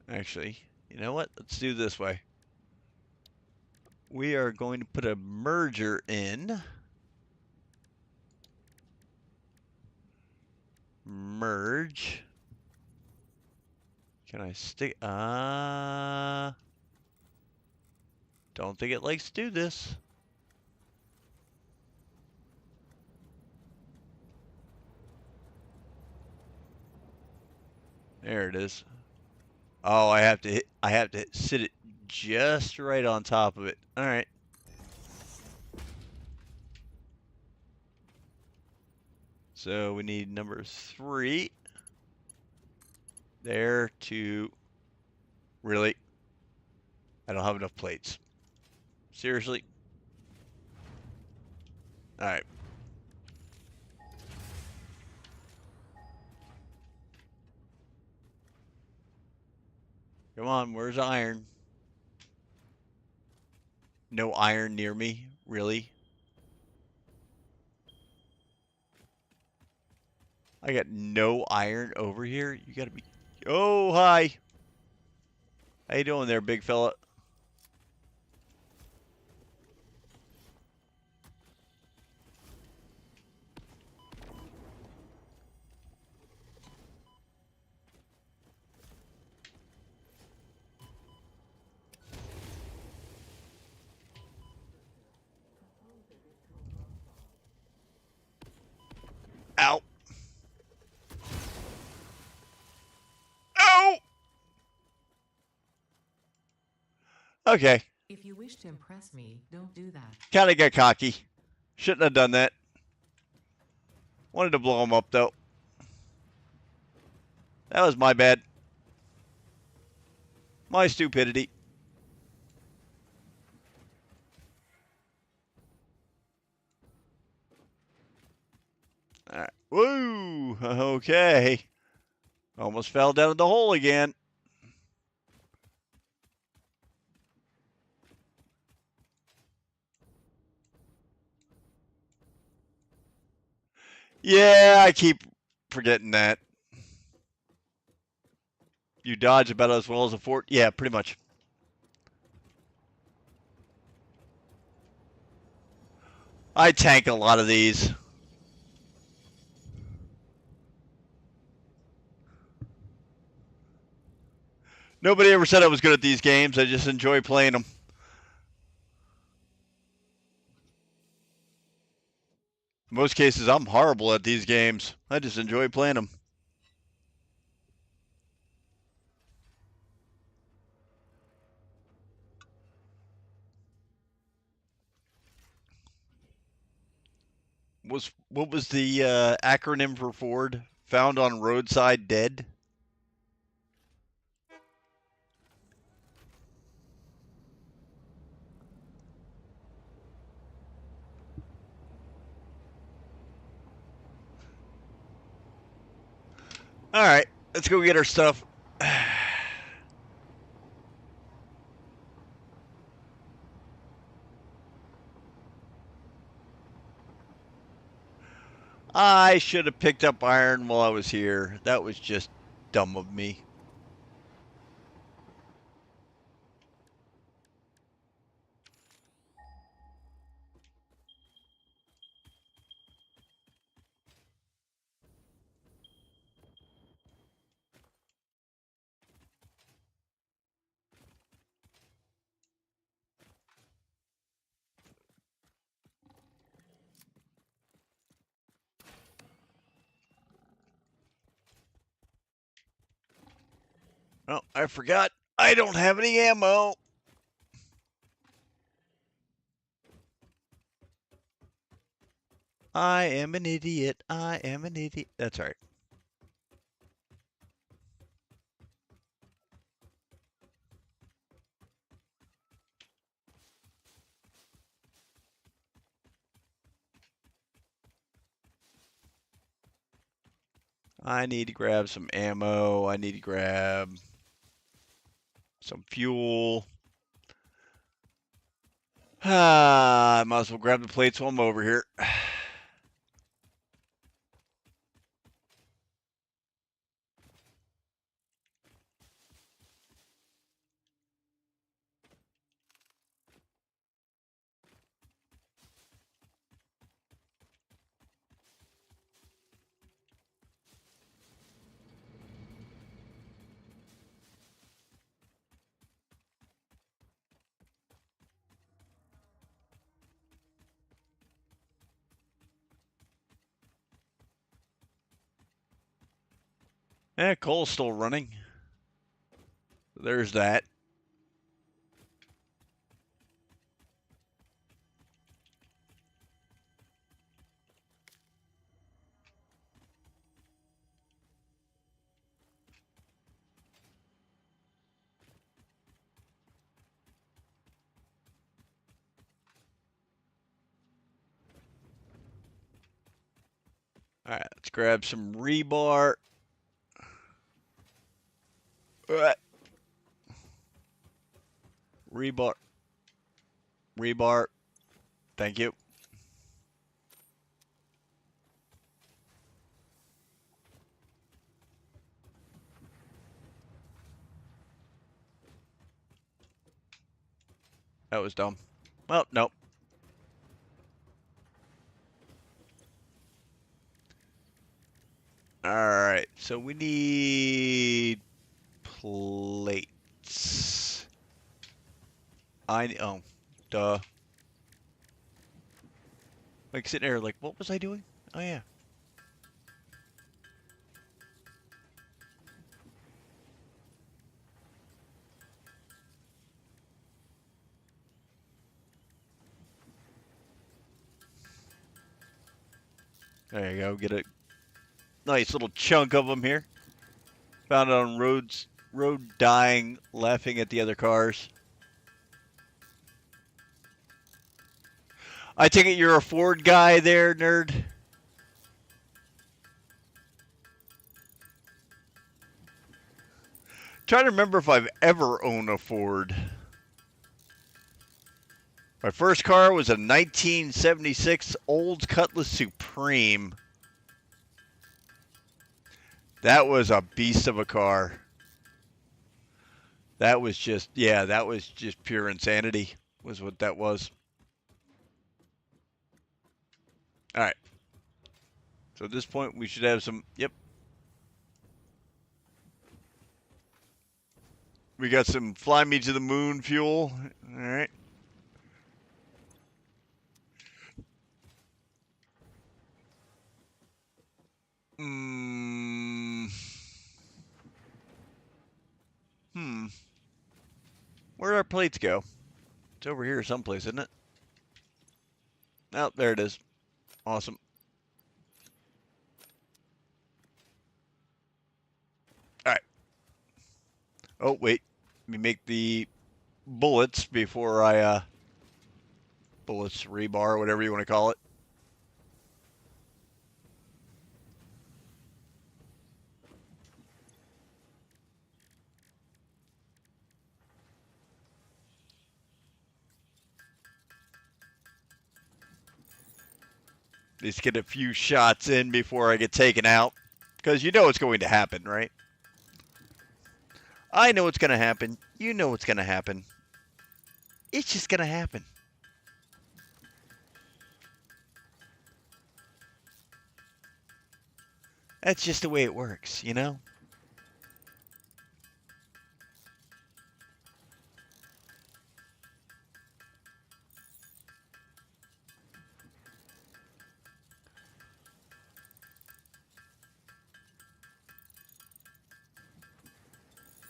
Actually, you know what? Let's do it this way. We are going to put a merger in. Merge. Can I stick? Don't think it likes to do this. There it is. Oh, I have to sit it just right on top of it. All right. So we need number 3 there to really. I don't have enough plates. Seriously? All right. Come on, where's iron? No iron near me, really? I got no iron over here. You gotta be. Oh, hi. How you doing there, big fella? Ow. Ow! Okay. If you wish to impress me, don't do that. Kinda got cocky. Shouldn't have done that. Wanted to blow him up, though. That was my bad. My stupidity. All right. Woo! Okay. Almost fell down in the hole again. Yeah, I keep forgetting that. You dodge about as well as a fort? Yeah, pretty much. I tank a lot of these. Nobody ever said I was good at these games. I just enjoy playing them. In most cases, I'm horrible at these games. I just enjoy playing them. What was the acronym for Ford? Found on roadside dead? All right, let's go get our stuff. I should have picked up iron while I was here. That was just dumb of me. Oh, I forgot. I don't have any ammo. I am an idiot. I am an idiot. That's all right. I need to grab some ammo. I need to grab some fuel. I might as well grab the plates while I'm over here. Yeah, coal's still running. There's that. All right, let's grab some rebar. Rebar. Rebar. Thank you. That was dumb. Well, nope. All right, so we need plates. Oh, duh. Like sitting there, like, what was I doing? Oh yeah. There you go. Get a nice little chunk of them here. Found it on road dying, laughing at the other cars. I take it you're a Ford guy there, nerd? Trying to remember if I've ever owned a Ford. My first car was a 1976 Olds Cutlass Supreme. That was a beast of a car. That was just, yeah, that was just pure insanity, was what that was. All right. So at this point, we should have some, yep. We got some fly me to the moon fuel. All right. Where'd our plates go? It's over here someplace, isn't it? Oh, there it is. Awesome. All right. Oh, wait. Let me make the bullets before I, bullets, rebar, whatever you want to call it. Just get a few shots in before I get taken out. Because you know it's going to happen, right? I know what's going to happen. You know what's going to happen. It's just going to happen. That's just the way it works, you know?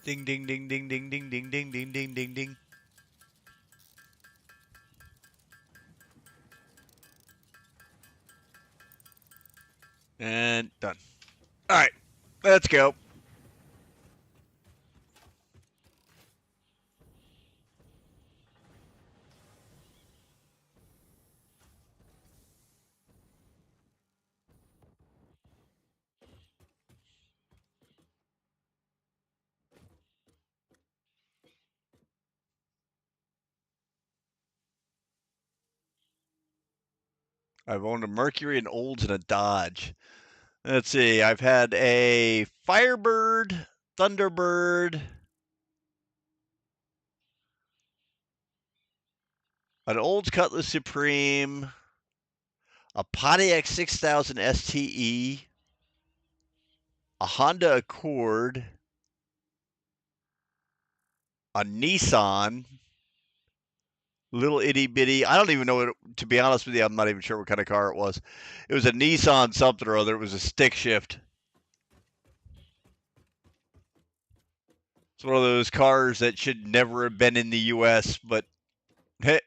Ding, ding, ding, ding, ding, ding, ding, ding, ding, ding, ding, ding. And done. All right, let's go. I've owned a Mercury, an Olds, and a Dodge. Let's see. I've had a Firebird, Thunderbird, an Olds Cutlass Supreme, a Pontiac 6000 STE, a Honda Accord, a Nissan, little itty bitty. I don't even know what, to be honest with you, I'm not even sure what kind of car it was. It was a Nissan something or other. It was a stick shift. It's one of those cars that should never have been in the U.S., but hey,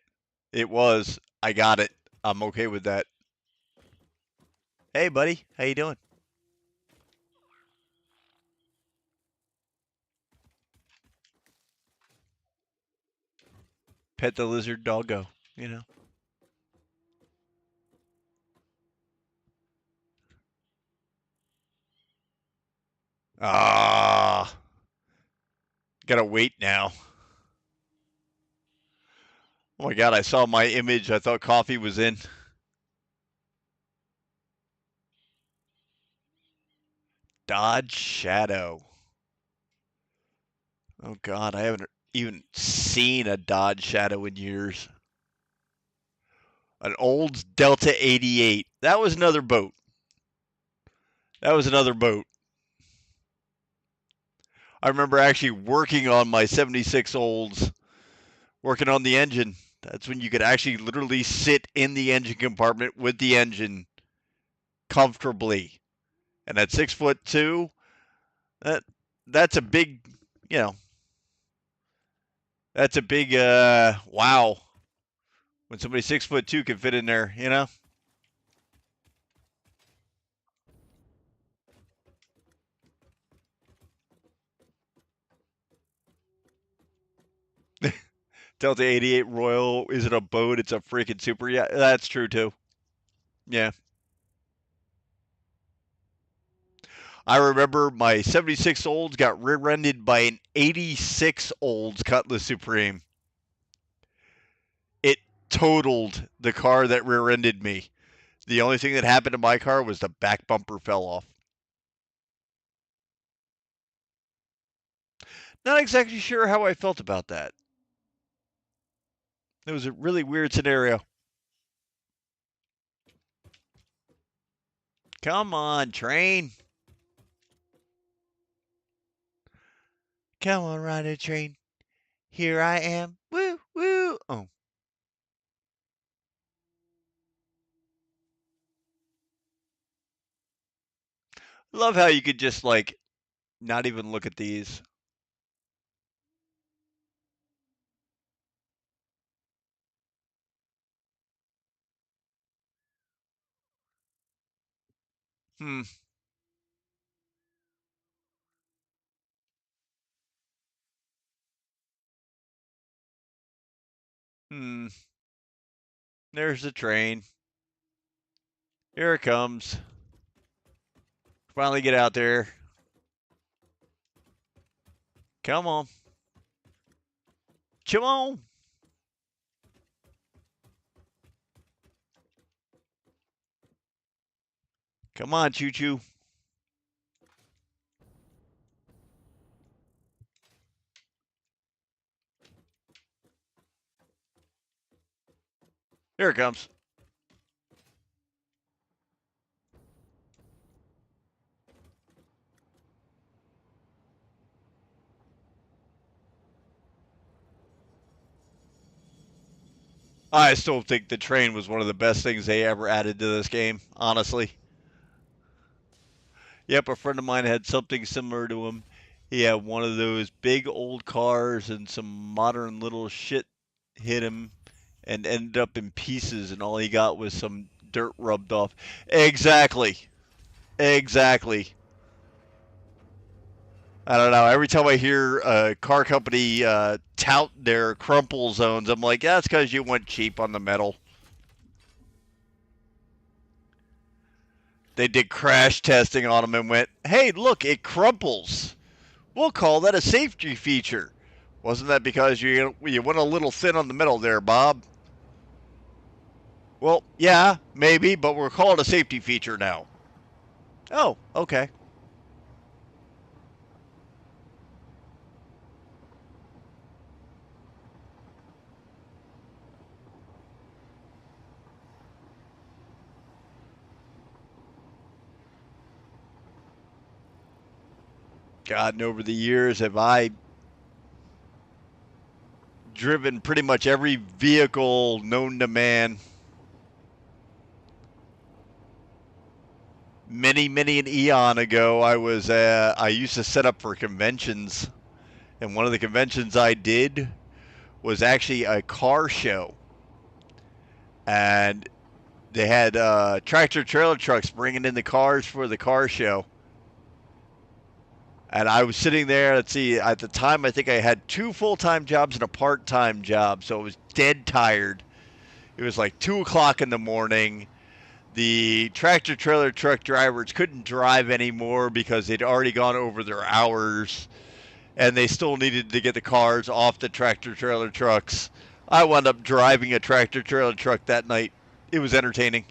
it was. I got it. I'm okay with that. Hey, buddy. How you doing? Pet the lizard doggo, you know. Ah, gotta wait now. Oh my god, I saw my image. I thought coffee was in. Dodge Shadow. Oh god, I haven't even seen a Dodge Shadow in years. An old Delta 88. That was another boat. That was another boat. I remember actually working on my 76 olds, working on the engine. That's when you could actually literally sit in the engine compartment with the engine comfortably. And at 6'2", that's a big, you know, that's a big wow. When somebody 6'2" can fit in there, you know. Delta 88 Royal isn't a boat; it's a freaking super. Yeah, that's true too. Yeah, I remember my 76 olds got rear-ended by an 86 olds Cutlass Supreme. It totaled the car that rear-ended me. The only thing that happened to my car was the back bumper fell off. Not exactly sure how I felt about that. It was a really weird scenario. Come on, train. Come on, ride a train. Here I am. Woo, woo. Oh. Love how you could just, like, not even look at these. Hmm. Hmm. There's the train. Here it comes. Finally get out there. Come on. Come on. Come on, choo choo. Here it comes. I still think the train was one of the best things they ever added to this game, honestly. Yep, a friend of mine had something similar to him. He had one of those big old cars and some modern little shit hit him and ended up in pieces, and all he got was some dirt rubbed off. Exactly. Exactly. I don't know. Every time I hear a car company tout their crumple zones, I'm like, yeah, that's because you went cheap on the metal. They did crash testing on them and went, hey, look, it crumples. We'll call that a safety feature. Wasn't that because you went a little thin on the metal there, Bob? Well, yeah, maybe, but we're calling it a safety feature now. Oh, okay. God, and over the years, have I driven pretty much every vehicle known to man. Many an eon ago, I used to set up for conventions, And one of the conventions I did was actually a car show. And they had tractor trailer trucks bringing in the cars for the car show. And I was sitting there, let's see, at the time I think I had 2 full-time jobs and a part-time job, so I was dead tired. It was like 2 o'clock in the morning. The tractor trailer truck drivers couldn't drive anymore because they'd already gone over their hours, and they still needed to get the cars off the tractor trailer trucks. I wound up driving a tractor trailer truck that night. It was entertaining.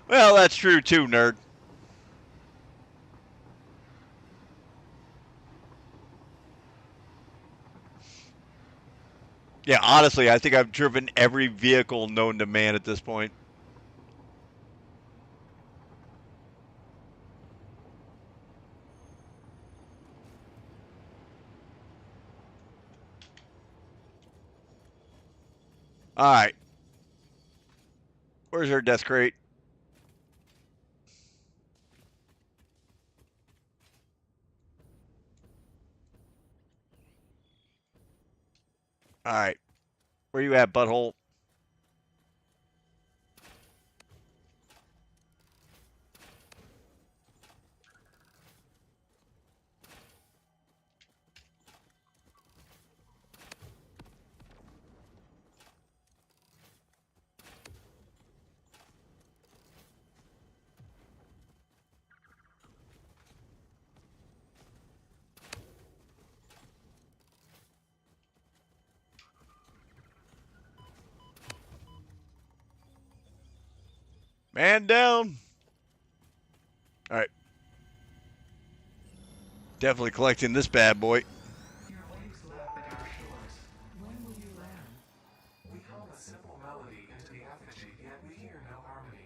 Well, that's true too, nerd. Yeah, honestly, I think I've driven every vehicle known to man at this point. All right. Where's our death crate? All right. Where you at, butthole? Man down. All right. Definitely collecting this bad boy. Your waves lap at our shores. When will you land? We hum a simple melody into the effigy, yet we hear no harmony.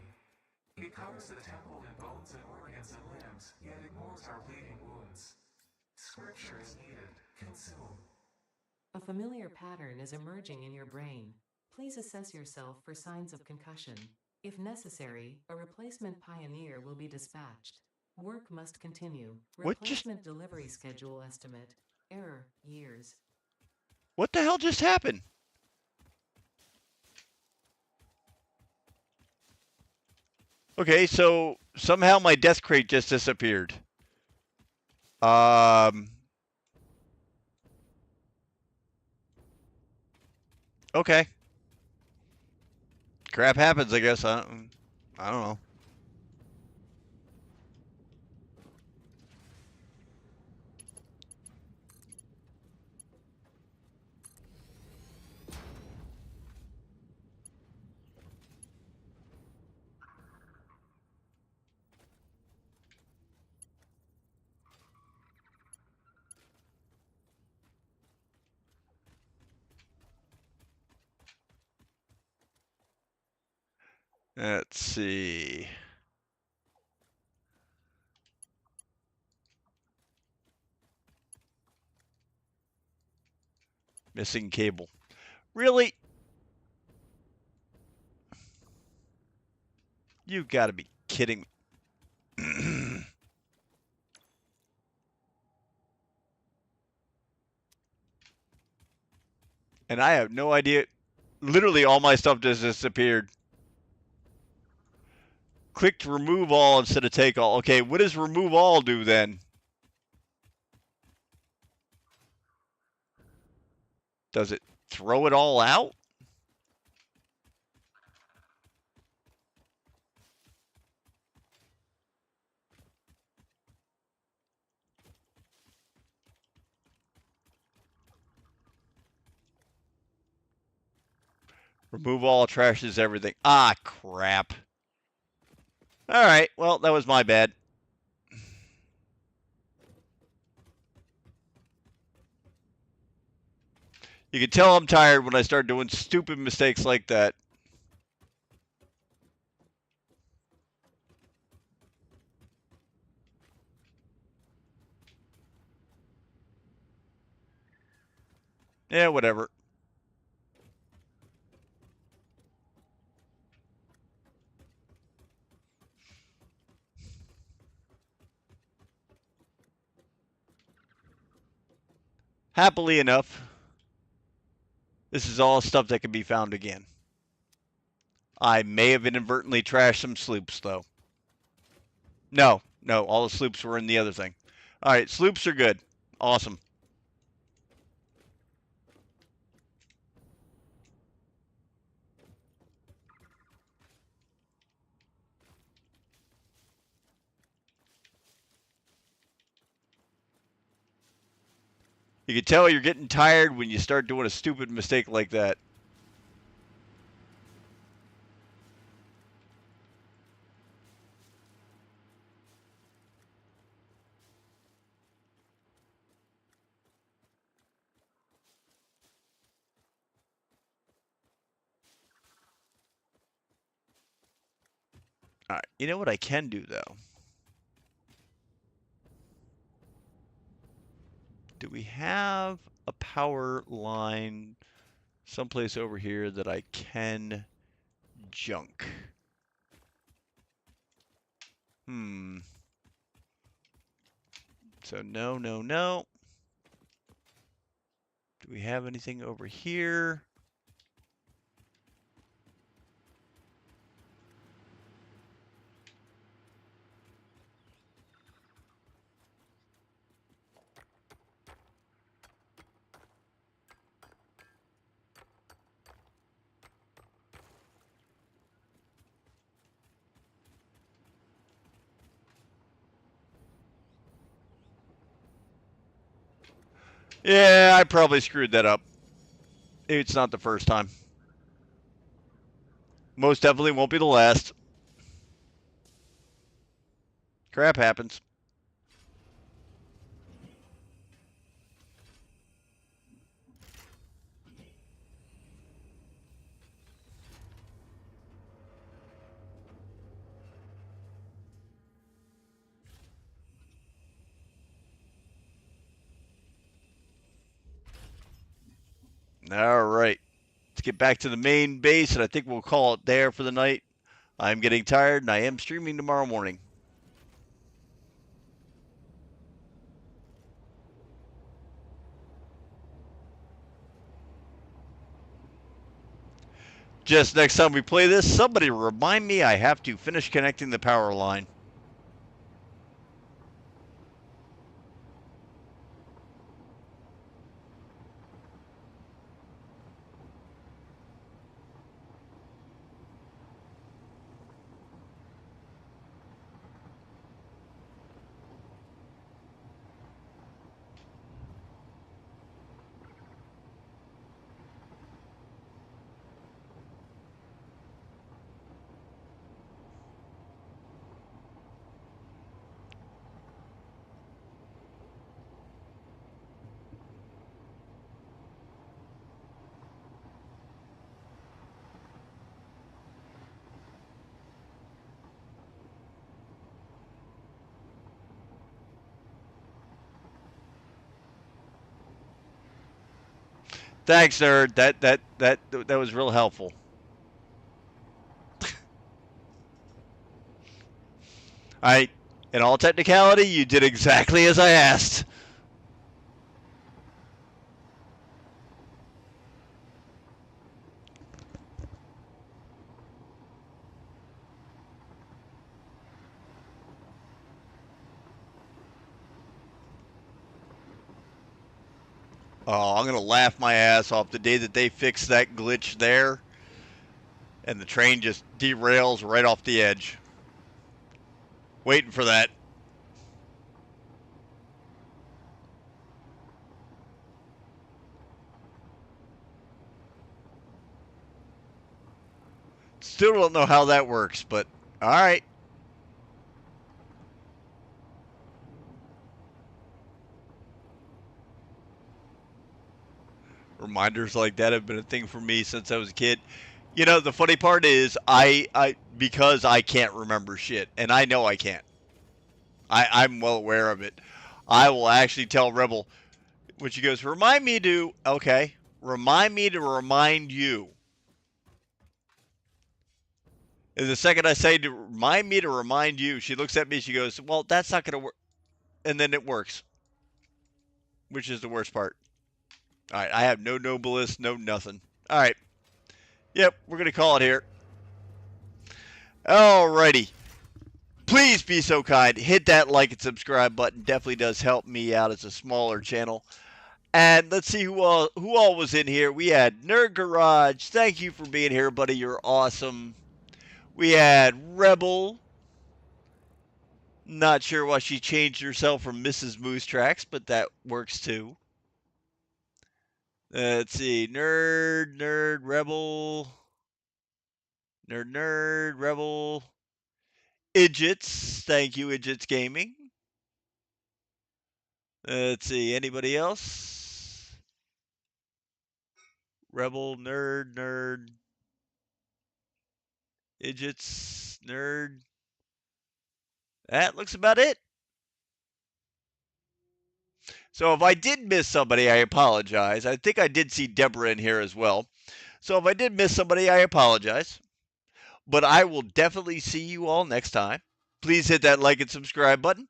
It covers the temple in bones and organs and limbs, yet ignores our bleeding wounds. Scripture is needed. Consume. A familiar pattern is emerging in your brain. Please assess yourself for signs of concussion. If necessary, a replacement pioneer will be dispatched. Work must continue. What just? Replacement delivery schedule estimate. Error, years. What the hell just happened? Okay, so somehow my death crate just disappeared. Okay. Crap happens, I guess. I don't know. Let's see. Missing cable. Really? You've got to be kidding me. And I have no idea. Literally, all my stuff just disappeared. Clicked remove all instead of take all. Okay, what does remove all do then? Does it throw it all out? Remove all trashes everything. Ah, crap. All right, well, that was my bad. You can tell I'm tired when I start doing stupid mistakes like that. Yeah, whatever. Happily enough, this is all stuff that can be found again. I may have inadvertently trashed some sloops, though. No, all the sloops were in the other thing. All right, sloops are good. Awesome. You can tell you're getting tired when you start doing a stupid mistake like that. All right, you know what I can do, though? Do we have a power line someplace over here that I can junk? So no. Do we have anything over here? Yeah, I probably screwed that up. It's not the first time. Most definitely won't be the last. Crap happens. All right. Let's get back to the main base, and I think we'll call it there for the night. I'm getting tired, and I am streaming tomorrow morning. Just next time we play this, somebody remind me I have to finish connecting the power line. Thanks, nerd. That was real helpful. All right. In all technicality, you did exactly as I asked. Oh, I'm gonna laugh my ass off the day that they fix that glitch there, and the train just derails right off the edge. Waiting for that. Still don't know how that works, but all right. Reminders like that have been a thing for me since I was a kid. You know, the funny part is because I can't remember shit, and I know I can't. I'm well aware of it. I will actually tell Rebel when she goes, remind me to, okay, Remind me to remind you. And the second I say to remind me to remind you, she looks at me, she goes, well, that's not going to work. And then it works, which is the worst part. All right, I have no noblest, no nothing. All right. Yep, we're going to call it here. All righty. Please be so kind. Hit that like and subscribe button. Definitely does help me out as a smaller channel. And let's see who all was in here. We had Nerd Garage. Thank you for being here, buddy. You're awesome. We had Rebel. Not sure why she changed herself from Mrs. Moose Tracks, but that works too. Let's see. Nerd, Rebel. Nerd, Rebel. Idjits. Thank you, Idjits Gaming. Let's see. Anybody else? Rebel, Nerd. Idjits, Nerd. That looks about it. So if I did miss somebody, I apologize. I think I did see Deborah in here as well. So if I did miss somebody, I apologize. But I will definitely see you all next time. Please hit that like and subscribe button.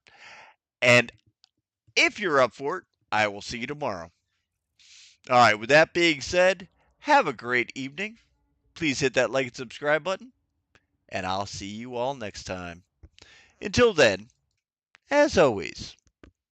And if you're up for it, I will see you tomorrow. All right, with that being said, have a great evening. Please hit that like and subscribe button. And I'll see you all next time. Until then, as always,